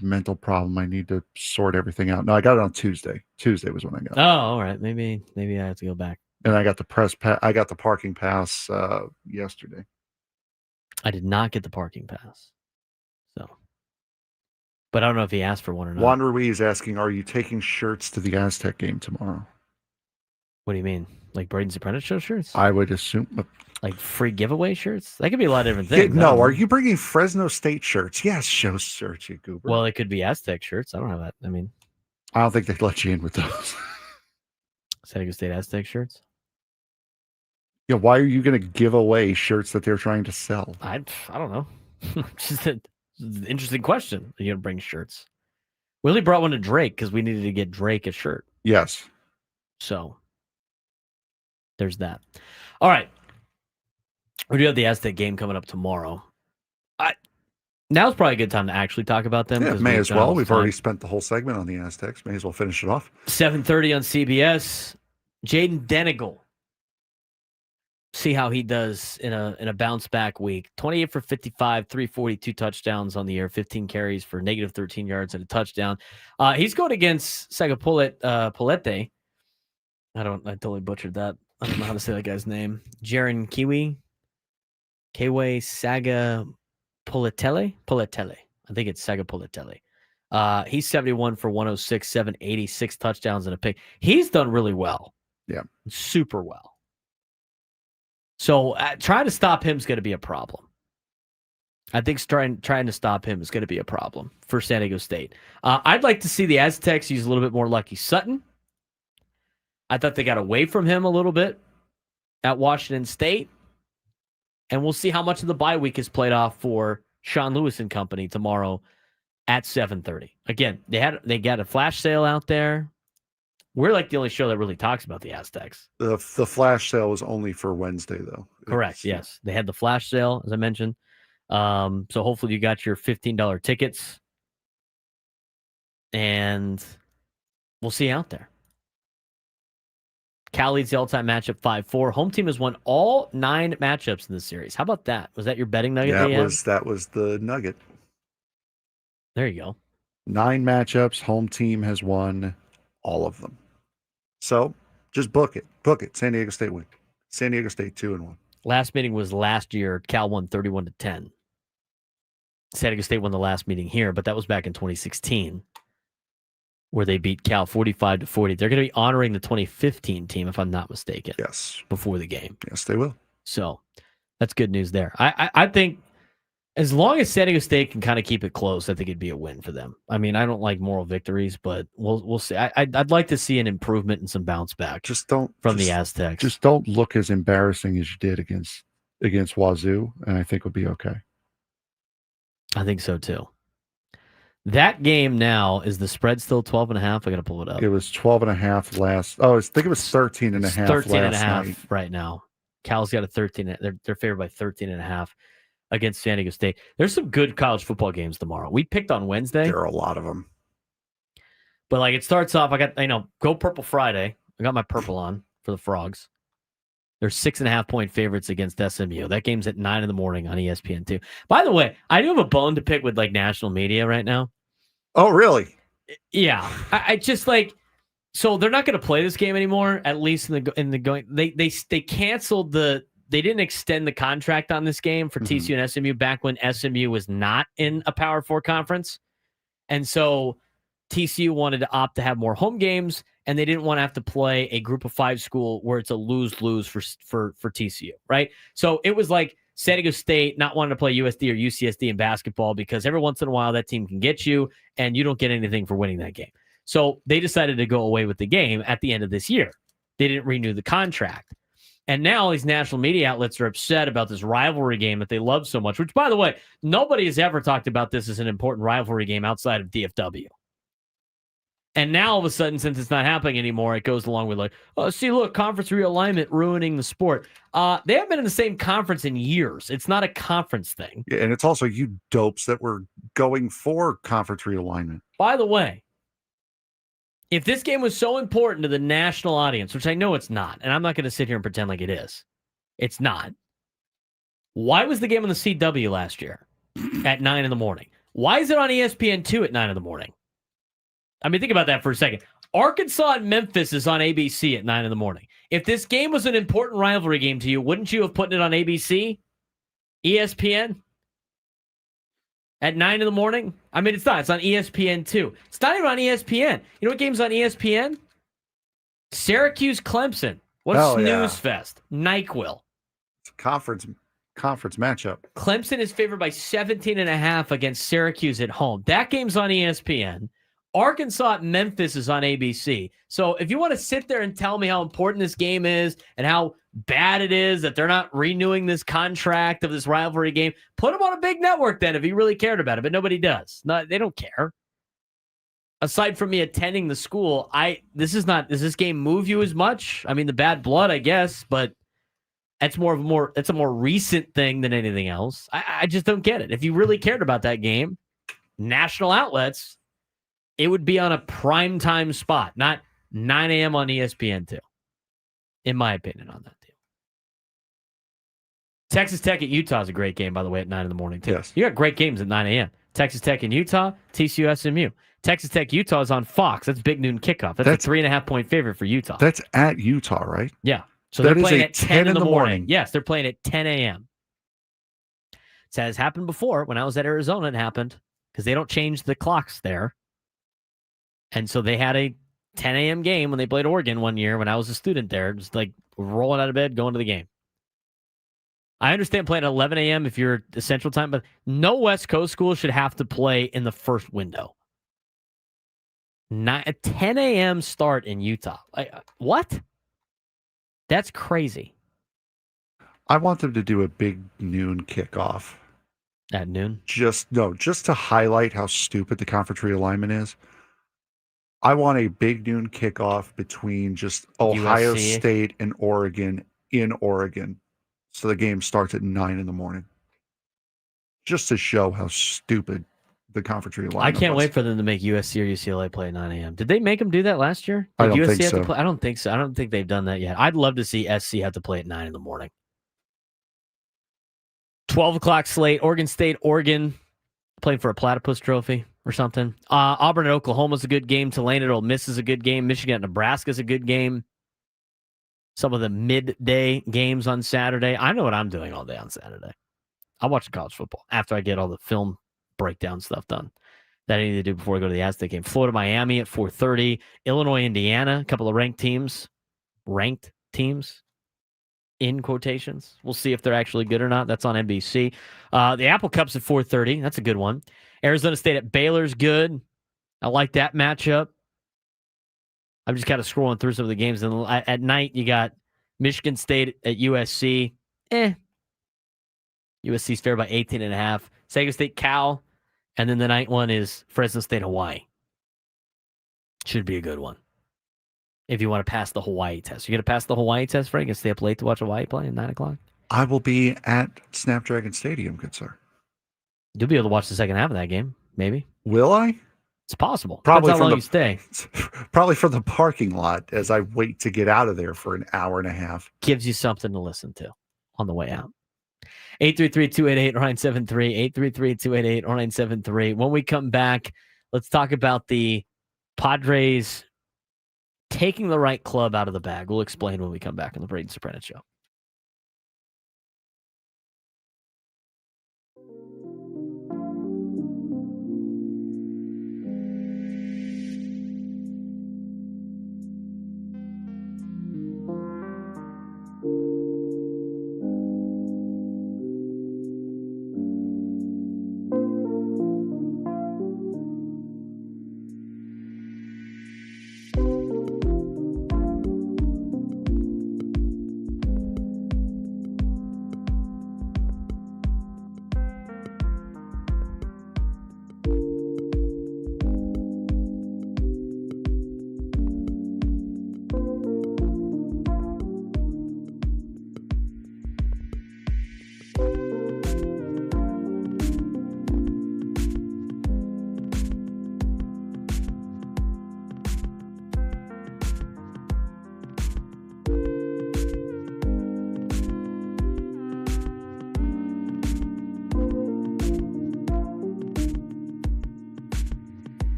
mental problem. I need to sort everything out. No, I got it on Tuesday. Tuesday was when I got it. Oh, all right. Maybe I have to go back. And I got the I got the parking pass yesterday. I did not get the parking pass. So, but I don't know if he asked for one or not. Juan Ruiz asking, "Are you taking shirts to the Aztec game tomorrow?" What do you mean? Like Braden Surprenant show shirts? I would assume. Like free giveaway shirts? That could be a lot of different things. No, are you bringing Fresno State shirts? Yes, show shirts, you goober. Well, it could be Aztec shirts. I don't have that. I mean, I don't think they'd let you in with those. San Diego State Aztec shirts? Yeah, why are you going to give away shirts that they're trying to sell? I don't know. Just an interesting question. Are you going to bring shirts? We only brought one to Drake because we needed to get Drake a shirt. Yes. So there's that. All right. We do have the Aztec game coming up tomorrow. Now's probably a good time to actually talk about them. Yeah, may as well. We've already spent the whole segment on the Aztecs. May as well finish it off. 7:30 on CBS. Jaden Denigal. See how he does in a bounce back week. 28 for 55, 342 touchdowns on the year, 15 carries for negative 13 yards and a touchdown. He's going against Sagapolete. I totally butchered that. I don't know how to say that guy's name. Jaron Kiwi Saga Poletele. I think it's Saga Poletele. He's 71 for 106, 786 touchdowns and a pick. He's done really well. Yeah. Super well. So trying to stop him is going to be a problem. I think trying to stop him is going to be a problem for San Diego State. I'd like to see the Aztecs use a little bit more Lucky Sutton. I thought they got away from him a little bit at Washington State. And we'll see how much of the bye week is played off for Sean Lewis and company tomorrow at 7:30. Again, they got a flash sale out there. We're like the only show that really talks about the Aztecs. The flash sale was only for Wednesday, though. Correct. Yes. They had the flash sale, as I mentioned. So hopefully you got your $15 tickets. And we'll see you out there. Cal leads the all-time matchup 5-4. Home team has won all 9 matchups in this series. How about that? Was that your betting nugget? Yeah, that was the nugget. There you go. 9 matchups. Home team has won all of them. So just book it. Book it. San Diego State win. San Diego State 2-1. Last meeting was last year. Cal won 31-10. San Diego State won the last meeting here, but that was back in 2016, where they beat Cal 45-40. They're going to be honoring the 2015 team, if I'm not mistaken. Yes. Before the game. Yes, they will. So that's good news there. I think as long as San Diego State can kind of keep it close, I think it'd be a win for them. I mean, I don't like moral victories, but we'll see. I'd like to see an improvement and some bounce back. The Aztecs. Just don't look as embarrassing as you did against Wazoo, and I think we'll be okay. I think so too. That game now, is the spread still 12.5? I got to pull it up. It was 12.5 last. I think it was 13.5. 13.5 right now. Cal's got a 13. They're favored by 13.5 against San Diego State. There's some good college football games tomorrow. We picked on Wednesday. There are a lot of them. But like it starts off, I got, Go Purple Friday. I got my purple on for the Frogs. They're 6.5-point favorites against SMU. That game's at 9 in the morning on ESPN2. By the way, I do have a bone to pick with like national media right now. Oh, really? Yeah. I just like, so they're not going to play this game anymore, at least in the going. They canceled they didn't extend the contract on this game for TCU and SMU back when SMU was not in a Power 4 conference. And so TCU wanted to opt to have more home games, and they didn't want to have to play a group of 5 school where it's a lose-lose for TCU, right? So it was like San Diego State not wanting to play USD or UCSD in basketball because every once in a while that team can get you, and you don't get anything for winning that game. So they decided to go away with the game at the end of this year. They didn't renew the contract. And now all these national media outlets are upset about this rivalry game that they love so much, which, by the way, nobody has ever talked about this as an important rivalry game outside of DFW. And now all of a sudden, since it's not happening anymore, it goes along with like, oh, see, look, conference realignment ruining the sport. They haven't been in the same conference in years. It's not a conference thing. Yeah, and it's also you dopes that were going for conference realignment. By the way, if this game was so important to the national audience, which I know it's not, and I'm not going to sit here and pretend like it is, it's not. Why was the game on the CW last year at 9 in the morning? Why is it on ESPN2 at 9 in the morning? I mean, think about that for a second. Arkansas and Memphis is on ABC at 9 in the morning. If this game was an important rivalry game to you, wouldn't you have put it on ABC? ESPN? At 9 in the morning? I mean, it's not. It's on ESPN2. It's not even on ESPN. You know what game's on ESPN? Syracuse Clemson. What a snooze fest. NyQuil. It's a conference matchup. Clemson is favored by 17.5 against Syracuse at home. That game's on ESPN. Arkansas at Memphis is on ABC. So if you want to sit there and tell me how important this game is and how bad it is that they're not renewing this contract of this rivalry game, put them on a big network then if you really cared about it. But nobody does. No, they don't care. Aside from me attending the school, does this game move you as much? I mean, the bad blood, I guess, but that's a more recent thing than anything else. I just don't get it. If you really cared about that game, national outlets, it would be on a primetime spot, not 9 a.m. on ESPN2, in my opinion on that deal. Texas Tech at Utah is a great game, by the way, at 9 in the morning, too. Yes. You got great games at 9 a.m. Texas Tech and Utah, TCU SMU. Texas Tech Utah is on Fox. That's big noon kickoff. That's a 3.5-point favorite for Utah. That's at Utah, right? Yeah. So that they're playing at 10 in the morning. morning. Yes, they're playing at 10 a.m. It has happened before. When I was at Arizona, it happened because they don't change the clocks there. And so they had a 10 a.m. game when they played Oregon one year when I was a student there, just like rolling out of bed, going to the game. I understand playing at 11 a.m. if you're the Central Time, but no West Coast school should have to play in the first window. Not a 10 a.m. start in Utah. What? That's crazy. I want them to do a big noon kickoff. At noon? Just to highlight how stupid the conference realignment is. I want a big noon kickoff between just Ohio USC. State and Oregon in Oregon. So the game starts at 9 in the morning. Just to show how stupid the conference realignment I can't was. wait for them to make USC or UCLA play at 9 a.m. Did they make them do that last year? I Did don't USC think have so. to play? I don't think so. I don't think they've done that yet. I'd love to see SC have to play at 9 in the morning. 12 o'clock slate. Oregon State, Oregon playing for a Platypus Trophy. or something. Auburn at Oklahoma is a good game. Tulane at Ole Miss is a good game. Michigan at Nebraska is a good game. Some of the midday games on Saturday. I know what I'm doing all day on Saturday. I'll watch college football after I get all the film breakdown stuff done that I need to do before I go to the Aztec game. Florida, Miami at 4:30. Illinois, Indiana, a couple of ranked teams in quotations. We'll see if they're actually good or not. That's on NBC. The Apple Cup's at 4:30. That's a good one. Arizona State at Baylor's good. I like that matchup. I'm just kind of scrolling through some of the games. And at night, you got Michigan State at USC. USC's fair by 18.5. Saga State, Cal. And then the night one is Fresno State, Hawaii. Should be a good one. If you want to pass the Hawaii test. You're going to pass the Hawaii test, Frank, and stay up late to watch Hawaii play at 9 o'clock? I will be at Snapdragon Stadium, good sir. You'll be able to watch the second half of that game, maybe. Will I? It's possible. Probably Depends how long you stay. Probably from the parking lot as I wait to get out of there for an hour and a half. Gives you something to listen to on the way out. 833-288-0973, 833-288-0973. When we come back, let's talk about the Padres taking the right club out of the bag. We'll explain when we come back on the Braden Surprenant Show.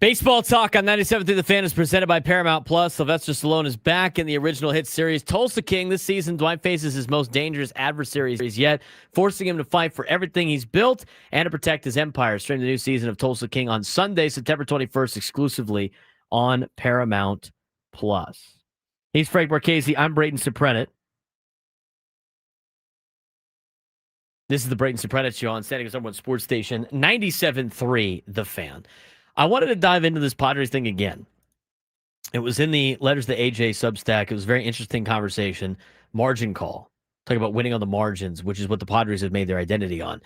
Baseball talk on 97 through the Fan is presented by Paramount Plus. Sylvester Stallone is back in the original hit series Tulsa King. This season, Dwight faces his most dangerous adversaries yet, forcing him to fight for everything he's built and to protect his empire. Stream the new season of Tulsa King on Sunday, September 21st, exclusively on Paramount Plus. He's Frank Marchese. I'm Braden Surprenant. This is the Braden Surprenant Show on San Diego's #1 sports station, 97.3 The Fan. I wanted to dive into this Padres thing again. It was in the Letters to AJ Substack. It was a very interesting conversation. Margin call. Talking about winning on the margins, which is what the Padres have made their identity on.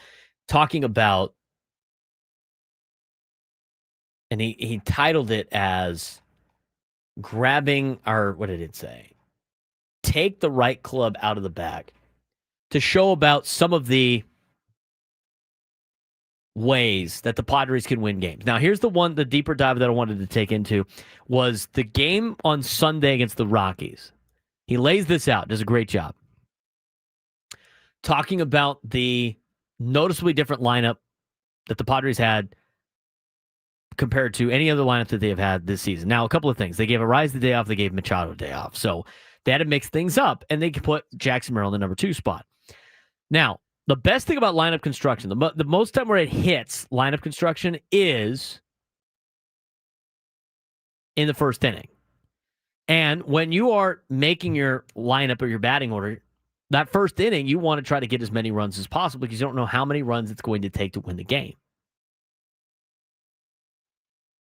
Talking about, and he titled it as grabbing, or what did it say? Take the right club out of the bag. To show about some of the ways that the Padres can win games. Now, here's the deeper dive that I wanted to take into was the game on Sunday against the Rockies. He lays this out, does a great job. Talking about the noticeably different lineup that the Padres had compared to any other lineup that they have had this season. Now, a couple of things. They gave Arise the day off. They gave Machado a day off. So they had to mix things up, and they could put Jackson Merrill in the number 2 spot. Now, the best thing about lineup construction, the most time where it hits lineup construction is in the first inning. And when you are making your lineup or your batting order, that first inning, you want to try to get as many runs as possible because you don't know how many runs it's going to take to win the game.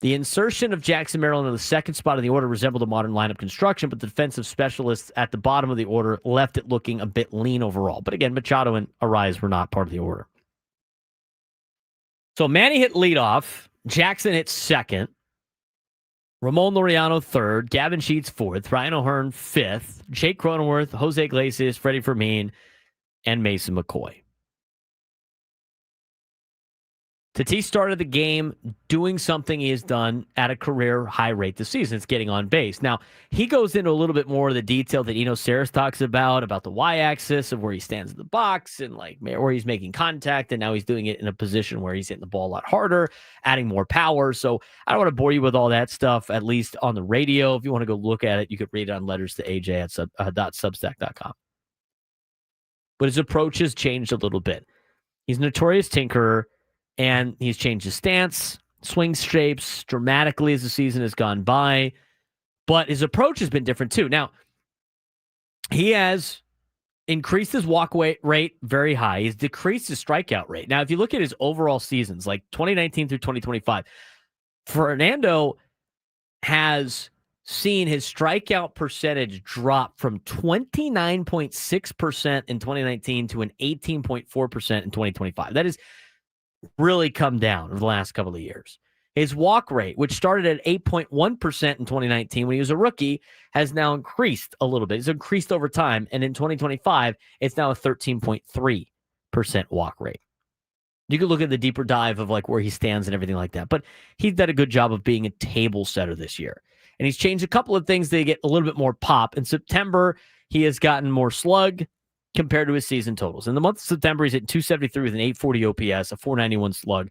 The insertion of Jackson Merrill into the second spot in the order resembled a modern lineup construction, but the defensive specialists at the bottom of the order left it looking a bit lean overall. But again, Machado and Arise were not part of the order. So Manny hit leadoff. Jackson hit second. Ramon Laureano third. Gavin Sheets fourth. Ryan O'Hearn fifth. Jake Cronenworth, Jose Iglesias, Freddie Fermin, and Mason McCoy. Tatis started the game doing something he has done at a career high rate this season. It's getting on base. Now, he goes into a little bit more of the detail that Eno Saris talks about the y-axis of where he stands in the box and like where he's making contact, and now he's doing it in a position where he's hitting the ball a lot harder, adding more power. So I don't want to bore you with all that stuff, at least on the radio. If you want to go look at it, you could read it on Letters to AJ at substack.com. But his approach has changed a little bit. He's a notorious tinkerer, and he's changed his stance, swing shapes dramatically as the season has gone by. But his approach has been different too. Now, he has increased his walk rate very high. He's decreased his strikeout rate. Now, if you look at his overall seasons, like 2019 through 2025, Fernando has seen his strikeout percentage drop from 29.6% in 2019 to an 18.4% in 2025. That is really come down over the last couple of years. His walk rate, which started at 8.1% in 2019 when he was a rookie, has now increased a little bit. It's increased over time, and in 2025, it's now a 13.3% walk rate. You can look at the deeper dive of like where he stands and everything like that, but he's done a good job of being a table setter this year. And he's changed a couple of things to get a little bit more pop. In September, he has gotten more slug compared to his season totals. In the month of September, he's at 273 with an 840 OPS, a 491 slug,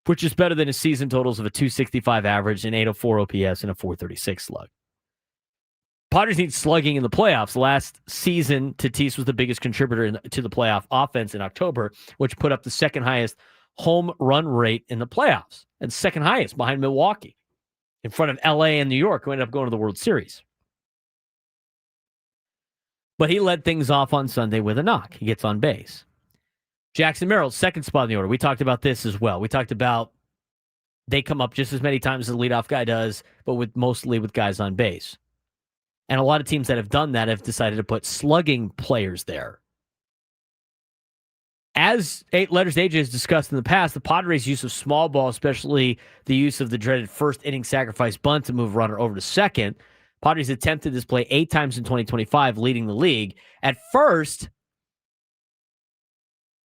which is better than his season totals of a 265 average, an 804 OPS, and a 436 slug. Padres need slugging in the playoffs. Last season, Tatis was the biggest contributor to the playoff offense in October, which put up the second highest home run rate in the playoffs, and second highest behind Milwaukee, in front of LA and New York, who ended up going to the World Series. But he led things off on Sunday with a knock. He gets on base. Jackson Merrill, second spot in the order. We talked about this as well. We talked about they come up just as many times as the leadoff guy does, but mostly with guys on base. And a lot of teams that have done that have decided to put slugging players there. As Letters AJ has discussed in the past, the Padres' use of small ball, especially the use of the dreaded first inning sacrifice bunt to move runner over to second, Padres attempted this play 8 times in 2025, leading the league. At first,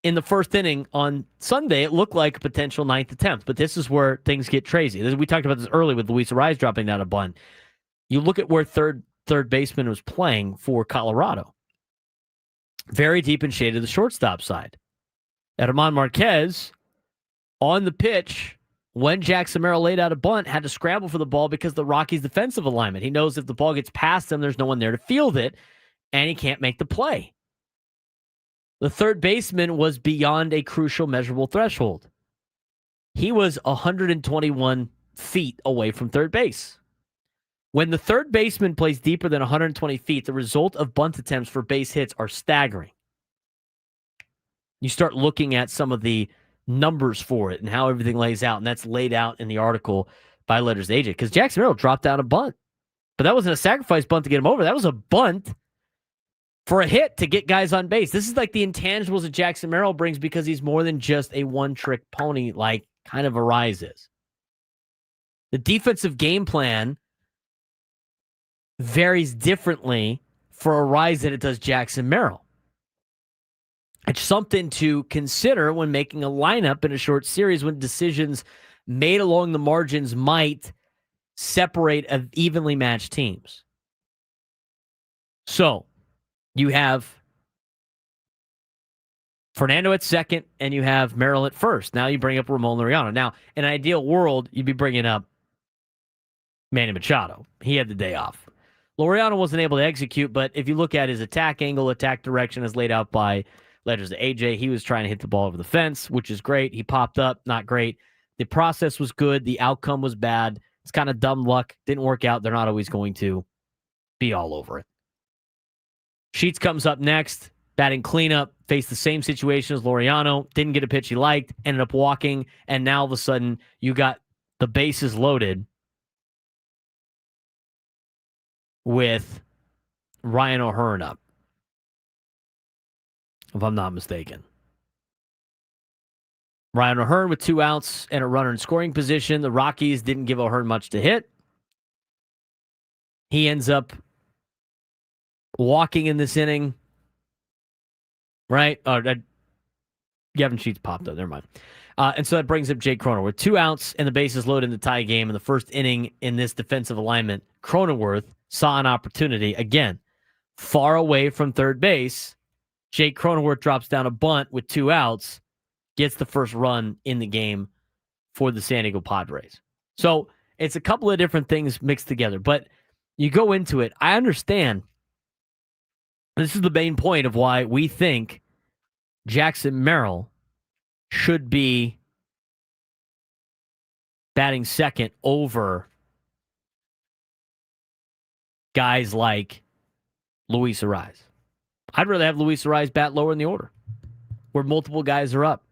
in the first inning on Sunday, it looked like a potential 9th attempt, but this is where things get crazy. We talked about this early with Luis Ariz dropping down a bunt. You look at where third baseman was playing for Colorado. Very deep and shaded to the shortstop side. Edman Marquez on the pitch when Jackson Merrill laid out a bunt, had to scramble for the ball because the Rockies' defensive alignment. He knows if the ball gets past him, there's no one there to field it, and he can't make the play. The third baseman was beyond a crucial measurable threshold. He was 121 feet away from third base. When the third baseman plays deeper than 120 feet, the result of bunt attempts for base hits are staggering. You start looking at some of the numbers for it and how everything lays out, and that's laid out in the article by Letters AJ, because Jackson Merrill dropped down a bunt. But that wasn't a sacrifice bunt to get him over. That was a bunt for a hit to get guys on base. This is like the intangibles that Jackson Merrill brings because he's more than just a one-trick pony like kind of Arise is. The defensive game plan varies differently for Arise than it does Jackson Merrill. It's something to consider when making a lineup in a short series when decisions made along the margins might separate evenly matched teams. So, you have Fernando at second, and you have Merrill at first. Now you bring up Ramon Laureano. Now, in an ideal world, you'd be bringing up Manny Machado. He had the day off. Laureano wasn't able to execute, but if you look at his attack angle, attack direction as laid out by Letters to AJ, he was trying to hit the ball over the fence, which is great. He popped up, not great. The process was good. The outcome was bad. It's kind of dumb luck. Didn't work out. They're not always going to be all over it. Sheets comes up next, batting cleanup, faced the same situation as Laureano, didn't get a pitch he liked, ended up walking, and now all of a sudden you got the bases loaded with Ryan O'Hearn up, if I'm not mistaken. Ryan O'Hearn with 2 outs and a runner in scoring position. The Rockies didn't give O'Hearn much to hit. He ends up walking in this inning, right? Gavin Sheets popped up. Never mind. And so that brings up Jake Cronenworth with 2 outs and the bases loaded in the tie game in the first inning in this defensive alignment. Cronenworth saw an opportunity. Again, far away from third base. Jake Cronenworth drops down a bunt with 2 outs, gets the first run in the game for the San Diego Padres. So it's a couple of different things mixed together, but you go into it. I understand. This is the main point of why we think Jackson Merrill should be batting second over guys like Luis Arraez. I'd rather have Luis Arraez bat lower in the order, where multiple guys are up,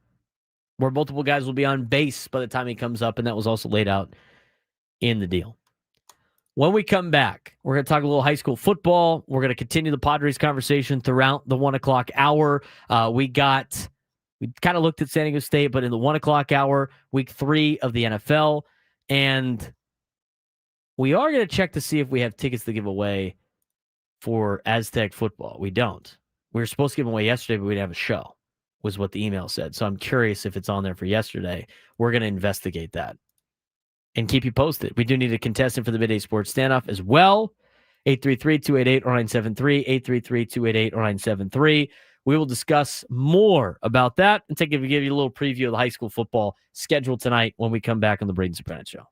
where multiple guys will be on base by the time he comes up, and that was also laid out in the deal. When we come back, we're going to talk a little high school football. We're going to continue the Padres conversation throughout the 1 o'clock hour. We kind of looked at San Diego State, but in the 1 o'clock hour, week 3 of the NFL. And we are going to check to see if we have tickets to give away for Aztec football. We don't. We were supposed to give them away yesterday, but we didn't have a show, was what the email said. So I'm curious if it's on there for yesterday. We're going to investigate that and keep you posted. We do need a contestant for the Midday Sports Standoff as well. 833-288-0973, 833-288-0973. We will discuss more about that and give you a little preview of the high school football schedule tonight when we come back on the Braden Surprenant Show.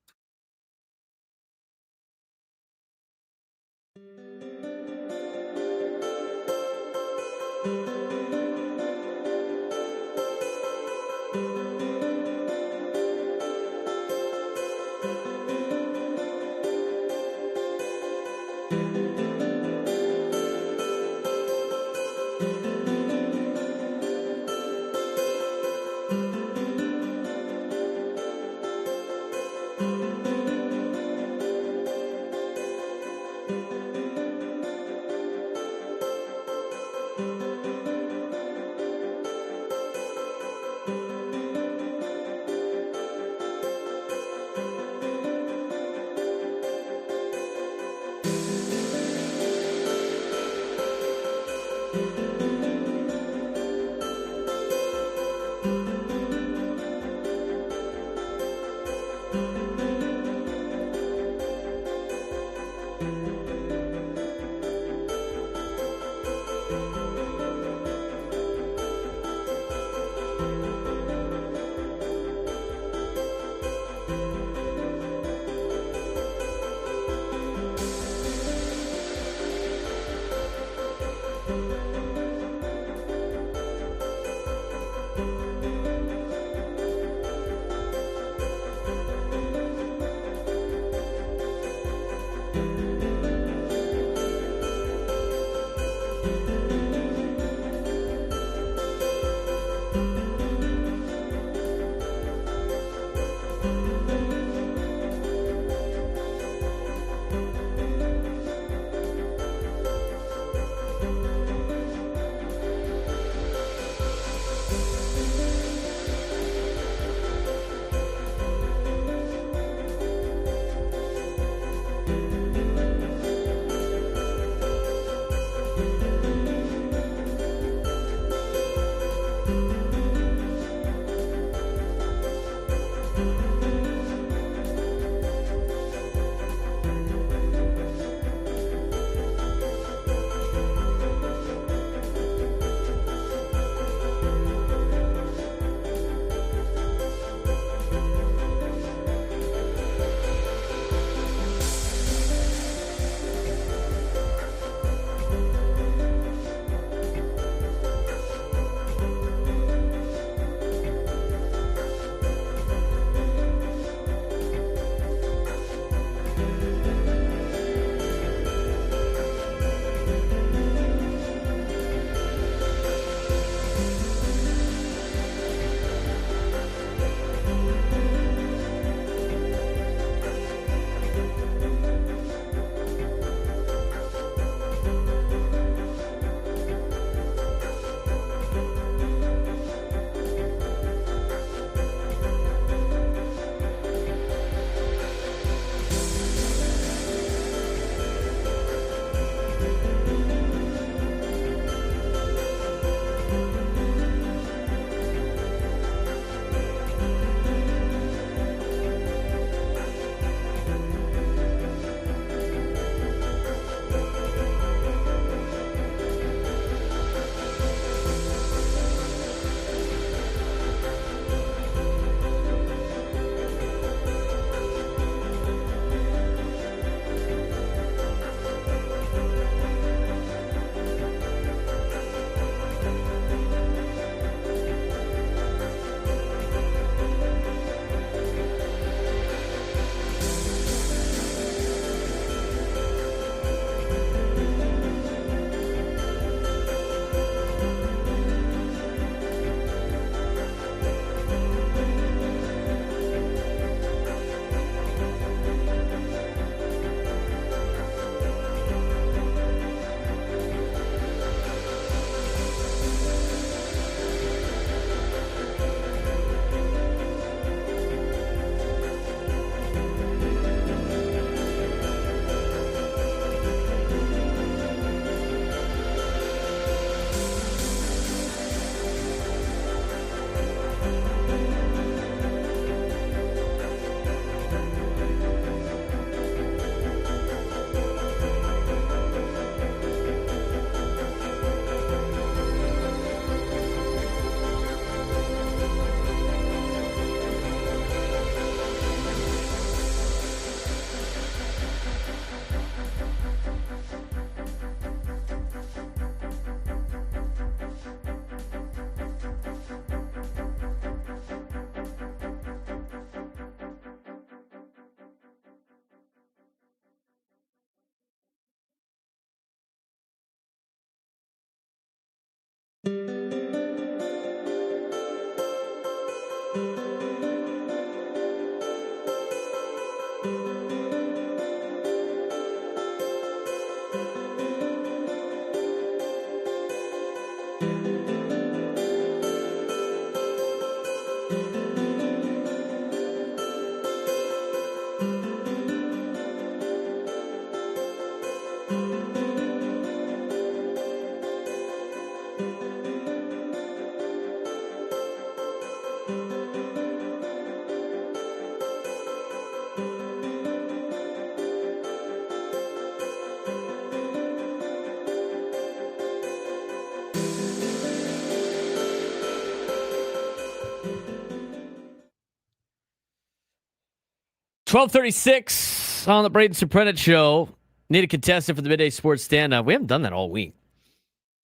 12:36 on the Braden Surprenant show. Need a contestant for the midday sports stand-up. We haven't done that all week.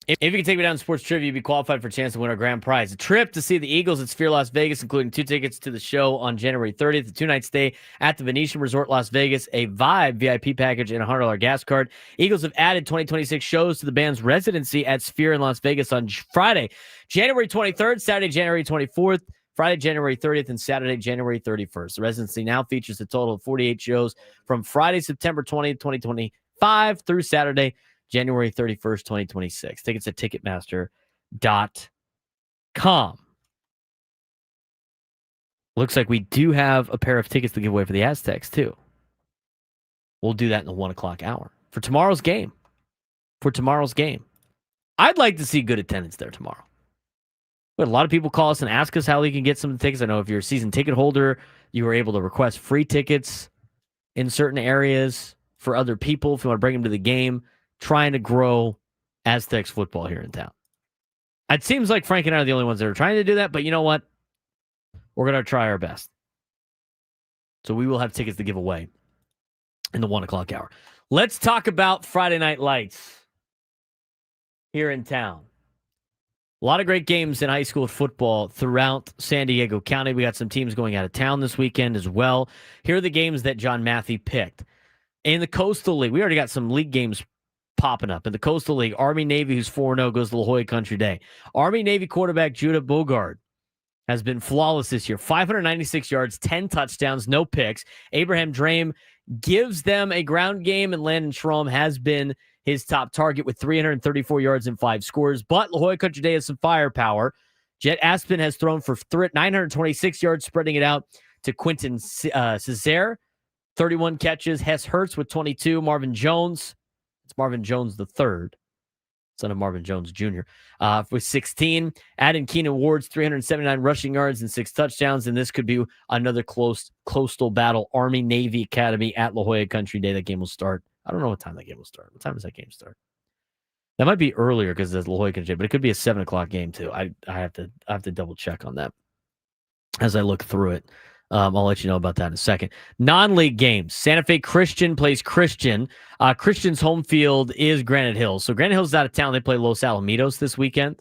If you can take me down to sports trivia, you'd be qualified for a chance to win our grand prize. A trip to see the Eagles at Sphere Las Vegas, including 2 tickets to the show on January 30th, a 2-night stay at the Venetian Resort Las Vegas, a Vibe VIP package, and a $100 gas card. Eagles have added 2026 shows to the band's residency at Sphere in Las Vegas on Friday, January 23rd, Saturday, January 24th, Friday, January 30th, and Saturday, January 31st. The residency now features a total of 48 shows from Friday, September 20th, 2025 through Saturday, January 31st, 2026. Tickets at Ticketmaster.com. Looks like we do have a pair of tickets to give away for the Aztecs, too. We'll do that in the 1 o'clock hour for tomorrow's game. I'd like to see good attendance there tomorrow. We had a lot of people call us and ask us how they can get some tickets. I know if you're a season ticket holder, You were able to request free tickets in certain areas for other people if you want to bring them to the game, trying to grow Aztecs football here in town. It seems like Frank and I are the only ones that are trying to do that, but you know what? We're going to try our best. So we will have tickets to give away in the 1 o'clock hour. Let's talk about Friday Night Lights here in town. A lot of great games in high school football throughout San Diego County. We got some teams going out of town this weekend as well. Here are the games that John Matthew picked. In the Coastal League, we already got some league games popping up. In the Coastal League, Army-Navy, who's 4-0, goes to La Jolla Country Day. Army-Navy quarterback Judah Bogard has been flawless this year. 596 yards, 10 touchdowns, no picks. Abraham Drame gives them a ground game, and Landon Schramm has been his top target with 334 yards and 5 scores. But La Jolla Country Day has some firepower. Jet Aspen has thrown for 926 yards, spreading it out to Quentin Cesare, 31 catches. Hess Hertz with 22. Marvin Jones, it's Marvin Jones the third, son of Marvin Jones Jr., with 16. Adam Keenan Ward's 379 rushing yards and 6 touchdowns. And this could be another close coastal battle. Army-Navy Academy at La Jolla Country Day. That game will start. I don't know what time that game will start. What time does that game start? That might be earlier because it's La Jolla Country Day, but it could be a 7 o'clock game too. I have to double check on that as I look through it. I'll let you know about that in a second. Non-league games. Santa Fe Christian plays Christian. Christian's home field is Granite Hills. So Granite Hills is out of town. They play Los Alamitos this weekend.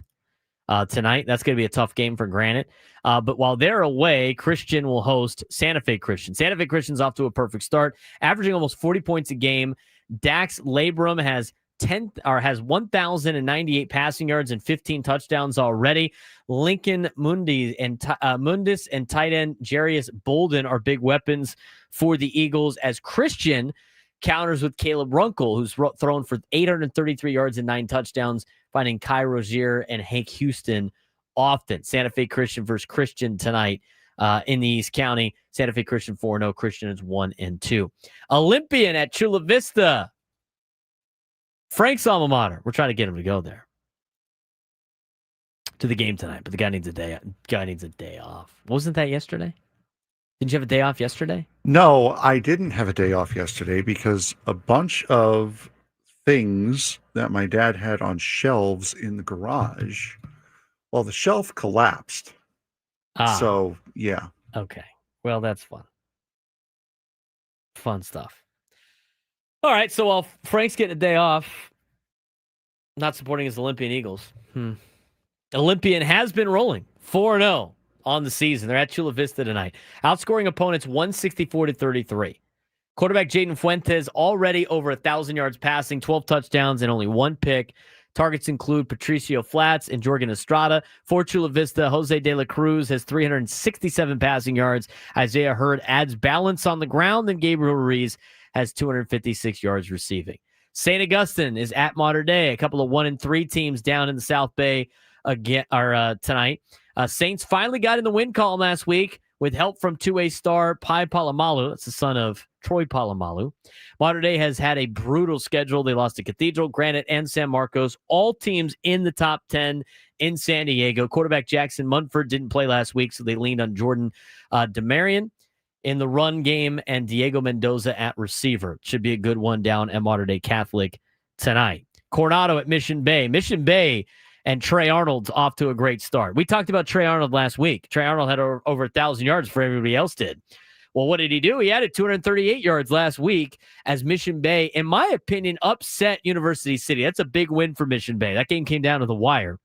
Tonight. That's going to be a tough game for Granite. But while they're away, Christian will host Santa Fe Christian. Santa Fe Christian's off to a perfect start, averaging almost 40 points a game. Dax Labrum has 1,098 passing yards and 15 touchdowns already. Lincoln Mundis and tight end Jarius Bolden are big weapons for the Eagles as Christian counters with Caleb Runkle, who's thrown for 833 yards and 9 touchdowns, finding Kai Rozier and Hank Houston often. Santa Fe Christian versus Christian tonight in the East County. Santa Fe Christian 4-0. Christian is 1-2. Olympian at Chula Vista. Frank's alma mater. We're trying to get him to go there to the game tonight, but the guy needs a day. Off. Wasn't that yesterday? Didn't you have a day off yesterday? No, I didn't have a day off yesterday because a bunch of things that my dad had on shelves in the garage, well, the shelf collapsed. So, yeah. Okay. Well, that's fun. Fun stuff. All right, so while Frank's getting a day off, not supporting his Olympian Eagles, Olympian has been rolling 4-0 on the season. They're at Chula Vista tonight, outscoring opponents 164-33. Quarterback Jaden Fuentes already over 1,000 yards passing, 12 touchdowns, and only 1 pick. Targets include Patricio Flats and Jorgen Estrada. For Chula Vista, Jose De La Cruz has 367 passing yards. Isaiah Hurd adds balance on the ground, and Gabriel Ruiz has 256 yards receiving. St. Augustine is at Mater Dei. A couple of 1-3 teams down in the South Bay again tonight. Saints finally got in the win column last week with help from 2A star Pai Palamalu. That's the son of Troy Palamalu. Mater Dei has had a brutal schedule. They lost to Cathedral, Granite, and San Marcos. All teams in the top 10 in San Diego. Quarterback Jackson Munford didn't play last week, so they leaned on Jordan Demarion in the run game and Diego Mendoza at receiver. Should be a good one down at Mater Dei Catholic tonight. Coronado at Mission Bay. Mission Bay and Trey Arnold's off to a great start. We talked about Trey Arnold last week. Trey Arnold had over 1,000 yards before everybody else did. Well, what did he do? He added 238 yards last week as Mission Bay, in my opinion, upset University City. That's a big win for Mission Bay. That game came down to the wire.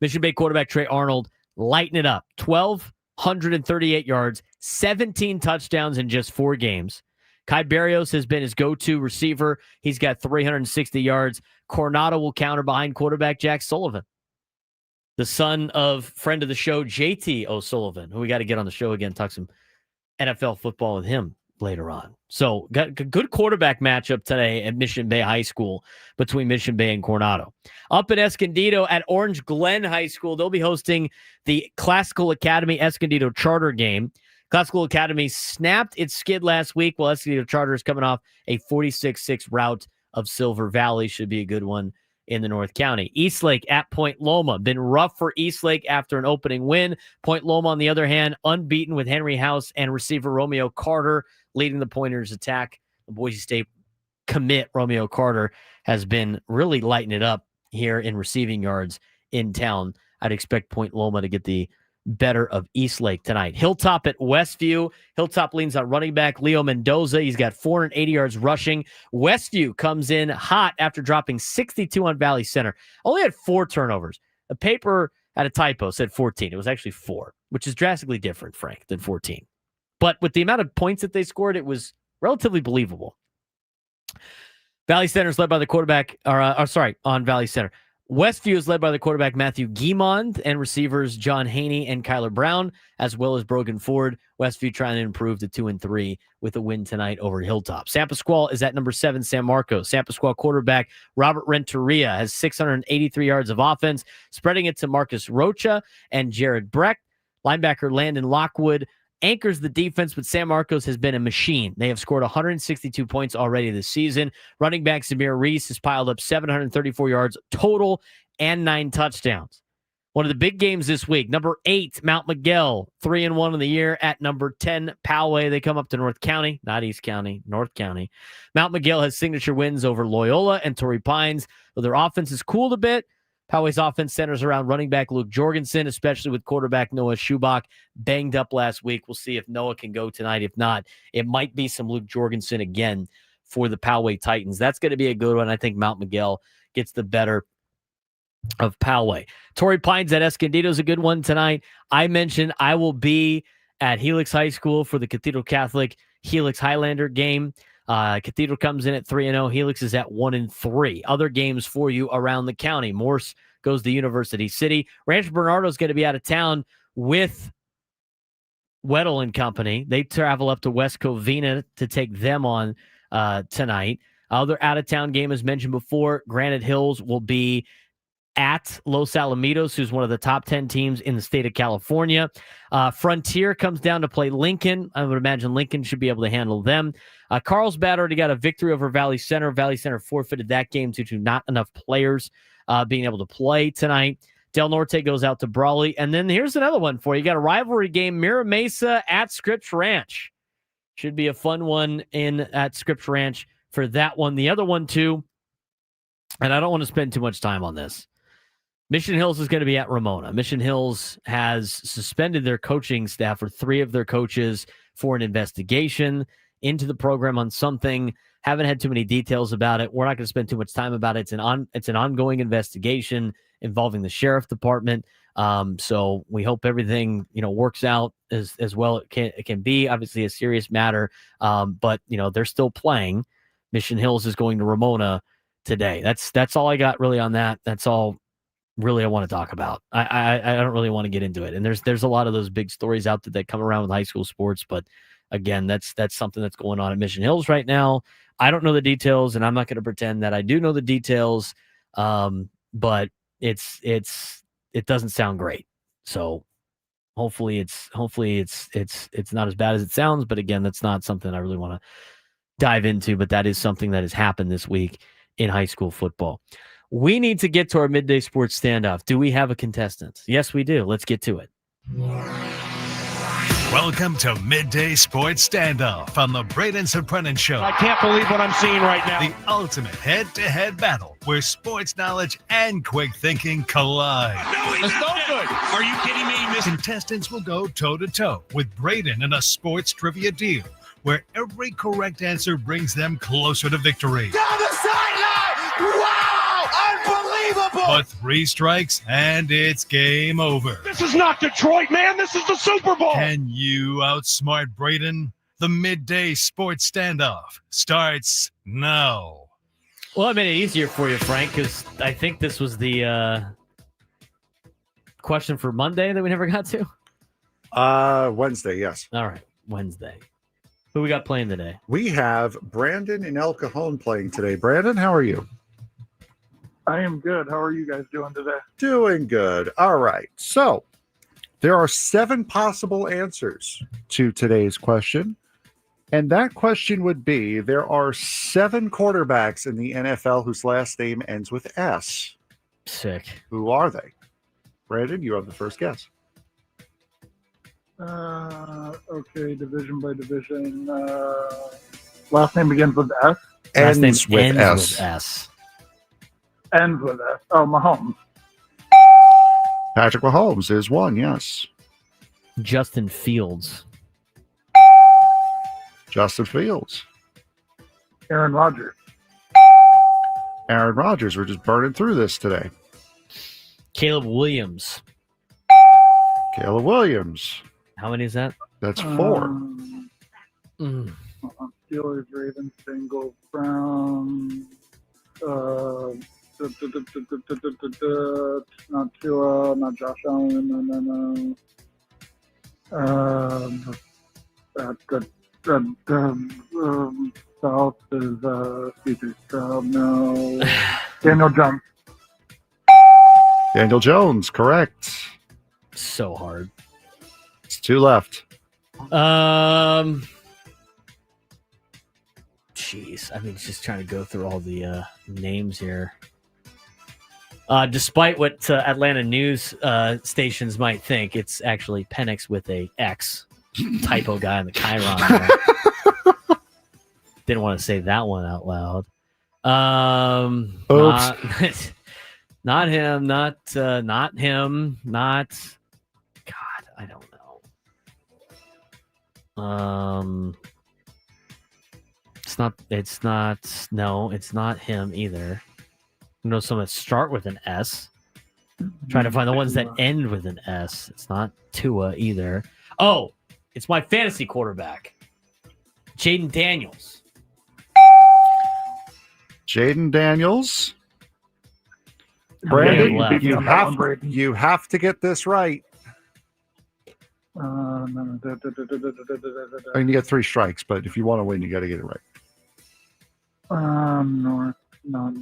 Mission Bay quarterback Trey Arnold lighting it up. 1,238 yards, 17 touchdowns in just 4 games. Kai Barrios has been his go-to receiver. He's got 360 yards. Coronado will counter behind quarterback Jack Sullivan, the son of friend of the show, JT O'Sullivan, who we got to get on the show again, talk some NFL football with him later on. So got a good quarterback matchup today at Mission Bay High School between Mission Bay and Coronado. Up at Escondido at Orange Glen High School, they'll be hosting the Classical Academy Escondido Charter game. Classical Academy snapped its skid last week, while Escondido Charter is coming off a 46-6 rout of Silver Valley. Should be a good one in the North County. Eastlake at Point Loma. Been rough for Eastlake after an opening win. Point Loma, on the other hand, unbeaten with Henry House and receiver Romeo Carter leading the Pointers attack. The Boise State commit Romeo Carter has been really lighting it up here in receiving yards in town. I'd expect Point Loma to get the better of Eastlake tonight. Hilltop at Westview. Hilltop leans on running back Leo Mendoza. He's got 480 yards rushing. Westview comes in hot after dropping 62 on Valley Center. Only had 4 turnovers. The paper had a typo, said 14. It was actually 4, which is drastically different, Frank, than 14. But with the amount of points that they scored, it was relatively believable. Valley Center is led by the quarterback, on Valley Center. Westview is led by the quarterback Matthew Guimond and receivers John Haney and Kyler Brown, as well as Brogan Ford. Westview trying to improve to 2-3 with a win tonight over Hilltop. San Pasqual is at number 7, San Marcos. San Pasqual quarterback Robert Renteria has 683 yards of offense, spreading it to Marcus Rocha and Jared Breck. Linebacker Landon Lockwood anchors the defense, but San Marcos has been a machine. They have scored 162 points already this season. Running back Zamir Reese has piled up 734 yards total and 9 touchdowns. One of the big games this week, number 8, Mount Miguel, 3-1 in the year at number 10, Poway. They come up to North County, not East County, North County. Mount Miguel has signature wins over Loyola and Torrey Pines. Though their offense has cooled a bit, Poway's offense centers around running back Luke Jorgensen, especially with quarterback Noah Schubach banged up last week. We'll see if Noah can go tonight. If not, it might be some Luke Jorgensen again for the Poway Titans. That's going to be a good one. I think Mount Miguel gets the better of Poway. Torrey Pines at Escondido is a good one tonight. I mentioned I will be at Helix High School for the Cathedral Catholic Helix Highlander game. Cathedral comes in at 3-0. Helix is at 1-3. Other games for you around the county. Morse goes to University City. Rancho Bernardo is going to be out of town with Weddle and company. They travel up to West Covina to take them on tonight. Other out-of-town game, as mentioned before, Granite Hills will be at Los Alamitos, who's one of the top 10 teams in the state of California. Frontier comes down to play Lincoln. I would imagine Lincoln should be able to handle them. Carlsbad already got a victory over Valley Center. Valley Center forfeited that game due to not enough players being able to play tonight. Del Norte goes out to Brawley. And then here's another one for you. You got a rivalry game, Mira Mesa at Scripps Ranch. Should be a fun one at Scripps Ranch for that one. The other one, too, and I don't want to spend too much time on this. Mission Hills is going to be at Ramona. Mission Hills has suspended their coaching staff, or 3 of their coaches, for an investigation into the program on something. Haven't had too many details about it. We're not going to spend too much time about it. It's an ongoing investigation involving the sheriff department. So we hope everything works out as well it can be. Obviously, a serious matter, but they're still playing. Mission Hills is going to Ramona today. That's all I got really on that. That's all really I want to talk about. I don't really want to get into it. And there's a lot of those big stories out there that come around with high school sports, but again, that's something that's going on at Mission Hills right now. I don't know the details, and I'm not going to pretend that I do know the details. But it doesn't sound great. So hopefully it's not as bad as it sounds. But again, that's not something I really want to dive into. But that is something that has happened this week in high school football. We need to get to our midday sports standoff. Do we have a contestant? Yes, we do. Let's get to it. Welcome to Midday Sports Standoff on the Braden Surprenant Show. I can't believe what I'm seeing right now. The ultimate head-to-head battle where sports knowledge and quick thinking collide. No, it's no good. Are you kidding me? Contestants will go toe-to-toe with Braden in a sports trivia deal where every correct answer brings them closer to victory. Down the sideline! Wow! Unbelievable! But 3 strikes and it's game over. This is not Detroit, man. This is the Super Bowl. Can you outsmart Braden? The Midday Sports Standoff starts now. Well, I made it easier for you, Frank, because I think this was the question for Monday that we never got to. Wednesday, yes. All right, Wednesday. Who we got playing today? We have Brandon and El Cajon playing today. Brandon, how are you? I am good. How are you guys doing today? Doing good. All right. So there are 7 possible answers to today's question. And that question would be, there are 7 quarterbacks in the NFL whose last name ends with S. Sick. Who are they? Brandon, you have the first guess. Okay, division by division. Last name begins with S. Last name Ends with ends S. with S. Ends with S. Oh, Mahomes. Patrick Mahomes is one, yes. Justin Fields. Justin Fields. Aaron Rodgers. Aaron Rodgers. We're just burning through this today. Caleb Williams. Caleb Williams. How many is that? That's 4. Steelers, Ravens, Bengals, Browns. Not Tua, not Josh Allen. South is CJ Stroud. No. Daniel Jones. Daniel Jones, correct. So hard. It's 2 left. Jeez. I mean, just trying to go through all the names here. Despite what Atlanta news stations might think, it's actually Penix with a X. Typo guy in the Chiron. Didn't want to say that one out loud. Oops. Not him. Not him. Not. God, I don't know. It's not. No, it's not him either. I know some that start with an S. Trying to find the ones that end with an S. It's not Tua either. Oh, it's my fantasy quarterback, Jaden Daniels. Jaden Daniels. Brandon, you have to get this right. I mean, you get 3 strikes, but if you want to win, you got to get it right. North.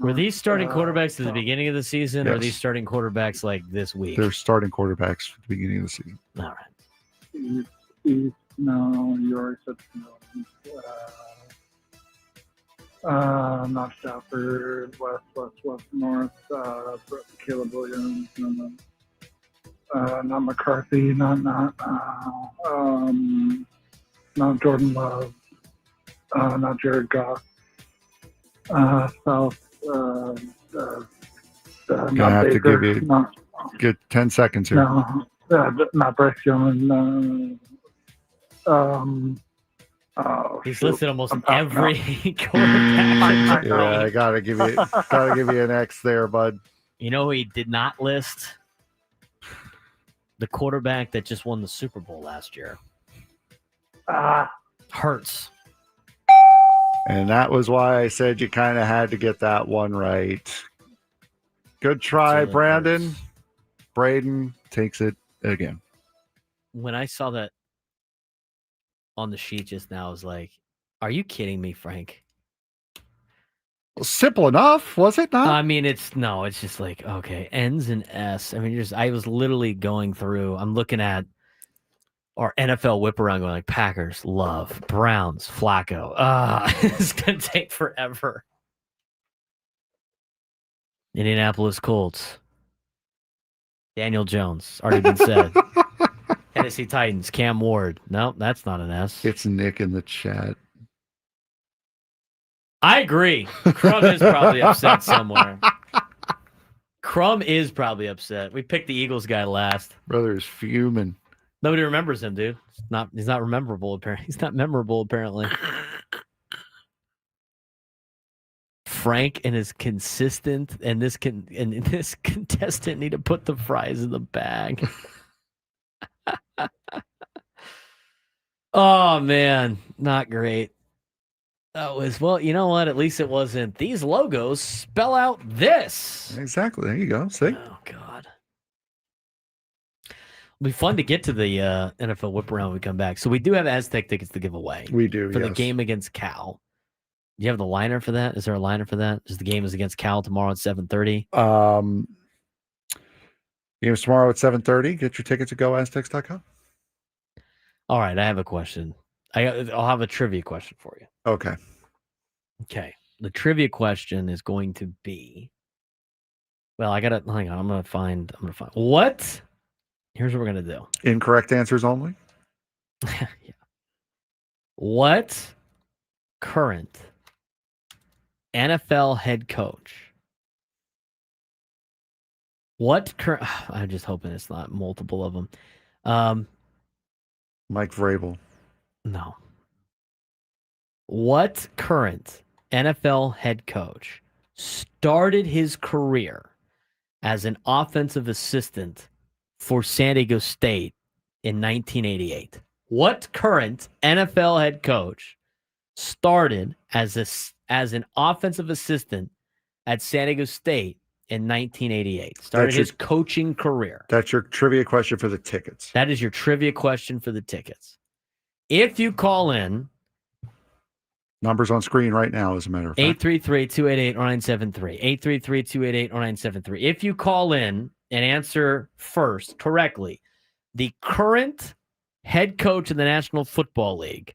Were these starting quarterbacks at the beginning of the season, or are these starting quarterbacks like this week? They're starting quarterbacks at the beginning of the season. All right. East, no, you already said no. Not Stafford. West, North. Caleb Williams. No. Not McCarthy. Not Jordan Love. Not Jared Goff. South. Gonna have to give you get 10 seconds here. No, not Bryce Young. He's listed almost every quarterback. Yeah, I gotta give you an X there, bud. You know who he did not list? The quarterback that just won the Super Bowl last year. Hurts. And that was why I said you kind of had to get that one right. Good try, Brandon. Hurts. Braden takes it again. When I saw that on the sheet just now, I was like, are you kidding me, Frank? Well, simple enough, was it not? I mean, it's just like, okay, ends in S. I mean, I was literally going through, I'm looking at our NFL whip around going like Packers, Love, Browns, Flacco. It's going to take forever. Indianapolis Colts. Daniel Jones. Already been said. Tennessee Titans. Cam Ward. No, that's not an S. It's Nick in the chat. I agree. Crumb is probably upset somewhere. Crumb is probably upset. We picked the Eagles guy last. Brother is fuming. Nobody remembers him, dude. He's not memorable, apparently. He's not memorable, apparently. Frank and his consistent and this contestant need to put the fries in the bag. Oh man, not great. That was, well, you know what? At least it wasn't. These logos spell out this. Exactly. There you go. See? Oh god. It'll be fun to get to the NFL whip around when we come back. So we do have Aztec tickets to give away. We do, for the game against Cal. Do you have the liner for that? Is there a liner for that? Is the game is against Cal tomorrow at 7:30? Game's tomorrow at 7:30. Get your tickets at goaztecs.com. All right, I have a question. I'll have a trivia question for you. Okay. Okay. The trivia question is going to be. Well, hang on. I'm gonna find what. Here's what we're gonna do. Incorrect answers only. Yeah. What current NFL head coach? I'm just hoping it's not multiple of them. Mike Vrabel. No. What current NFL head coach started his career as an offensive assistant for San Diego State in 1988? What current NFL head coach started as an offensive assistant at San Diego State in 1988? Started his coaching career. That's your trivia question for the tickets. That is your trivia question for the tickets. If you call in, numbers on screen right now, as a matter of fact. 833-288-0973. 833-288-0973. If you call in and answer first correctly, the current head coach of the National Football League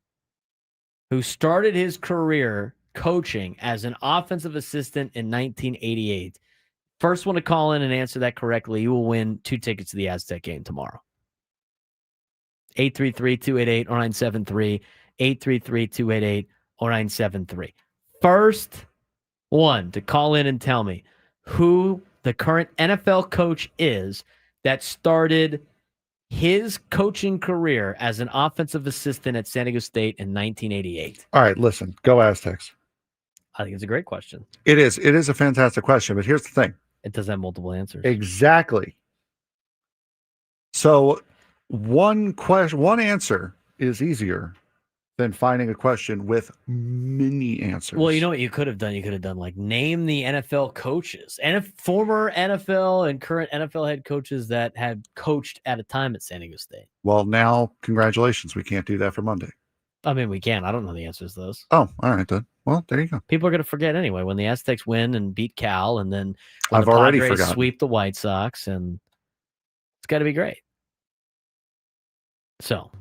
who started his career coaching as an offensive assistant in 1988, first one to call in and answer that correctly, you will win 2 tickets to the Aztec game tomorrow. 833-288-0973. 833-288-0973. First one to call in and tell me who the current NFL coach is that started his coaching career as an offensive assistant at San Diego State in 1988. All right, listen, go Aztecs. I think it's a great question. It is. It is a fantastic question, but here's the thing. It does have multiple answers. Exactly. So one answer is easier than finding a question with many answers. Well, you know what you could have done? You could have done like name the NFL coaches and former NFL and current NFL head coaches that had coached at a time at San Diego State. Well, now, congratulations. We can't do that for Monday. I mean, we can. I don't know the answers to those. Oh, all right, then. Well, there you go. People are going to forget anyway when the Aztecs win and beat Cal, and then when I've the already Padres forgotten. sweep the White Sox, and it's got to be great. So,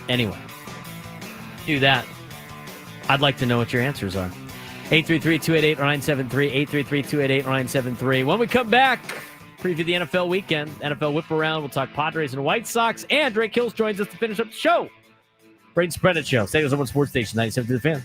anyway, do that. I'd like to know what your answers are. 833-288-0973. 833-288-0973. When we come back, preview the NFL weekend, NFL whip around. We'll talk Padres and White Sox, and Drake Hills joins us to finish up the show. Braden Surprenant Show. Stay on Sports Station 97 to the Fan.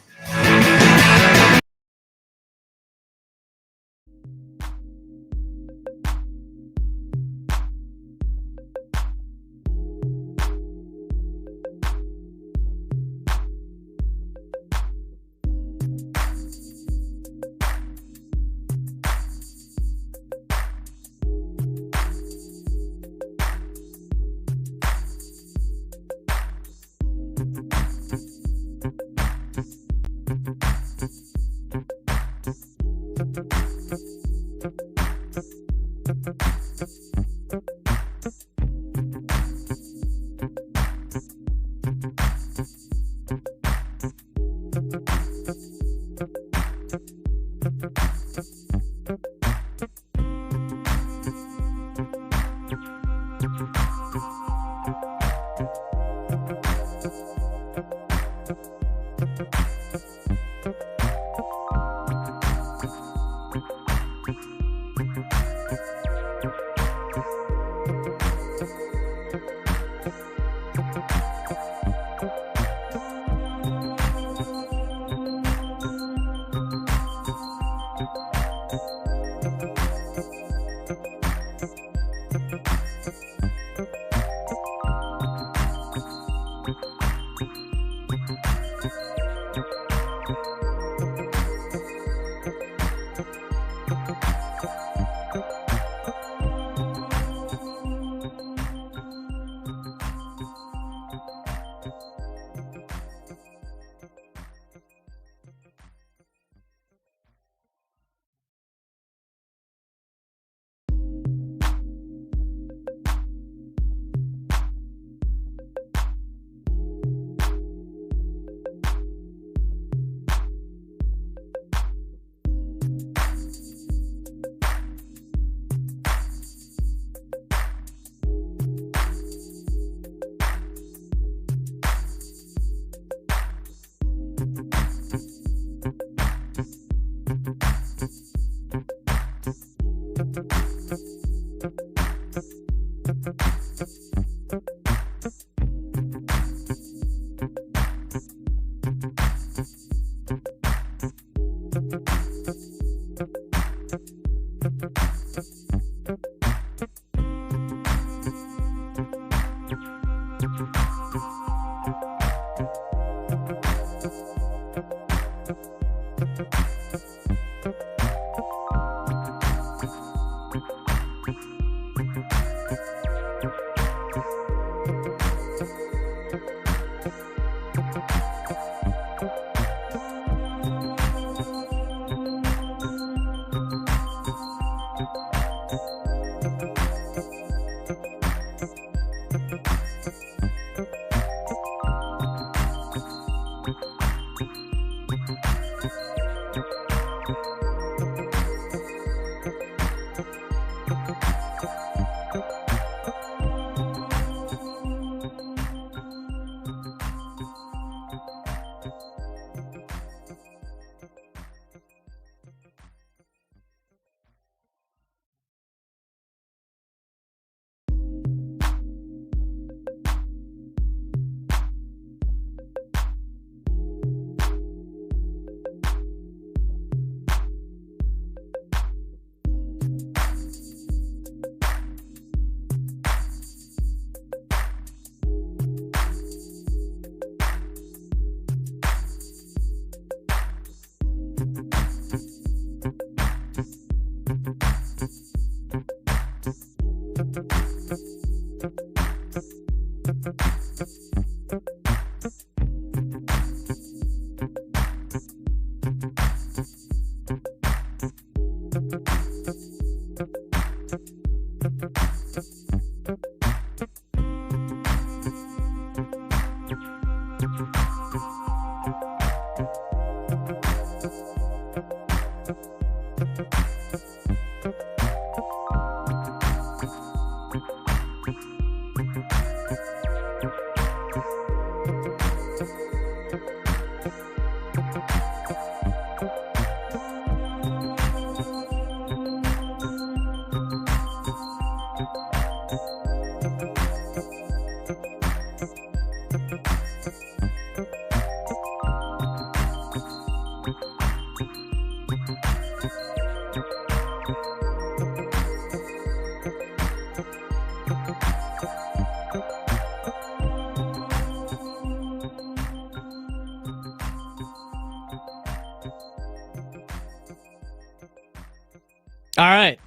All right.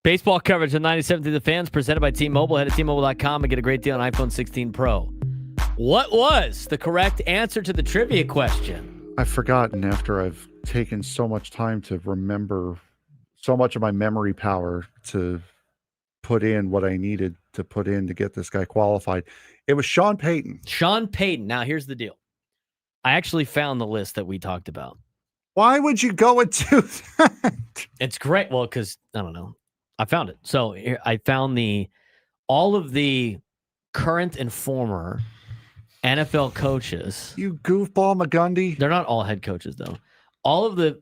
Baseball coverage on 97 through the fans presented by T-Mobile. Head to T-Mobile.com and get a great deal on iPhone 16 Pro. What was the correct answer to the trivia question? I've forgotten after I've taken so much time to remember so much of my memory power to put in what I needed to put in to get this guy qualified. It was Sean Payton. Sean Payton. Now, here's the deal. I actually found the list that we talked about. Why would you go and do that? It's great. Well, because, I don't know. I found it. So here, I found all of the current and former NFL coaches. You goofball McGundy. They're not all head coaches, though. All of the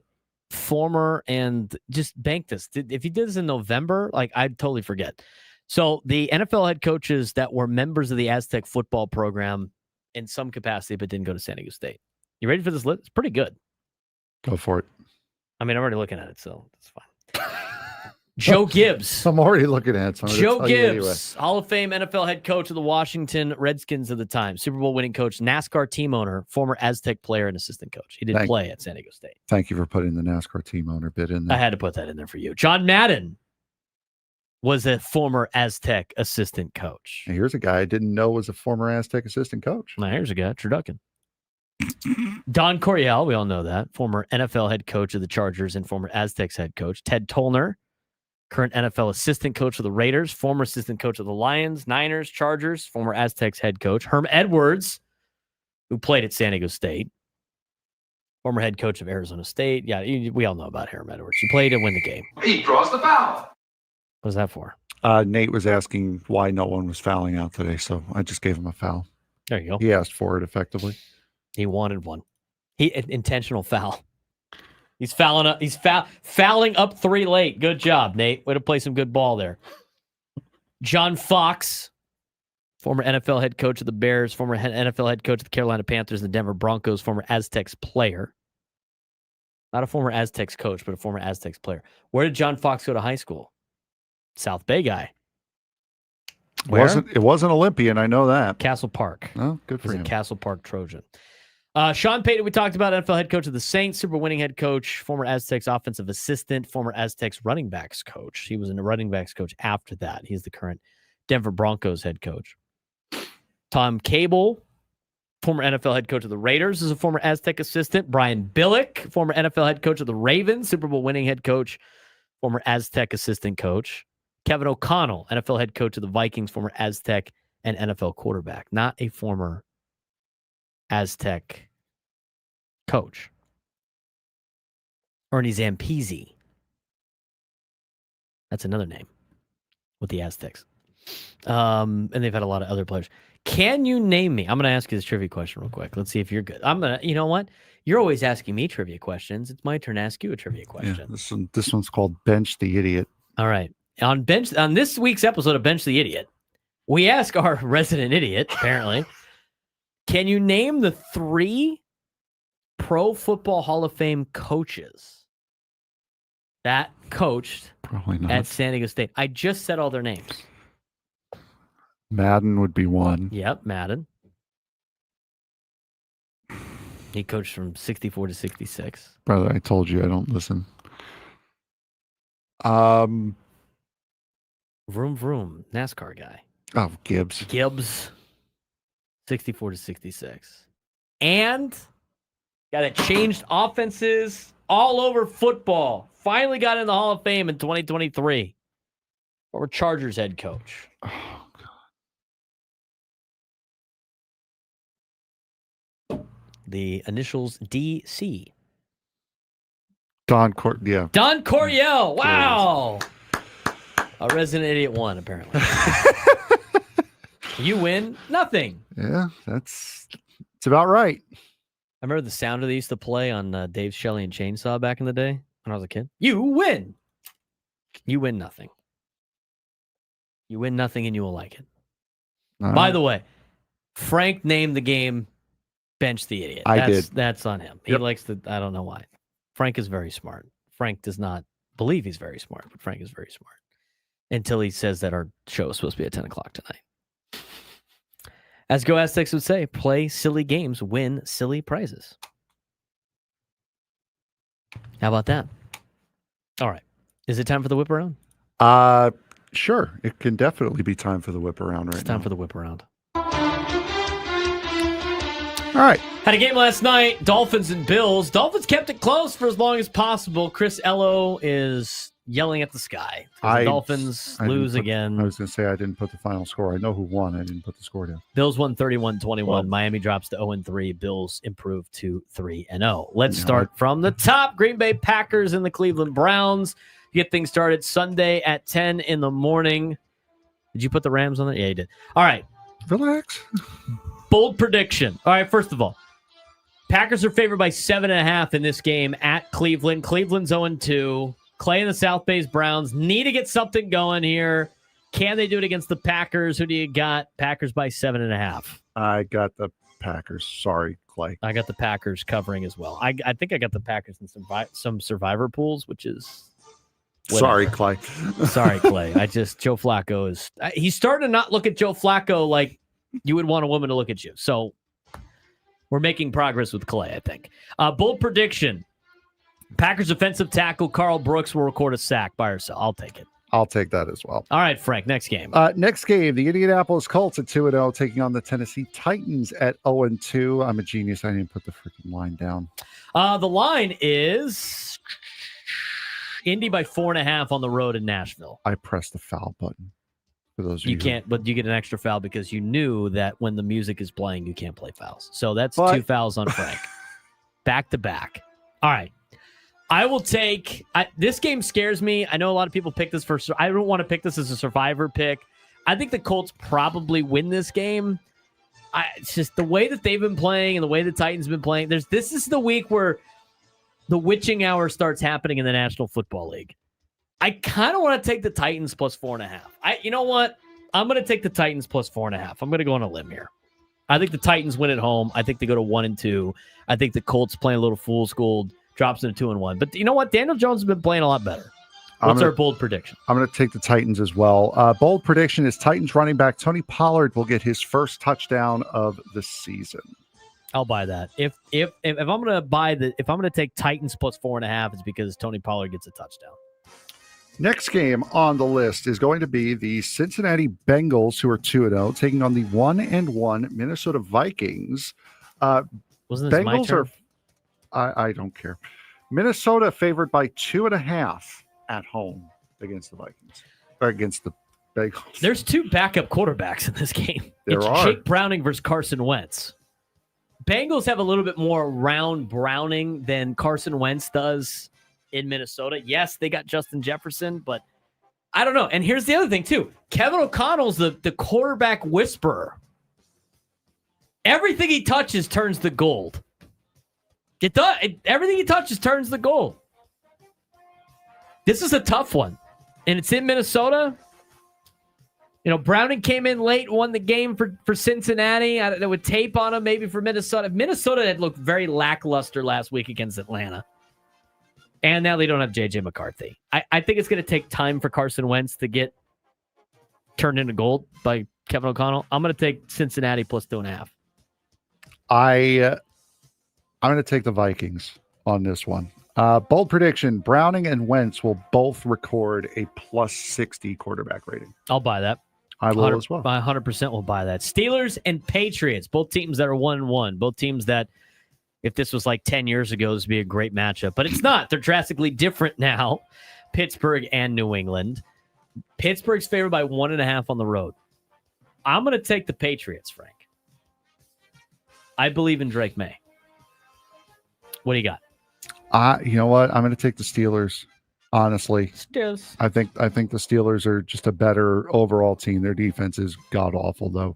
former, and just bank this. If you did this in November, I'd totally forget. So the NFL head coaches that were members of the Aztec football program in some capacity, but didn't go to San Diego State. You ready for this list? It's pretty good. Go for it. I mean, I'm already looking at it, so it's fine. Joe Gibbs. I'm already looking at it. So Joe Gibbs, Hall of Fame NFL head coach of the Washington Redskins at the time, Super Bowl winning coach, NASCAR team owner, former Aztec player and assistant coach. He did play at San Diego State. Thank you for putting the NASCAR team owner bit in there. I had to put that in there for you. John Madden was a former Aztec assistant coach. And here's a guy I didn't know was a former Aztec assistant coach. Now, here's a guy, Turducken. Don Coryell, we all know that, former NFL head coach of the Chargers and former Aztecs head coach. Ted Tollner, current NFL assistant coach of the Raiders, former assistant coach of the Lions, Niners, Chargers, former Aztecs head coach. Herm Edwards, who played at San Diego State, former head coach of Arizona State. Yeah, we all know about Herm Edwards. He played and win the game. He draws the foul. What was that for? Nate was asking why no one was fouling out today, so I just gave him a foul. There you go. He asked for it effectively. He wanted one. Intentional foul. He's fouling up. He's fouling up 3 late. Good job, Nate. Way to play some good ball there. John Fox, former NFL head coach of the Bears, former NFL head coach of the Carolina Panthers and the Denver Broncos, former Aztecs player. Not a former Aztecs coach, but a former Aztecs player. Where did John Fox go to high school? South Bay guy. Where? It wasn't Olympian. I know that. Castle Park. Oh, good for him. A Castle Park Trojan. Sean Payton, we talked about, NFL head coach of the Saints, Super winning head coach, former Aztecs offensive assistant, former Aztecs running backs coach. He was a running backs coach after that. He's the current Denver Broncos head coach. Tom Cable, former NFL head coach of the Raiders, is a former Aztec assistant. Brian Billick, former NFL head coach of the Ravens, Super Bowl winning head coach, former Aztec assistant coach. Kevin O'Connell, NFL head coach of the Vikings, former Aztec and NFL quarterback, not a former Aztec coach. Ernie Zampese. That's another name with the Aztecs. And they've had a lot of other players. Can you name me? I'm going to ask you this trivia question real quick. Let's see if you're good. You know what? You're always asking me trivia questions. It's my turn to ask you a trivia question. Yeah, this one's called Bench the Idiot. All right. On this week's episode of Bench the Idiot, we ask our resident idiot, apparently, can you name the 3 Pro Football Hall of Fame coaches that coached at San Diego State? I just said all their names. Madden would be one. Yep, Madden. He coached from 64 to 66. Brother, I told you I don't listen. Vroom Vroom, NASCAR guy. Oh, Gibbs. 64 to 66. And guy that changed offenses all over football. Finally got in the Hall of Fame in 2023. Former Chargers head coach. Oh, God. The initials DC. Don Coryell. Don Coryell. Wow. A resident idiot won, apparently. You win nothing. Yeah, it's about right. I remember the sounder they used to play on Dave Shelley and Chainsaw back in the day when I was a kid. You win. You win nothing. You win nothing and you will like it. By the way, Frank named the game Bench the Idiot. I did. That's on him. He likes to, I don't know why. Frank is very smart. Frank does not believe he's very smart, but Frank is very smart. Until he says that our show is supposed to be at 10 o'clock tonight. As Go Aztecs would say, play silly games, win silly prizes. How about that? All right. Is it time for the whip around? Sure. It can definitely be time for the whip around right now. It's time for the whip around. All right. Had a game last night, Dolphins and Bills. Dolphins kept it close for as long as possible. Chris Ello is yelling at the sky. The Dolphins lose again. I was going to say I didn't put the final score. I know who won. I didn't put the score down. Bills won 31-21. Miami drops to 0-3. Bills improve to 3-0. Let's start from the top. Green Bay Packers and the Cleveland Browns. Get things started Sunday at 10 in the morning. Did you put the Rams on there? Yeah, you did. All right. Relax. Bold prediction. All right, first of all, Packers are favored by 7.5 in this game at Cleveland. Cleveland's 0-2. Clay and the South Bay's Browns need to get something going here. Can they do it against the Packers? Who do you got? Packers by 7.5. I got the Packers. Sorry, Clay. I got the Packers covering as well. I think I got the Packers in some survivor pools, which is... whatever. Sorry, Clay. Sorry, Clay. Joe Flacco is... he's starting to not look at Joe Flacco like you would want a woman to look at you. So we're making progress with Clay, I think. Bold prediction. Packers offensive tackle Carl Brooks will record a sack by herself. I'll take it. I'll take that as well. All right, Frank, next game. Next game, the Indianapolis Colts at 2-0 taking on the Tennessee Titans at 0-2. I'm a genius. I didn't put the freaking line down. The line is Indy by 4.5 on the road in Nashville. I pressed the foul button. For those of you can't, but you get an extra foul because you knew that when the music is playing, you can't play fouls. So that's 2 fouls on Frank. Back to back. All right. I will take this game scares me. I know a lot of people pick this for. I don't want to pick this as a survivor pick. I think the Colts probably win this game. It's just the way that they've been playing and the way the Titans have been playing. This is the week where the witching hour starts happening in the National Football League. I kind of want to take the Titans plus 4.5. You know what? I'm going to take the Titans plus 4.5. I'm going to go on a limb here. I think the Titans win at home. I think they go to 1-2. I think the Colts playing a little fool's gold. Drops into 2-1. But you know what? Daniel Jones has been playing a lot better. What's our bold prediction? I'm going to take the Titans as well. Bold prediction is Titans running back Tony Pollard will get his first touchdown of the season. I'll buy that. If I'm going to take Titans plus 4.5, it's because Tony Pollard gets a touchdown. Next game on the list is going to be the Cincinnati Bengals, who are 2-0, taking on the 1-1 Minnesota Vikings. Wasn't this my turn? I don't care. Minnesota favored by 2.5 at home against the Vikings. Or against the Bengals. There's 2 backup quarterbacks in this game. It's Jake Browning versus Carson Wentz. Bengals have a little bit more round Browning than Carson Wentz does in Minnesota. Yes, they got Justin Jefferson, but I don't know. And here's the other thing, too. Kevin O'Connell's the quarterback whisperer. Everything he touches turns to gold. It does. Everything he touches turns to gold. This is a tough one. And it's in Minnesota. You know, Browning came in late, won the game for Cincinnati. I don't know, with tape on him, maybe for Minnesota. Minnesota had looked very lackluster last week against Atlanta. And now they don't have J.J. McCarthy. I think it's going to take time for Carson Wentz to get turned into gold by Kevin O'Connell. I'm going to take Cincinnati plus 2.5. I'm going to take the Vikings on this one. Bold prediction, Browning and Wentz will both record a plus 60 quarterback rating. I'll buy that. I will as well. I 100% will buy that. Steelers and Patriots, both teams that are 1-1. Both teams that, if this was like 10 years ago, this would be a great matchup. But it's not. They're drastically different now. Pittsburgh and New England. Pittsburgh's favored by 1.5 on the road. I'm going to take the Patriots, Frank. I believe in Drake May. What do you got? You know what? I'm going to take the Steelers. Honestly, Steelers. I think the Steelers are just a better overall team. Their defense is god awful, though.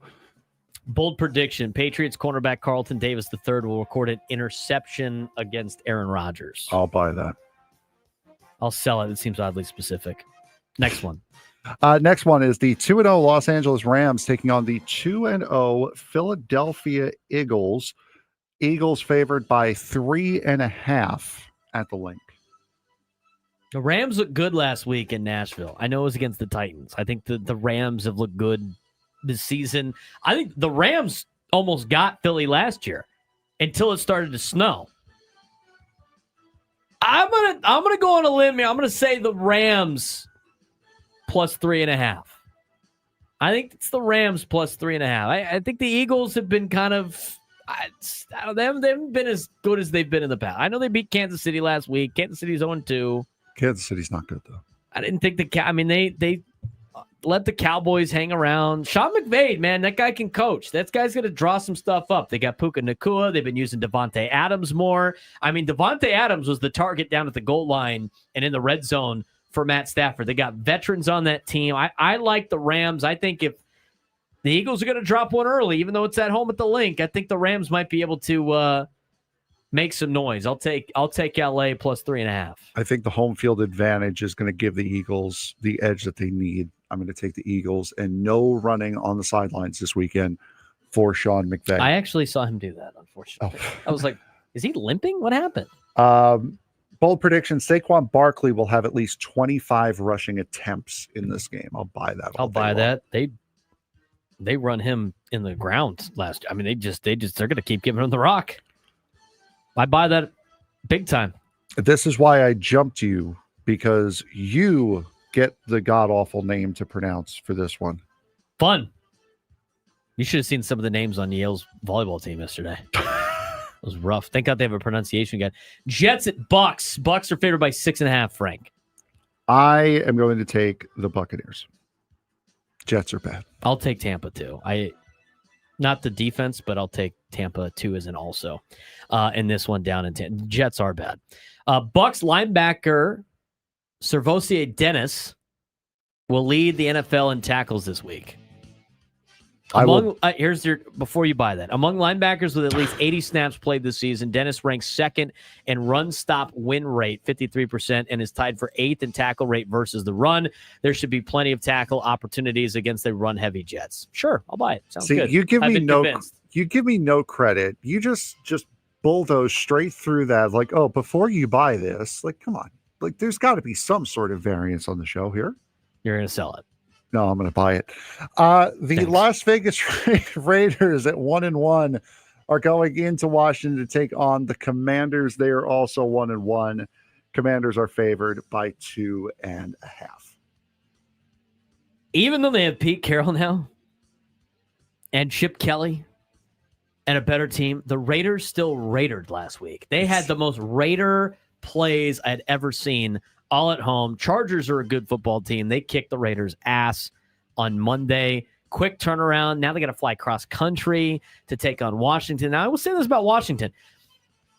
Bold prediction: Patriots cornerback Carlton Davis III will record an interception against Aaron Rodgers. I'll buy that. I'll sell it. It seems oddly specific. Next one. Next one is the 2-0 Los Angeles Rams taking on the 2-0 Philadelphia Eagles. Eagles favored by 3.5 at the Link. The Rams looked good last week in Nashville. I know it was against the Titans. I think the Rams have looked good this season. I think the Rams almost got Philly last year until it started to snow. I'm gonna go on a limb here. I'm gonna say the Rams plus 3.5. I think it's the Rams plus 3.5. I think the Eagles have been kind of they haven't been as good as they've been in the past. I know they beat Kansas City last week. Kansas City's 0-2. Kansas City's not good, though. I didn't think they let the Cowboys hang around. Sean McVay, man, that guy can coach. That guy's going to draw some stuff up. They got Puka Nacua. They've been using Devontae Adams more. I mean, Devontae Adams was the target down at the goal line and in the red zone for Matt Stafford. They got veterans on that team. I like the Rams. I think if the Eagles are going to drop one early, even though it's at home at the Link, I think the Rams might be able to make some noise. I'll take LA plus 3.5. I think the home field advantage is going to give the Eagles the edge that they need. I'm going to take the Eagles and no running on the sidelines this weekend for Sean McVay. I actually saw him do that, unfortunately. I was like, is he limping? What happened? Bold prediction, Saquon Barkley will have at least 25 rushing attempts in this game. I'll buy that. I'll buy that. They run him in the ground last year. I mean, they're going to keep giving him the rock. I buy that big time. This is why I jumped you, because you get the god-awful name to pronounce for this one. Fun. You should have seen some of the names on Yale's volleyball team yesterday. It was rough. Thank God they have a pronunciation guide. Jets at Bucks. Bucks are favored by 6.5, Frank. I am going to take the Buccaneers. Jets are bad. I'll take Tampa, too. Not the defense, but I'll take Tampa, too, as an also. In this one down in 10. Jets are bad. Bucks linebacker Servosier Dennis will lead the NFL in tackles this week. Before you buy that. Among linebackers with at least 80 snaps played this season, Dennis ranks second in run stop win rate, 53%, and is tied for 8th in tackle rate versus the run. There should be plenty of tackle opportunities against the run heavy Jets. Sure, I'll buy it. Sounds good. You give me no credit. You just bulldoze straight through that. Like, oh, before you buy this, like, come on. Like, there's got to be some sort of variance on the show here. You're going to sell it. No, I'm going to buy it. The Las Vegas Raiders at 1-1 are going into Washington to take on the Commanders. They are also 1-1. Commanders are favored by 2.5. Even though they have Pete Carroll now and Chip Kelly and a better team, the Raiders still Raidered last week. They had the most Raider plays I'd ever seen. All at home. Chargers are a good football team. They kicked the Raiders' ass on Monday. Quick turnaround. Now they got to fly cross country to take on Washington. Now, I will say this about Washington.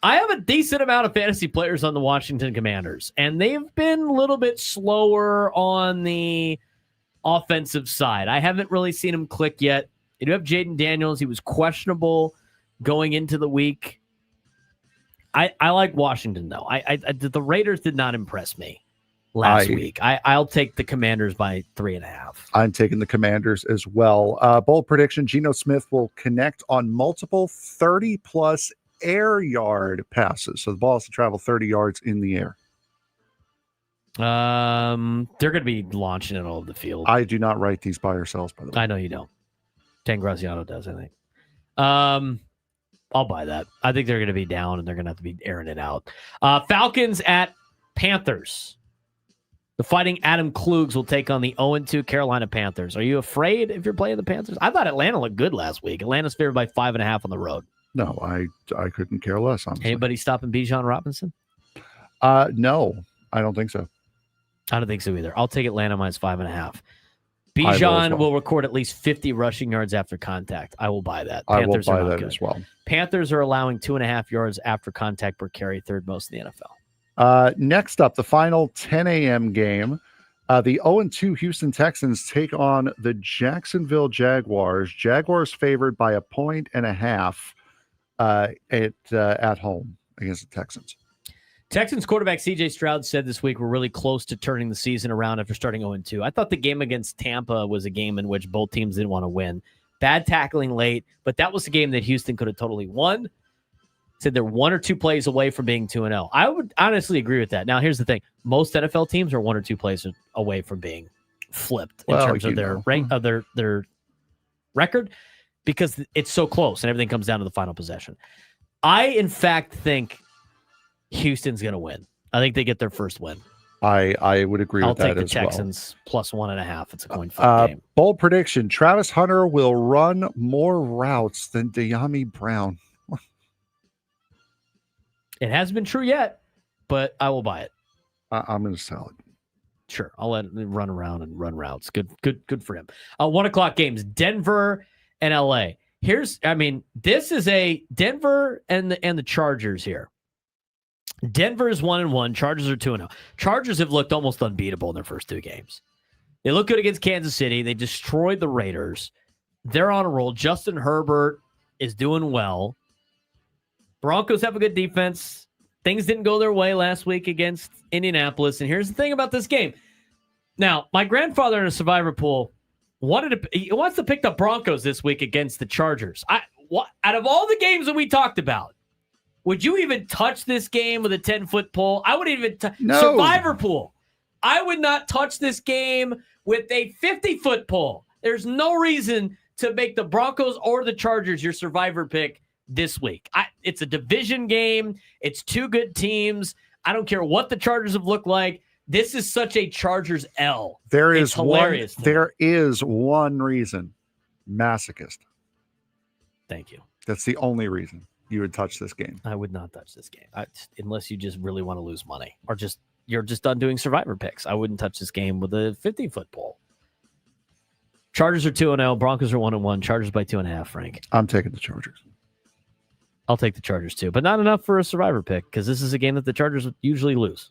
I have a decent amount of fantasy players on the Washington Commanders, and they've been a little bit slower on the offensive side. I haven't really seen them click yet. They do have Jaden Daniels. He was questionable going into the week. I like Washington, though. The Raiders did not impress me last week. I'll take the Commanders by 3.5. I'm taking the Commanders as well. Bold prediction, Geno Smith will connect on multiple 30-plus air yard passes. So the ball has to travel 30 yards in the air. They're going to be launching it all over the field. I do not write these buy or sells, by the way. I know you don't. Dan Graziano does, I think. I'll buy that. I think they're going to be down, and they're going to have to be airing it out. Falcons at Panthers. The Fighting Adam Kluges will take on the 0-2 Carolina Panthers. Are you afraid if you're playing the Panthers? I thought Atlanta looked good last week. Atlanta's favored by 5.5 on the road. No, I couldn't care less. Honestly. Anybody stopping Bijan Robinson? No, I don't think so. I don't think so either. I'll take Atlanta minus 5.5. Bijan will record at least 50 rushing yards after contact. I will buy that. Panthers I will buy that as well. Panthers are allowing 2.5 yards after contact per carry, third most in the NFL. Next up, the final 10 a.m. game. The 0-2 Houston Texans take on the Jacksonville Jaguars. Jaguars favored by 1.5 at home against the Texans. Texans quarterback C.J. Stroud said this week we're really close to turning the season around after starting 0-2. I thought the game against Tampa was a game in which both teams didn't want to win. Bad tackling late, but that was a game that Houston could have totally won. Said they're 1 or 2 plays away from being 2-0. I would honestly agree with that. Now, here's the thing. Most NFL teams are 1 or 2 plays away from being flipped in terms of their rank of their record because it's so close and everything comes down to the final possession. I, in fact, think Houston's going to win. I think they get their first win. I would agree with that as well. I'll take the Texans plus 1.5. It's a coin flip game. Bold prediction. Travis Hunter will run more routes than De'Ami Brown. It hasn't been true yet, but I will buy it. I'm going to sell it. Sure. I'll let him run around and run routes. Good for him. 1 o'clock games, Denver and LA. This is a Denver and the Chargers here. Denver is 1-1. Chargers are 2-0. Chargers have looked almost unbeatable in their first 2 games. They look good against Kansas City. They destroyed the Raiders. They're on a roll. Justin Herbert is doing well. Broncos have a good defense. Things didn't go their way last week against Indianapolis. And here's the thing about this game. Now, my grandfather in a survivor pool wants to pick the Broncos this week against the Chargers. Out of all the games that we talked about, would you even touch this game with a 10-foot pole? I wouldn't even No. Survivor pool. I would not touch this game with a 50-foot pole. There's no reason to make the Broncos or the Chargers your survivor pick this week. It's a division game. It's 2 good teams. I don't care what the Chargers have looked like. This is such a Chargers L. It's hilarious. There is one reason. Masochist. Thank you. That's the only reason you would touch this game. I would not touch this game unless you just really want to lose money or you're just done doing survivor picks. I wouldn't touch this game with a 50-foot pole. Chargers are 2-0. Broncos are 1-1. Chargers by 2.5, Frank. I'm taking the Chargers. I'll take the Chargers too, but not enough for a survivor pick because this is a game that the Chargers usually lose.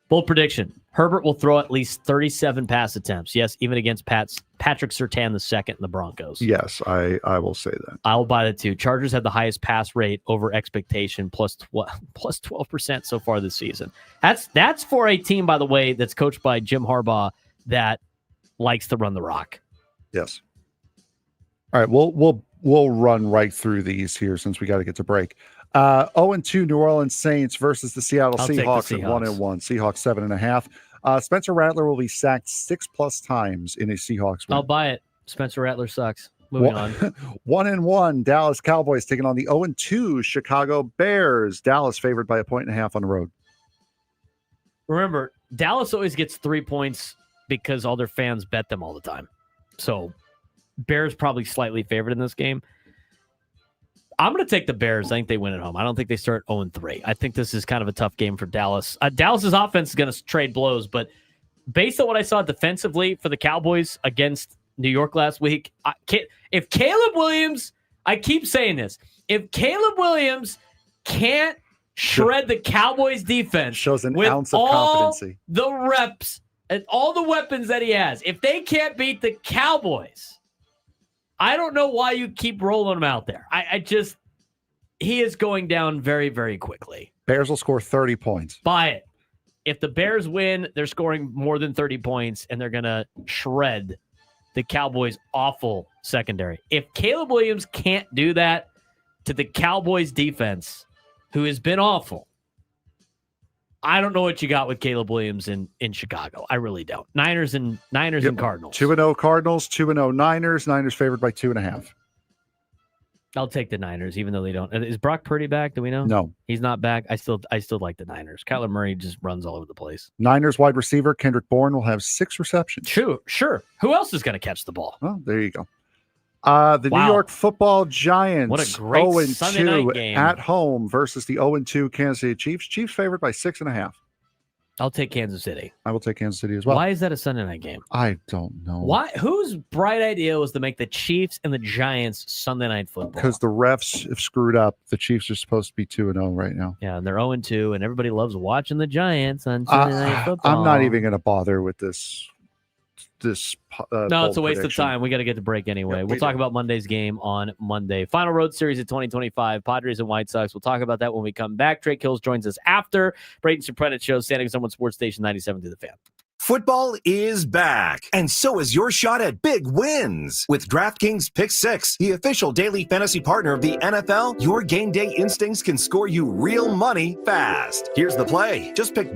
Bold prediction. Herbert will throw at least 37 pass attempts. Yes, even against Patrick Surtain II and the Broncos. Yes, I will say that. I'll buy the 2. Chargers had the highest pass rate over expectation, plus 12% so far this season. That's for a team, by the way, that's coached by Jim Harbaugh that likes to run the rock. Yes. All right, we'll run right through these here since we got to get to break. 0-2 New Orleans Saints versus the Seattle Seahawks at 1-1. Seahawks 7.5. Spencer Rattler will be sacked 6+ times in a Seahawks win. I'll buy it. Spencer Rattler sucks. Moving on. 1-1 Dallas Cowboys taking on the 0-2 Chicago Bears. Dallas favored by 1.5 on the road. Remember, Dallas always gets 3 points because all their fans bet them all the time. So Bears probably slightly favored in this game. I'm going to take the Bears. I think they win at home. I don't think they start 0-3. I think this is kind of a tough game for Dallas. Dallas's offense is going to trade blows, but based on what I saw defensively for the Cowboys against New York last week, if Caleb Williams, I keep saying this, if Caleb Williams can't shred the Cowboys defense, shows an with ounce of all competency, the reps and all the weapons that he has, if they can't beat the Cowboys, I don't know why you keep rolling him out there. He is going down very, very quickly. Bears will score 30 points. Buy it. If the Bears win, they're scoring more than 30 points, and they're going to shred the Cowboys' awful secondary. If Caleb Williams can't do that to the Cowboys' defense, who has been awful, I don't know what you got with Caleb Williams in Chicago. I really don't. Niners and Cardinals. 2-0 Cardinals, 2-0 Niners. Niners favored by 2.5. I'll take the Niners, even though they don't. Is Brock Purdy back? Do we know? No, he's not back. I still like the Niners. Kyler Murray just runs all over the place. Niners wide receiver Kendrick Bourne will have 6 receptions. Sure. Who else is going to catch the ball? Well, there you go. The New York Football Giants. What a great Sunday night game at home versus the 0-2 Kansas City Chiefs. Chiefs favored by 6.5. I'll take Kansas City. I will take Kansas City as well. Why is that a Sunday night game? I don't know. Why? Whose bright idea was to make the Chiefs and the Giants Sunday night football? Because the refs have screwed up. The Chiefs are supposed to be 2-0 right now. Yeah, and they're 0-2, and everybody loves watching the Giants on Sunday night football. I'm not even going to bother with this. No, it's a waste of time. We got to get to break anyway. Yeah, we'll talk about Monday's game on Monday. Final road series of 2025, Padres and White Sox. We'll talk about that when we come back. Drake Hills joins us after. Braden Surprenant shows standing someone Sports Station 97 to the Fan. Football is back, and so is your shot at big wins. With DraftKings Pick 6, the official daily fantasy partner of the NFL, your game day instincts can score you real money fast. Here's the play. Just pick...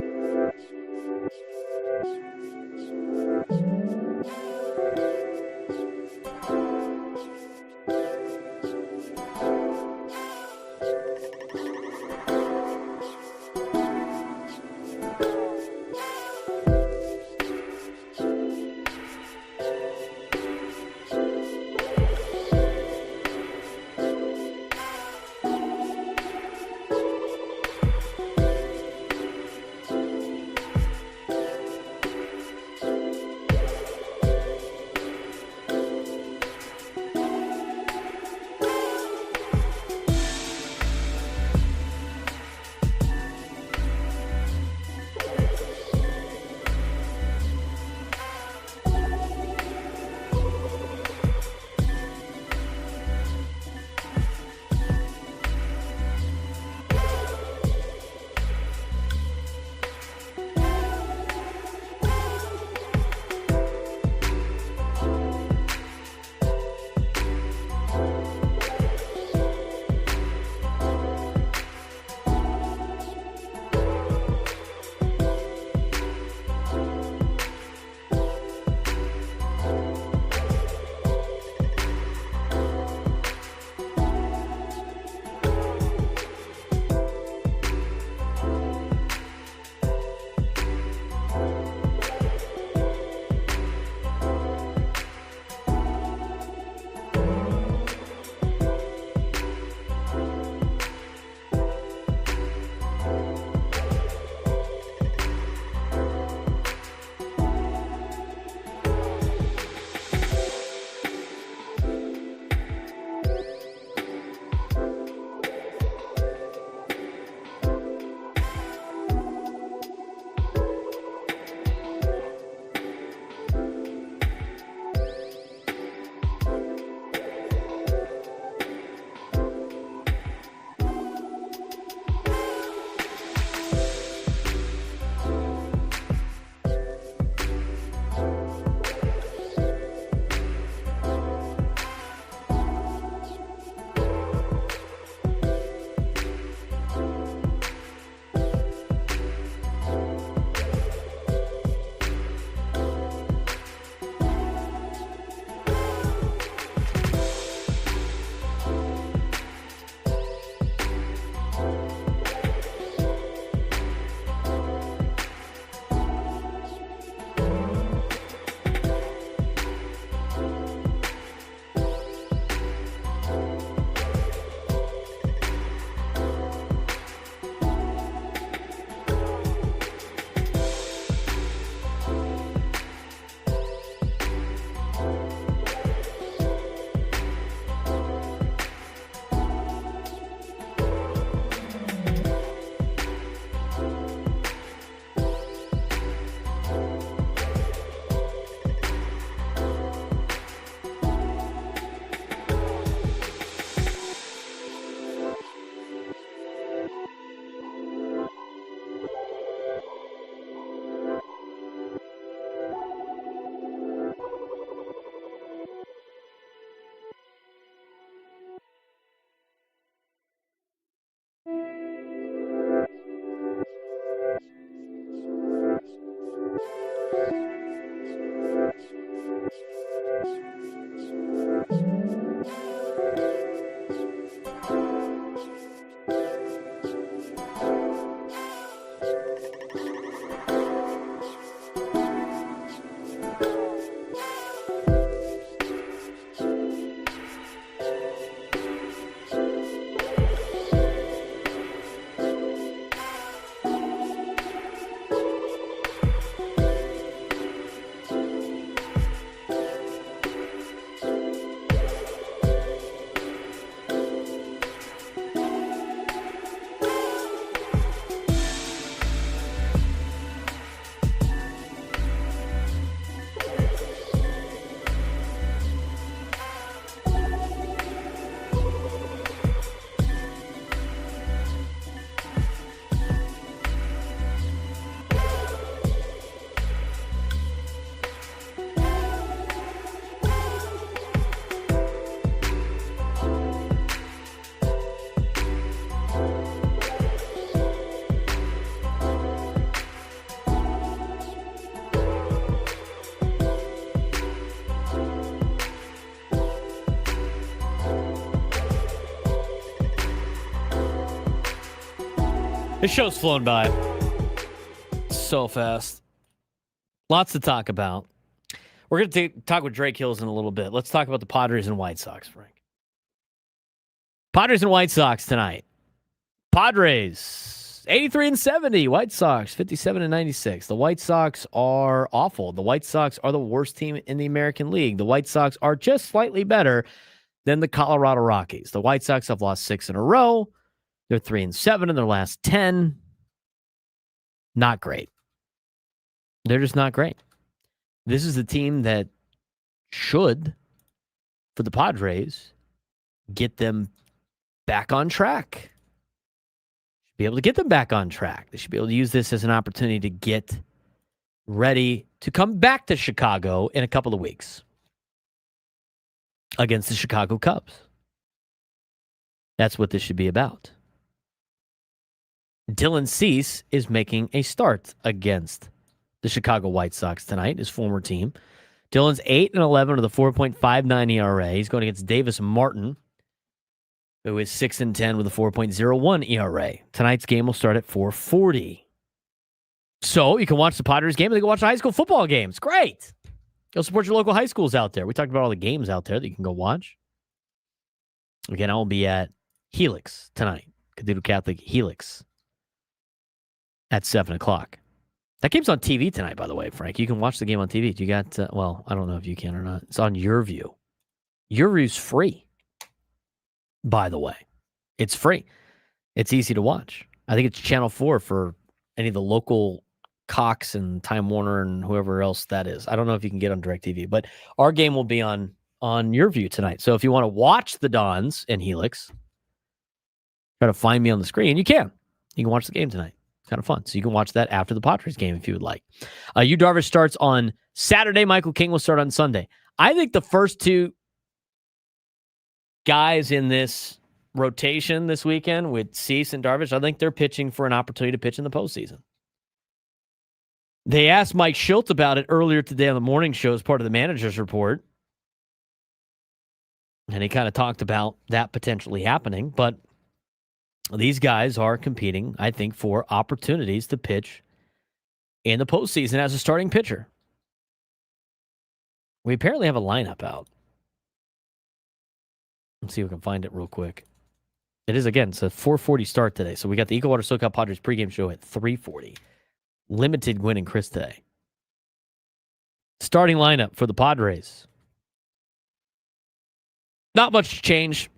This show's flown by so fast. Lots to talk about. We're going to talk with Drake Hills in a little bit. Let's talk about the Padres and White Sox, Frank. Padres and White Sox tonight. Padres, 83-70. White Sox, 57-96. The White Sox are awful. The White Sox are the worst team in the American League. The White Sox are just slightly better than the Colorado Rockies. The White Sox have lost 6 in a row. They're 3-7 in their last 10. Not great. They're just not great. This is the team that should, for the Padres, get them back on track. Be able to get them back on track. They should be able to use this as an opportunity to get ready to come back to Chicago in a couple of weeks against the Chicago Cubs. That's what this should be about. Dylan Cease is making a start against the Chicago White Sox tonight, his former team. Dylan's 8-11 with a 4.59 ERA. He's going against Davis Martin, who is 6-10 with a 4.01 ERA. Tonight's game will start at 4:40. So you can watch the Padres game and then go watch the high school football games. Great. Go support your local high schools out there. We talked about all the games out there that you can go watch. Again, I will be at Helix tonight. Cathedral Catholic Helix at 7 o'clock. That game's on TV tonight, by the way, Frank. You can watch the game on TV. You got, well, I don't know if you can or not. It's on YourView. YourView's free, by the way. It's free. It's easy to watch. I think it's Channel 4 for any of the local Cox and Time Warner and whoever else that is. I don't know if you can get on DirecTV, but our game will be on YourView tonight. So if you want to watch the Dons and Helix, try to find me on the screen. You can. You can watch the game tonight. Kind of fun. So you can watch that after the Padres game if you would like. Yu Darvish starts on Saturday. Michael King will start on Sunday. I think the first two guys in this rotation this weekend with Cease and Darvish, I think they're pitching for an opportunity to pitch in the postseason. They asked Mike Shildt about it earlier today on the morning show as part of the manager's report. And he kind of talked about that potentially happening, but these guys are competing, I think, for opportunities to pitch in the postseason as a starting pitcher. We apparently have a lineup out. Let's see if we can find it real quick. It is, again, it's a 4:40 start today. So we got the Ecowater SoCal Padres pregame show at 3:40. Limited Gwynn and Chris today. Starting lineup for the Padres. Not much change.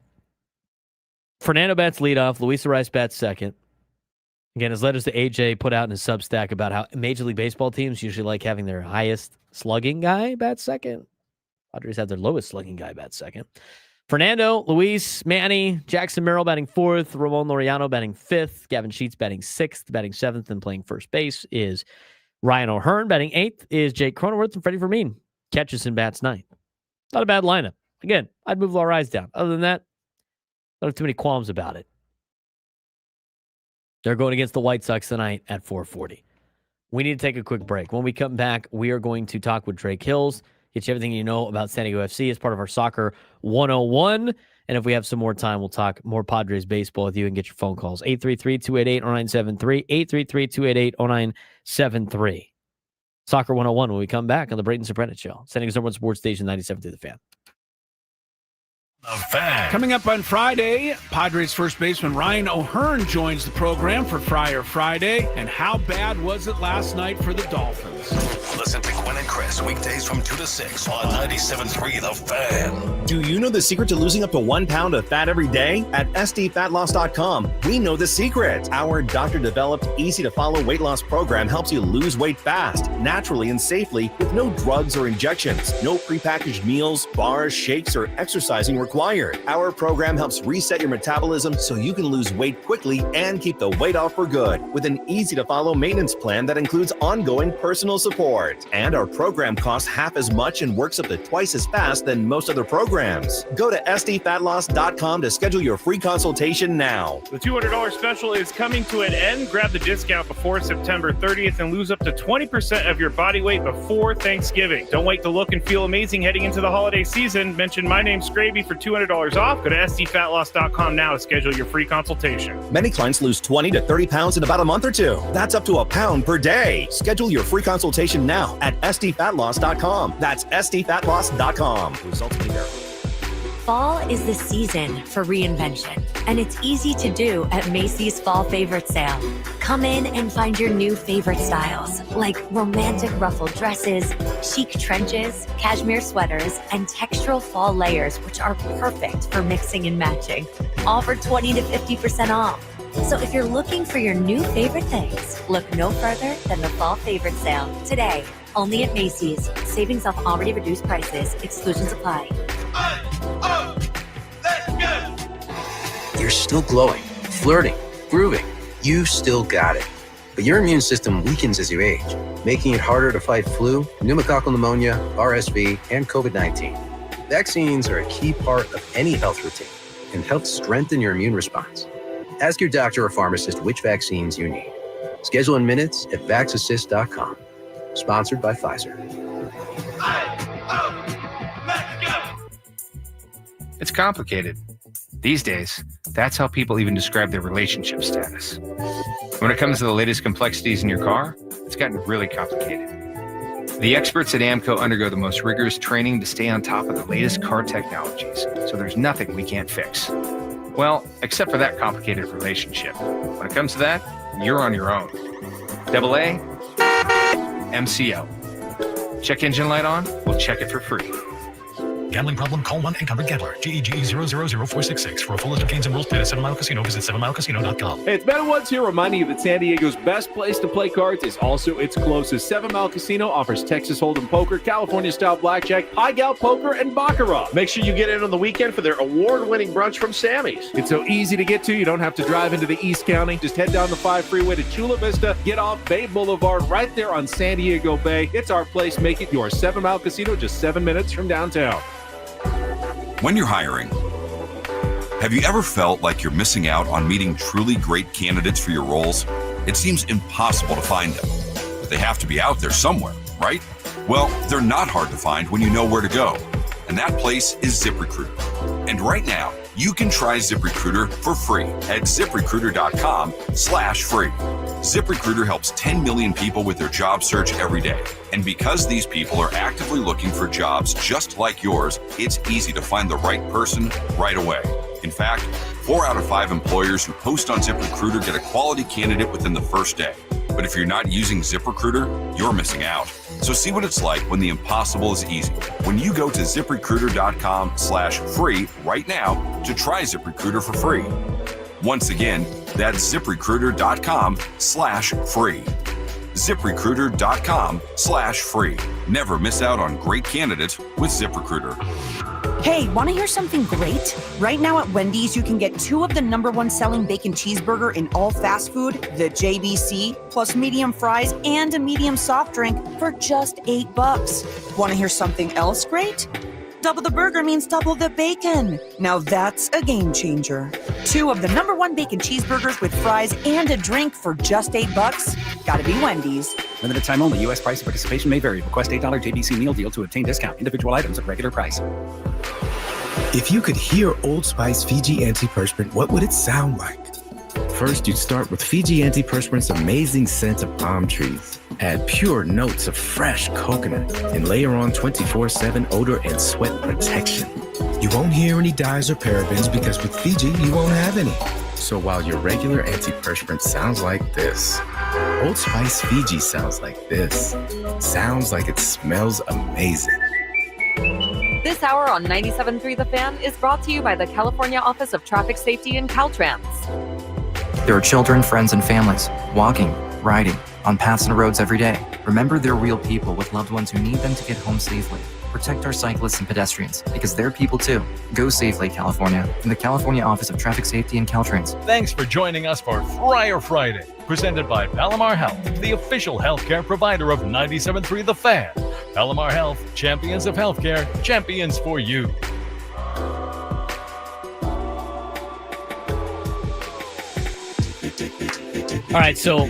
Fernando bats leadoff. Luis Arias bats second. Again, his letters to AJ put out in his Substack about how Major League Baseball teams usually like having their highest slugging guy bat second. Padres have their lowest slugging guy bat second. Fernando, Luis, Manny, Jackson Merrill batting fourth. Ramon Laureano batting fifth. Gavin Sheets batting sixth. Batting seventh and playing first base is Ryan O'Hearn. Batting eighth is Jake Cronenworth. And Freddie Vermeen catches and bats ninth. Not a bad lineup. Again, I'd move Arias down. Other than that, I don't have too many qualms about it. They're going against the White Sox tonight at 4:40. We need to take a quick break. When we come back, we are going to talk with Drake Hills, get you everything you know about San Diego FC as part of our Soccer 101. And if we have some more time, we'll talk more Padres baseball with you and get your phone calls. 833-288-0973, 833-288-0973. Soccer 101 when we come back on the Braden Surprenant Show. San Diego's number one sports station, 97 through the Fan. Coming up on Friday, Padres first baseman Ryan O'Hearn joins the program for Friar Friday. And how bad was it last night for the Dolphins? Listen to Gwynn and Chris weekdays from 2 to 6 on 97.3 The Fan. Do you know the secret to losing up to 1 pound of fat every day? At SDFatLoss.com, we know the secret. Our doctor-developed, easy-to-follow weight loss program helps you lose weight fast, naturally and safely with no drugs or injections, no prepackaged meals, bars, shakes, or exercising required. Our program helps reset your metabolism so you can lose weight quickly and keep the weight off for good with an easy-to-follow maintenance plan that includes ongoing personal support. And our program program costs half as much and works up to twice as fast than most other programs. Go to sdfatloss.com to schedule your free consultation now. The $200 special is coming to an end. Grab the discount before September 30th and lose up to 20% of your body weight before Thanksgiving. Don't wait to look and feel amazing heading into the holiday season. Mention my name, Scraby, for $200 off. Go to sdfatloss.com now to schedule your free consultation. Many clients lose 20 to 30 pounds in about a month or two. That's up to a pound per day. Schedule your free consultation now at sdfatloss.com. That's sdfatloss.com. Results may vary. Fall is the season for reinvention, and it's easy to do at Macy's Fall Favorite Sale. Come in and find your new favorite styles, like romantic ruffled dresses, chic trenches, cashmere sweaters, and textural fall layers, which are perfect for mixing and matching. All for 20 to 50% off. So if you're looking for your new favorite things, look no further than the Fall Favorite Sale today, only at Macy's. Savings off already reduced prices. Exclusions apply. You're still glowing, flirting, grooving. You still got it. But your immune system weakens as you age, making it harder to fight flu, pneumococcal pneumonia, RSV, and COVID-19. Vaccines are a key part of any health routine and help strengthen your immune response. Ask your doctor or pharmacist which vaccines you need. Schedule in minutes at vaxassist.com. Sponsored by Pfizer. It's complicated. These days, that's how people even describe their relationship status. When it comes to the latest complexities in your car, it's gotten really complicated. The experts at AMCO undergo the most rigorous training to stay on top of the latest car technologies, so there's nothing we can't fix. Well, except for that complicated relationship. When it comes to that, you're on your own. AA, MCO. Check engine light on? We'll check it for free. Gambling problem? Call 1-800-GAMBLER. GEGE 0000466. For a full list of games and rules, play at 7 Mile Casino. Visit 7milecasino.com. Hey, it's Ben Woods here reminding you that San Diego's best place to play cards is also its closest. 7 Mile Casino offers Texas Hold'em poker, California-style blackjack, high gal poker, and baccarat. Make sure you get in on the weekend for their award-winning brunch from Sammy's. It's so easy to get to, you don't have to drive into the East County. Just head down the 5 freeway to Chula Vista, get off Bay Boulevard right there on San Diego Bay. It's our place. Make it your 7 Mile Casino, just 7 minutes from downtown. When you're hiring, have you ever felt like you're missing out on meeting truly great candidates for your roles? It seems impossible to find them, but they have to be out there somewhere, right? Well, they're not hard to find when you know where to go, and that place is ZipRecruiter. And right now, you can try ZipRecruiter for free at ZipRecruiter.com/free. ZipRecruiter helps 10 million people with their job search every day. And because these people are actively looking for jobs just like yours, it's easy to find the right person right away. In fact, 4 out of 5 employers who post on ZipRecruiter get a quality candidate within the first day. But if you're not using ZipRecruiter, you're missing out. So see what it's like when the impossible is easy. When you go to ZipRecruiter.com/free right now to try ZipRecruiter for free. Once again, that's ZipRecruiter.com/free. ZipRecruiter.com/free. Never miss out on great candidates with ZipRecruiter. Hey, want to hear something great? Right now at Wendy's, you can get 2 of the #1 selling bacon cheeseburger in all fast food, the JBC, plus medium fries and a medium soft drink for just $8. Want to hear something else great? Double the burger means double the bacon. Now that's a game changer. 2 of the #1 bacon cheeseburgers with fries and a drink for just $8. Gotta be Wendy's. Limited time only. U.S. price and participation may vary. Request $8 JBC meal deal to obtain discount. Individual items at regular price. If you could hear Old Spice Fiji Antiperspirant, what would it sound like? First, you'd start with Fiji Antiperspirant's amazing scent of palm trees. Add pure notes of fresh coconut and layer on 24/7 odor and sweat protection. You won't hear any dyes or parabens because with Fiji, you won't have any. So while your regular antiperspirant sounds like this, Old Spice Fiji sounds like this. Sounds like it smells amazing. This hour on 97.3 The Fan is brought to you by the California Office of Traffic Safety and Caltrans. There are children, friends, and families walking, riding, on paths and roads every day. Remember, they're real people with loved ones who need them to get home safely. Protect our cyclists and pedestrians, because they're people too. Go safely, California. From the California Office of Traffic Safety and Caltrans. Thanks for joining us for Friar Friday, presented by Palomar Health, the official healthcare provider of 97.3 The Fan. Palomar Health, champions of healthcare, champions for you. All right, so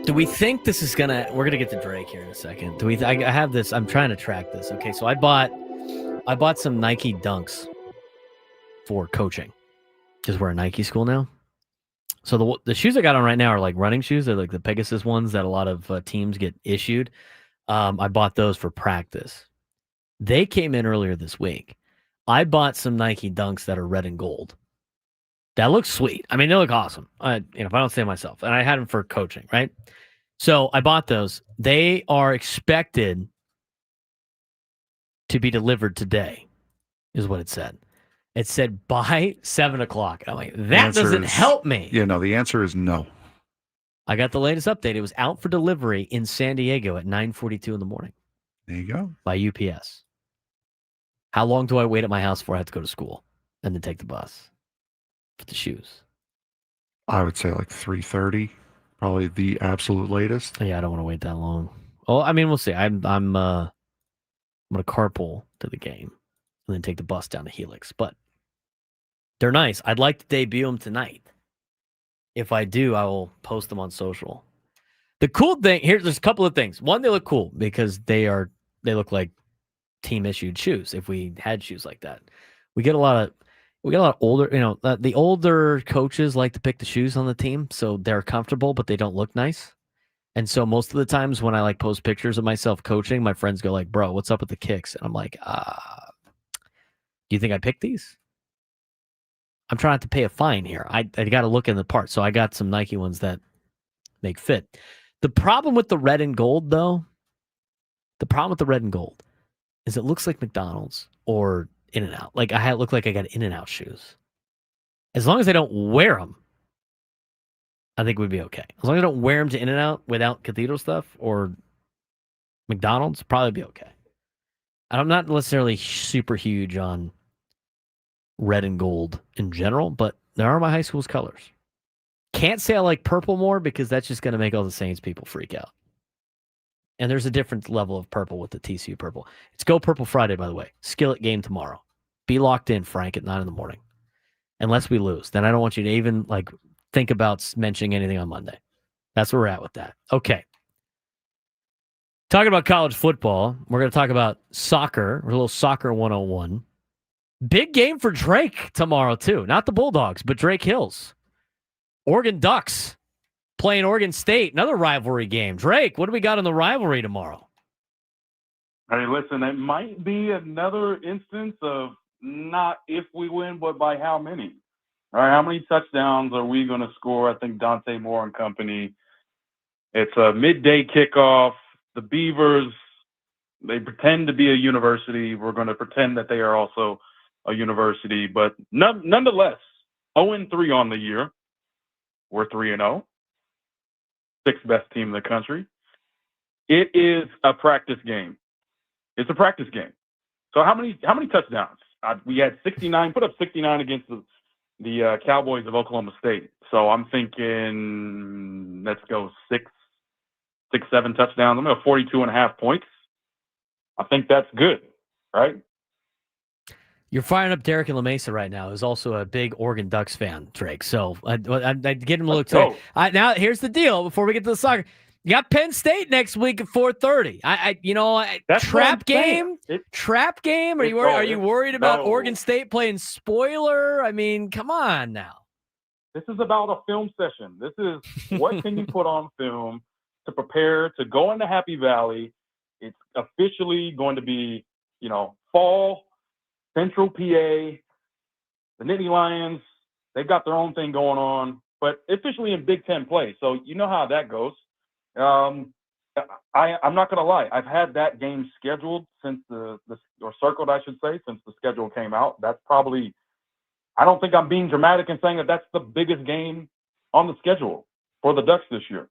do we think this is gonna? We're gonna get to Drake here in a second. Do we? I have this. I'm trying to track this. Okay, so I bought some Nike Dunks for coaching because we're a Nike school now. So the shoes I got on right now are like running shoes. They're like the Pegasus ones that a lot of teams get issued. I bought those for practice. They came in earlier this week. I bought some Nike Dunks that are red and gold. That looks sweet. I mean, they look awesome. If I don't say myself, and I had them for coaching, right? So I bought those. They are expected to be delivered today, is what it said. It said by 7:00. I'm like, that doesn't help me. Yeah, no, the answer is no. I got the latest update. It was out for delivery in San Diego at 9:42 in the morning. There you go. By UPS. How long do I wait at my house before I have to go to school and then take the bus for the shoes? I would say like 3:30, probably the absolute latest. Yeah, I don't want to wait that long. Oh, I mean, we'll see. I'm gonna carpool to the game and then take the bus down to Helix. But they're nice. I'd like to debut them tonight. If I do, I will post them on social. The cool thing here, there's a couple of things. One, they look cool because they look like team issued shoes. If we had shoes like that, we get a lot of older, the older coaches like to pick the shoes on the team, so they're comfortable, but they don't look nice. And so most of the times when I like post pictures of myself coaching, my friends go like, "Bro, what's up with the kicks?" And I'm like, "Do you think I picked these? I'm trying to pay a fine here. I got to look in the part." So I got some Nike ones that make fit. The problem with the red and gold, though, is it looks like McDonald's or In-N-Out. Like I look like I got In-N-Out shoes. As long as I don't wear them, I think we'd be okay. As long as I don't wear them to In-N-Out without cathedral stuff or McDonald's, probably be okay. I'm not necessarily super huge on red and gold in general, but there are my high school's colors. Can't say I like purple more because that's just going to make all the Saints people freak out. And there's a different level of purple with the TCU purple. It's Go Purple Friday, by the way. Skillet game tomorrow. Be locked in, Frank, at 9 in the morning. Unless we lose. Then I don't want you to even think about mentioning anything on Monday. That's where we're at with that. Okay. Talking about college football, we're going to talk about soccer, a little soccer 101. Big game for Drake tomorrow, too. Not the Bulldogs, but Drake Hills. Oregon Ducks playing Oregon State, another rivalry game. Drake, what do we got in the rivalry tomorrow? Hey, listen, it might be another instance of not if we win, but by how many. All right, how many touchdowns are we going to score? I think Dante Moore and company. It's a midday kickoff. The Beavers, they pretend to be a university. We're going to pretend that they are also a university. But nonetheless, 0-3 on the year. We're 3-0. Sixth best team in the country. It is a practice game. It's a practice game. So how many touchdowns? We had 69. Put up 69 against the Cowboys of Oklahoma State. So I'm thinking, let's go 7 touchdowns. I'm going to 42.5 points. I think that's good, right? You're firing up Derek in La Mesa right now, who's also a big Oregon Ducks fan, Drake. So I get him a look. Now here's the deal. Before we get to the soccer, you got Penn State next week at 4:30. Trap game. Trap game. Are you worried about Oregon State playing spoiler? I mean, come on now. This is about a film session. This is what can you put on film to prepare to go into Happy Valley. It's officially going to be, fall. Central PA, the Nittany Lions, they've got their own thing going on, but officially in Big Ten play. So you know how that goes. I'm not going to lie. I've had that game scheduled since or circled, I should say, since the schedule came out. That's probably, I don't think I'm being dramatic in saying that that's the biggest game on the schedule for the Ducks this year.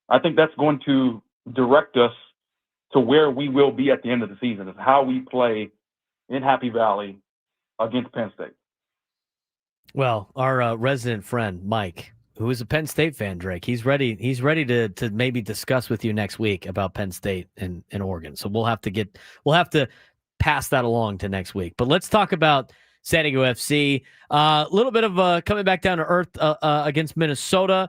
I think that's going to direct us to where we will be at the end of the season, is how we play in Happy Valley against Penn State. Well, our resident friend, Mike, who is a Penn State fan, Drake, he's ready to maybe discuss with you next week about Penn State and Oregon. So we'll have to pass that along to next week. But let's talk about San Diego FC. A little bit of coming back down to earth against Minnesota.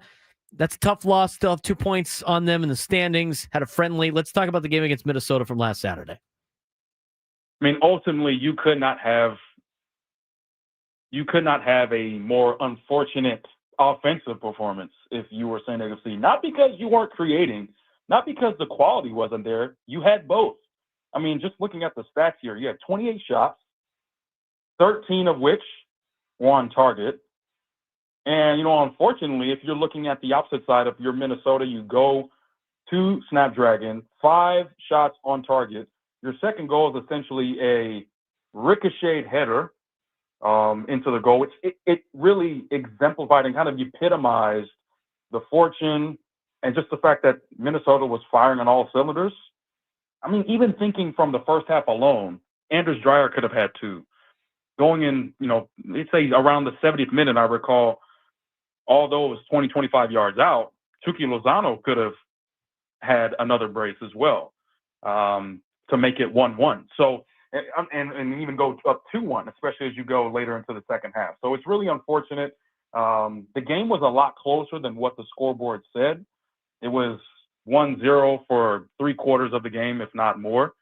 That's a tough loss. Still have 2 points on them in the standings. Had a friendly. Let's talk about the game against Minnesota from last Saturday. I mean, ultimately, you could not have a more unfortunate offensive performance if you were San Diego FC. Not because you weren't creating, not because the quality wasn't there. You had both. I mean, just looking at the stats here, you had 28 shots, 13 of which were on target. And, unfortunately, if you're looking at the opposite side of your Minnesota, you go to Snapdragon, 5 shots on target. Your second goal is essentially a ricocheted header into the goal, which it really exemplified and kind of epitomized the fortune and just the fact that Minnesota was firing on all cylinders. I mean, even thinking from the first half alone, Anders Dreyer could have had 2. Going in, let's say around the 70th minute, I recall, although it was 20, 25 yards out, Chucky Lozano could have had another brace as well to make it 1-1. So, and even go up 2-1, especially as you go later into the second half. So it's really unfortunate. The game was a lot closer than what the scoreboard said. It was 1-0 for 3/4 of the game, if not more.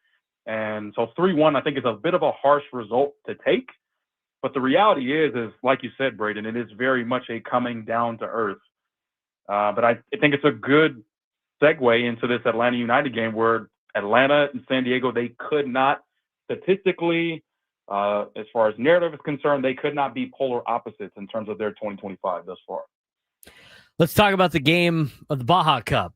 And so 3-1, I think, is a bit of a harsh result to take. But the reality is like you said, Braden, it is very much a coming down to earth. But I think it's a good segue into this Atlanta United game where Atlanta and San Diego, they could not statistically, as far as narrative is concerned, they could not be polar opposites in terms of their 2025 thus far. Let's talk about the game of the Baja Cup.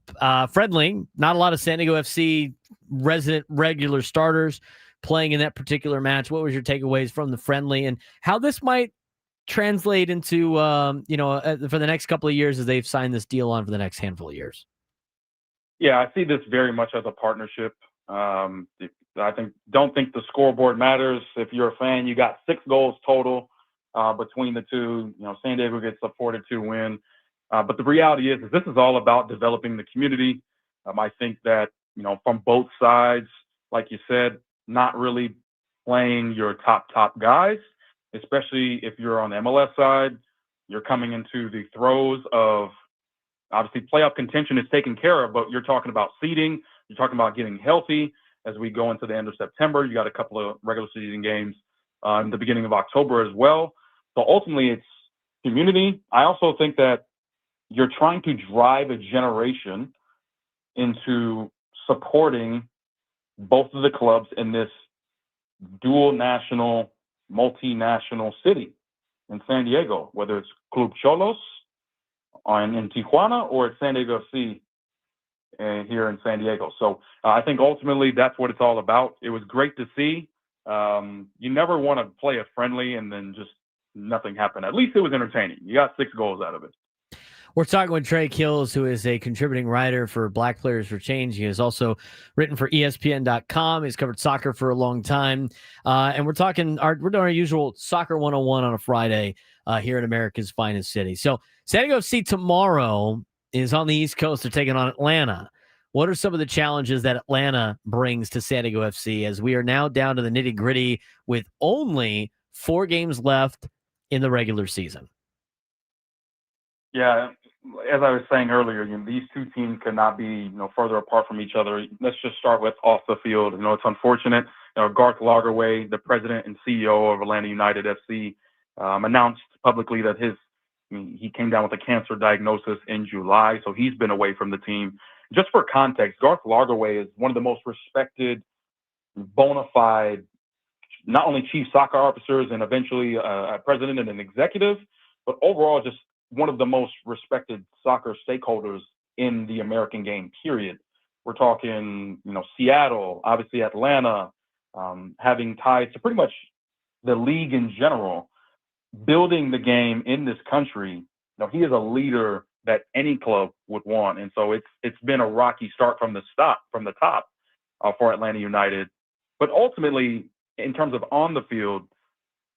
Friendly, not a lot of San Diego FC resident regular starters playing in that particular match. What was your takeaways from the friendly and how this might translate into, for the next couple of years as they've signed this deal on for the next handful of years? Yeah, I see this very much as a partnership. Don't think the scoreboard matters. If you're a fan, you got 6 goals total between the two. San Diego gets a 4-2 win. But the reality is this is all about developing the community. I think that, from both sides, like you said, not really playing your top guys, especially if you're on the MLS side. You're coming into the throes of, obviously, playoff contention is taken care of, but you're talking about seeding. You're talking about getting healthy as we go into the end of September. You got a couple of regular season games in the beginning of October as well. So ultimately, it's community. I also think that you're trying to drive a generation into supporting both of the clubs in this dual national, multinational city in San Diego, whether it's Club Xolos in Tijuana or it's San Diego FC here in San Diego. So I think ultimately that's what it's all about. It was great to see. You never want to play a friendly and then just nothing happened. At least it was entertaining. You got 6 goals out of it. We're talking with Trey Kills, who is a contributing writer for Black Players for Change. He has also written for ESPN.com. He's covered soccer for a long time. And we're doing our usual Soccer 101 on a Friday here in America's finest city. So San Diego FC tomorrow is on the East Coast. They're taking on Atlanta. What are some of the challenges that Atlanta brings to San Diego FC as we are now down to the nitty-gritty with only 4 games left in the regular season? Yeah, as I was saying earlier, these two teams could not be further apart from each other. Let's just start with off the field. It's unfortunate. Garth Lagerwey, the president and CEO of Atlanta United FC, announced publicly that he came down with a cancer diagnosis in July, so he's been away from the team. Just for context, Garth Lagerwey is one of the most respected, bona fide, not only chief soccer officers and eventually a president and an executive, but overall just one of the most respected soccer stakeholders in the American game, period. We're talking, Seattle, obviously Atlanta, having ties to pretty much the league in general, building the game in this country. He is a leader that any club would want. And so it's been a rocky start from the top. for Atlanta United. But ultimately, in terms of on the field,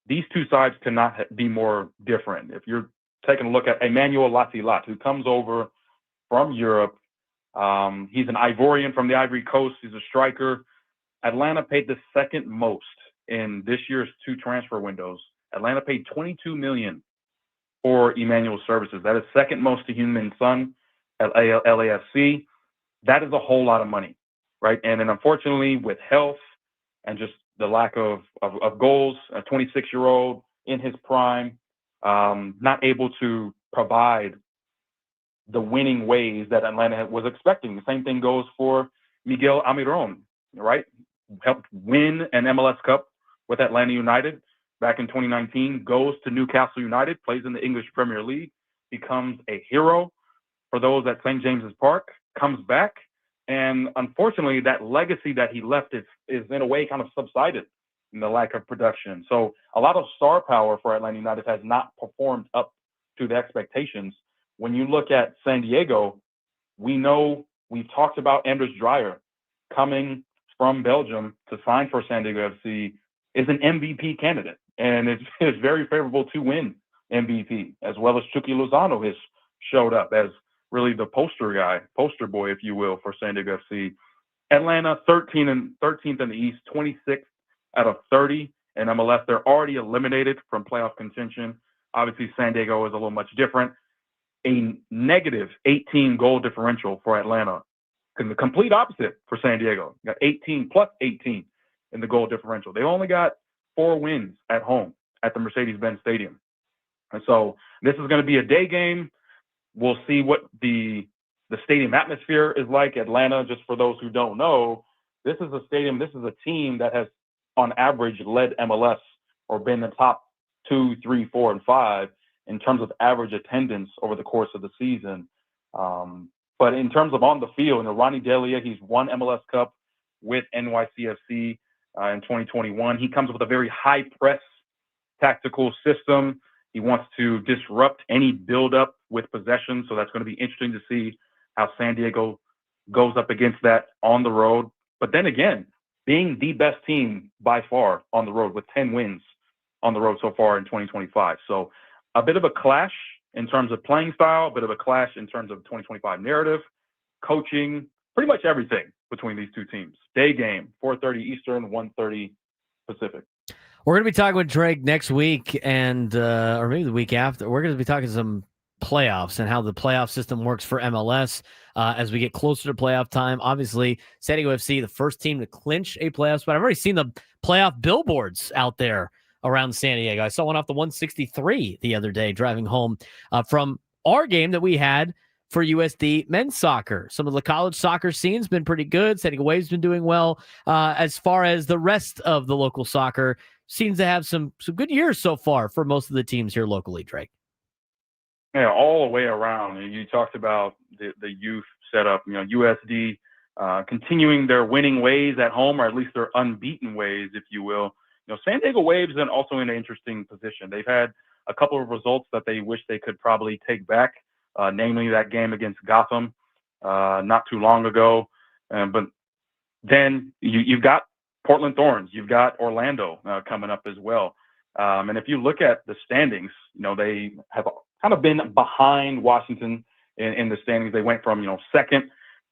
these two sides cannot be more different. If you're taking a look at Emmanuel Latilat, who comes over from Europe, he's an Ivorian from the Ivory Coast. He's a striker. Atlanta paid the second most in this year's 2 transfer windows. Atlanta paid $22 million for Emmanuel's services. That is second most to Heung-min Son at LAFC. That is a whole lot of money, right? And then unfortunately, with health and just the lack of goals, a 26-year-old in his prime, not able to provide the winning ways that Atlanta was expecting. The same thing goes for Miguel Almiron, right? Helped win an MLS Cup with Atlanta United back in 2019, goes to Newcastle United, plays in the English Premier League, becomes a hero for those at St. James's Park, comes back, and unfortunately, that legacy that he left is in a way kind of subsided in the lack of production. So a lot of star power for Atlanta United has not performed up to the expectations. When you look at San Diego, we know we've talked about Anders Dreyer coming from Belgium to sign for San Diego FC is an MVP candidate, and it's very favorable to win MVP, as well as Chucky Lozano has showed up as really the poster boy, if you will, for San Diego FC. Atlanta, 13th in the East, 26th out of 30 in MLS. They're already eliminated from playoff contention. Obviously, San Diego is a little much different. A negative 18 goal differential for Atlanta. And the complete opposite for San Diego. Got 18 plus 18 in the goal differential. They only got 4 wins at home at the Mercedes-Benz Stadium. And so this is going to be a day game. We'll see what the stadium atmosphere is like. Atlanta, just for those who don't know, this is a team that has on average led MLS or been the top 2, 3, 4, and 5 in terms of average attendance over the course of the season. But in terms of on the field, Ronnie Delia, he's won MLS Cup with NYCFC in 2021. He comes with a very high press tactical system. He wants to disrupt any buildup with possession. So that's going to be interesting to see how San Diego goes up against that on the road. But then again, being the best team by far on the road with 10 wins on the road so far in 2025. So a bit of a clash in terms of playing style, a bit of a clash in terms of 2025 narrative, coaching, pretty much everything between these two teams. Day game, 4:30 Eastern, 1:30 Pacific. We're going to be talking with Drake next week and or maybe the week after. We're going to be talking some playoffs and how the playoff system works for MLS as we get closer to playoff time. Obviously, San Diego FC, the first team to clinch a playoff spot. I've already seen the playoff billboards out there around San Diego. I saw one off the 163 the other day driving home from our game that we had for USD men's soccer. Some of the college soccer scene's been pretty good. San Diego Wave's been doing well. As far as the rest of the local soccer, seems to have some good years so far for most of the teams here locally, Drake. Yeah, all the way around. You talked about the youth setup. USD continuing their winning ways at home, or at least their unbeaten ways, if you will. San Diego Waves is also in an interesting position. They've had a couple of results that they wish they could probably take back, namely that game against Gotham not too long ago. But then you've got Portland Thorns, you've got Orlando coming up as well. And if you look at the standings, they have kind of been behind Washington in the standings. They went from, second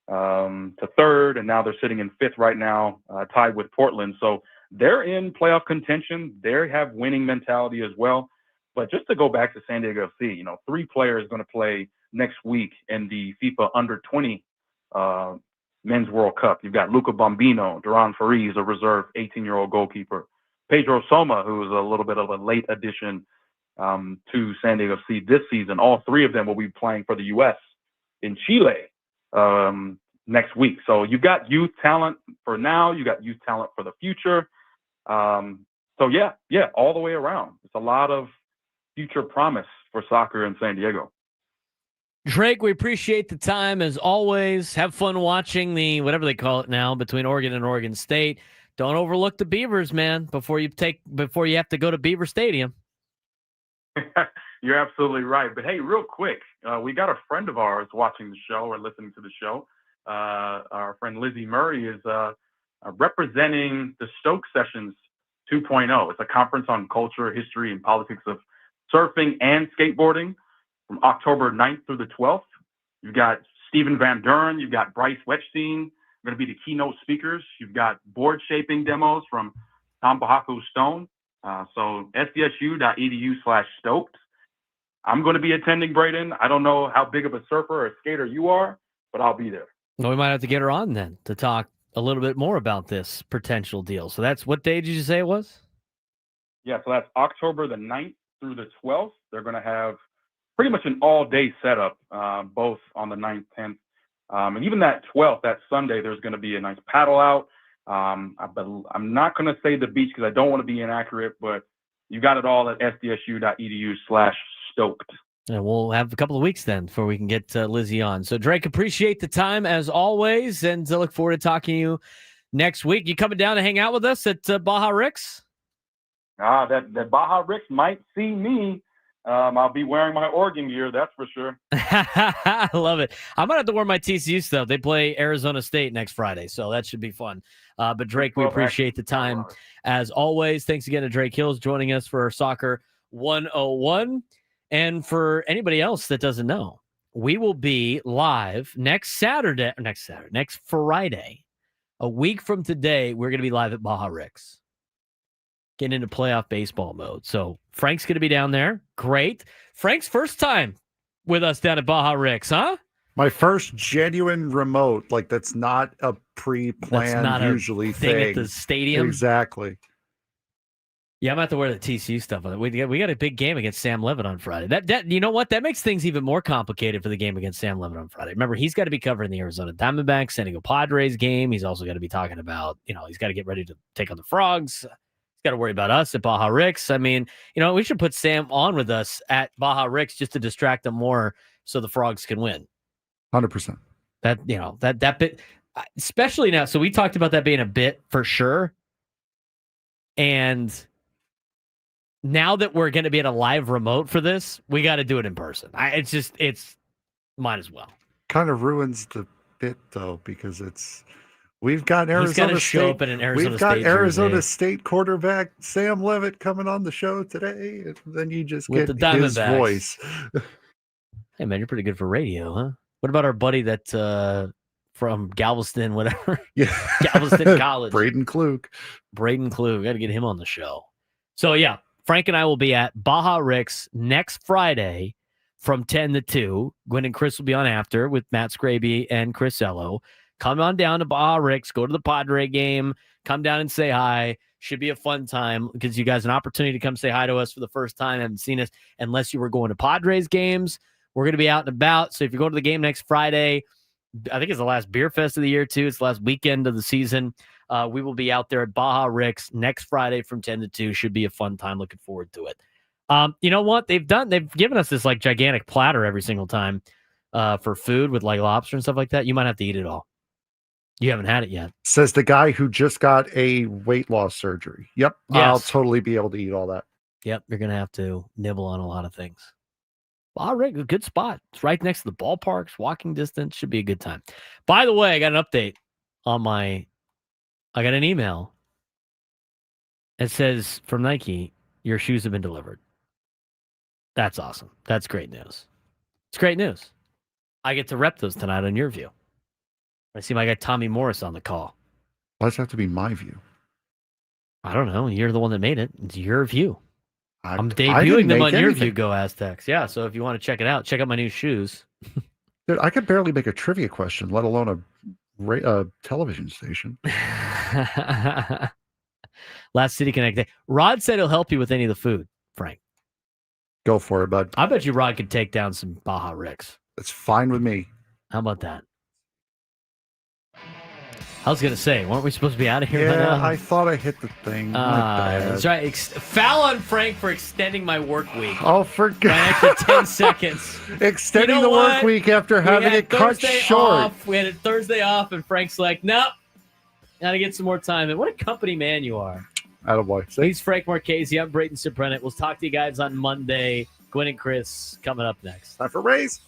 to third, and now they're sitting in fifth right now, tied with Portland. So they're in playoff contention. They have winning mentality as well. But just to go back to San Diego FC, 3 players going to play next week in the FIFA Under-20 Men's World Cup. You've got Luca Bombino, Duran Fariz, a reserve 18-year-old goalkeeper, Pedro Soma, who is a little bit of a late addition to San Diego FC this season. All 3 of them will be playing for the U.S. in Chile next week. So you've got youth talent for now. You got youth talent for the future. So yeah, all the way around. It's a lot of future promise for soccer in San Diego. Drake, we appreciate the time as always. Have fun watching the whatever they call it now between Oregon and Oregon State. Don't overlook the Beavers, man, before you have to go to Beaver Stadium. You're absolutely right. But hey, real quick, we got a friend of ours watching the show or listening to the show. Our friend Lizzie Murray is representing the Stoke Sessions 2.0. It's a conference on culture, history, and politics of surfing and skateboarding from October 9th through the 12th. You've got Stephen Van Duren. You've got Bryce Wetstein. Going to be the keynote speakers. You've got board shaping demos from Tom Bahaku Stone. So sdsu.edu/stoked. I'm going to be attending, Braden. I don't know how big of a surfer or skater you are, but I'll be there. Well, we might have to get her on then to talk a little bit more about this potential deal. So that's what day did you say it was? Yeah, so that's October the 9th through the 12th. They're going to have pretty much an all-day setup, both on the 9th, 10th. And even that 12th, that Sunday, there's going to be a nice paddle out. I'm not going to say the beach because I don't want to be inaccurate, but you got it all at sdsu.edu/stoked. And we'll have a couple of weeks then before we can get Lizzie on. So, Drake, appreciate the time as always, and look forward to talking to you next week. You coming down to hang out with us at Baja Rick's? That Baja Rick's might see me. I'll be wearing my Oregon gear, that's for sure. I love it. I'm going to have to wear my TCU stuff. They play Arizona State next Friday, so that should be fun. But, Drake, we appreciate the time as always. Thanks again to Drake Hills joining us for Soccer 101. And for anybody else that doesn't know, we will be live next Friday. A week from today, we're going to be live at Baja Rick's, getting into playoff baseball mode. So Frank's going to be down there. Great. Frank's first time with us down at Baja Rick's, huh? My first genuine remote, like that's not a pre-planned not usually a thing at the stadium. Exactly. Yeah, I'm going to have to wear the TCU stuff on it. We got a big game against Sam Levitt on Friday. That you know what? That makes things even more complicated for the game against Sam Levitt on Friday. Remember, he's got to be covering the Arizona Diamondbacks, San Diego Padres game. He's also got to be talking about, he's got to get ready to take on the Frogs. He's got to worry about us at Baja Rick's. I mean, we should put Sam on with us at Baja Rick's just to distract them more so the Frogs can win. 100%. That bit, especially now. So we talked about that being a bit for sure. And now that we're going to be at a live remote for this, we got to do it in person. It's might as well. Kind of ruins the bit though, because we've got Arizona State. We've got Arizona State quarterback Sam Levitt coming on the show today, and then you just with get the his voice. Hey man, you're pretty good for radio, huh? What about our buddy that from Galveston, whatever? Yeah, Galveston College. Braden Klug. Got to get him on the show. So yeah, Frank and I will be at Baja Rick's next Friday from 10 to 2. Gwen and Chris will be on after with Matt Scraby and Chris Ello. Come on down to Baja Rick's, go to the Padre game, come down and say hi. Should be a fun time. Gives you guys an opportunity to come say hi to us for the first time. Haven't seen us unless you were going to Padres games. We're going to be out and about. So if you go to the game next Friday, I think it's the last beer fest of the year too. It's the last weekend of the season. We will be out there at Baja Rick's next Friday from 10 to 2. Should be a fun time. Looking forward to it. You know what they've done? They've given us this like gigantic platter every single time for food with like lobster and stuff like that. You might have to eat it all. You haven't had it yet. Says the guy who just got a weight loss surgery. Yep. Yes. I'll totally be able to eat all that. Yep. You're going to have to nibble on a lot of things. Baja Rick, a good spot. It's right next to the ballparks, walking distance. Should be a good time. By the way, I got an update on I got an email. It says from Nike, your shoes have been delivered. That's awesome. That's great news. It's great news. I get to rep those tonight on Your View. I see my guy Tommy Morris on the call. Why does it have to be my view? I don't know. You're the one that made it. It's Your View. I'm I debuting didn't them make on Your anything. View, Go Aztecs. Yeah, so if you want to check it out, check out my new shoes. Dude, I could barely make a trivia question, let alone a television station. Last City Connect Day. Rod said he'll help you with any of the food, Frank. Go for it, bud. I bet you Rod could take down some Baja Ricks. It's fine with me. How about that? I was going to say, weren't we supposed to be out of here? Yeah, I thought I hit the thing. My bad. That's right. Foul on Frank for extending my work week. Oh, forgot. By an extra 10 seconds. Extending the work week after having it cut short. We had a Thursday off, and Frank's like, nope, got to get some more time. And what a company man you are. Attaboy. He's Frank Marchese. I'm Braden Surprenant. We'll talk to you guys on Monday. Gwen and Chris coming up next. Time for Rays.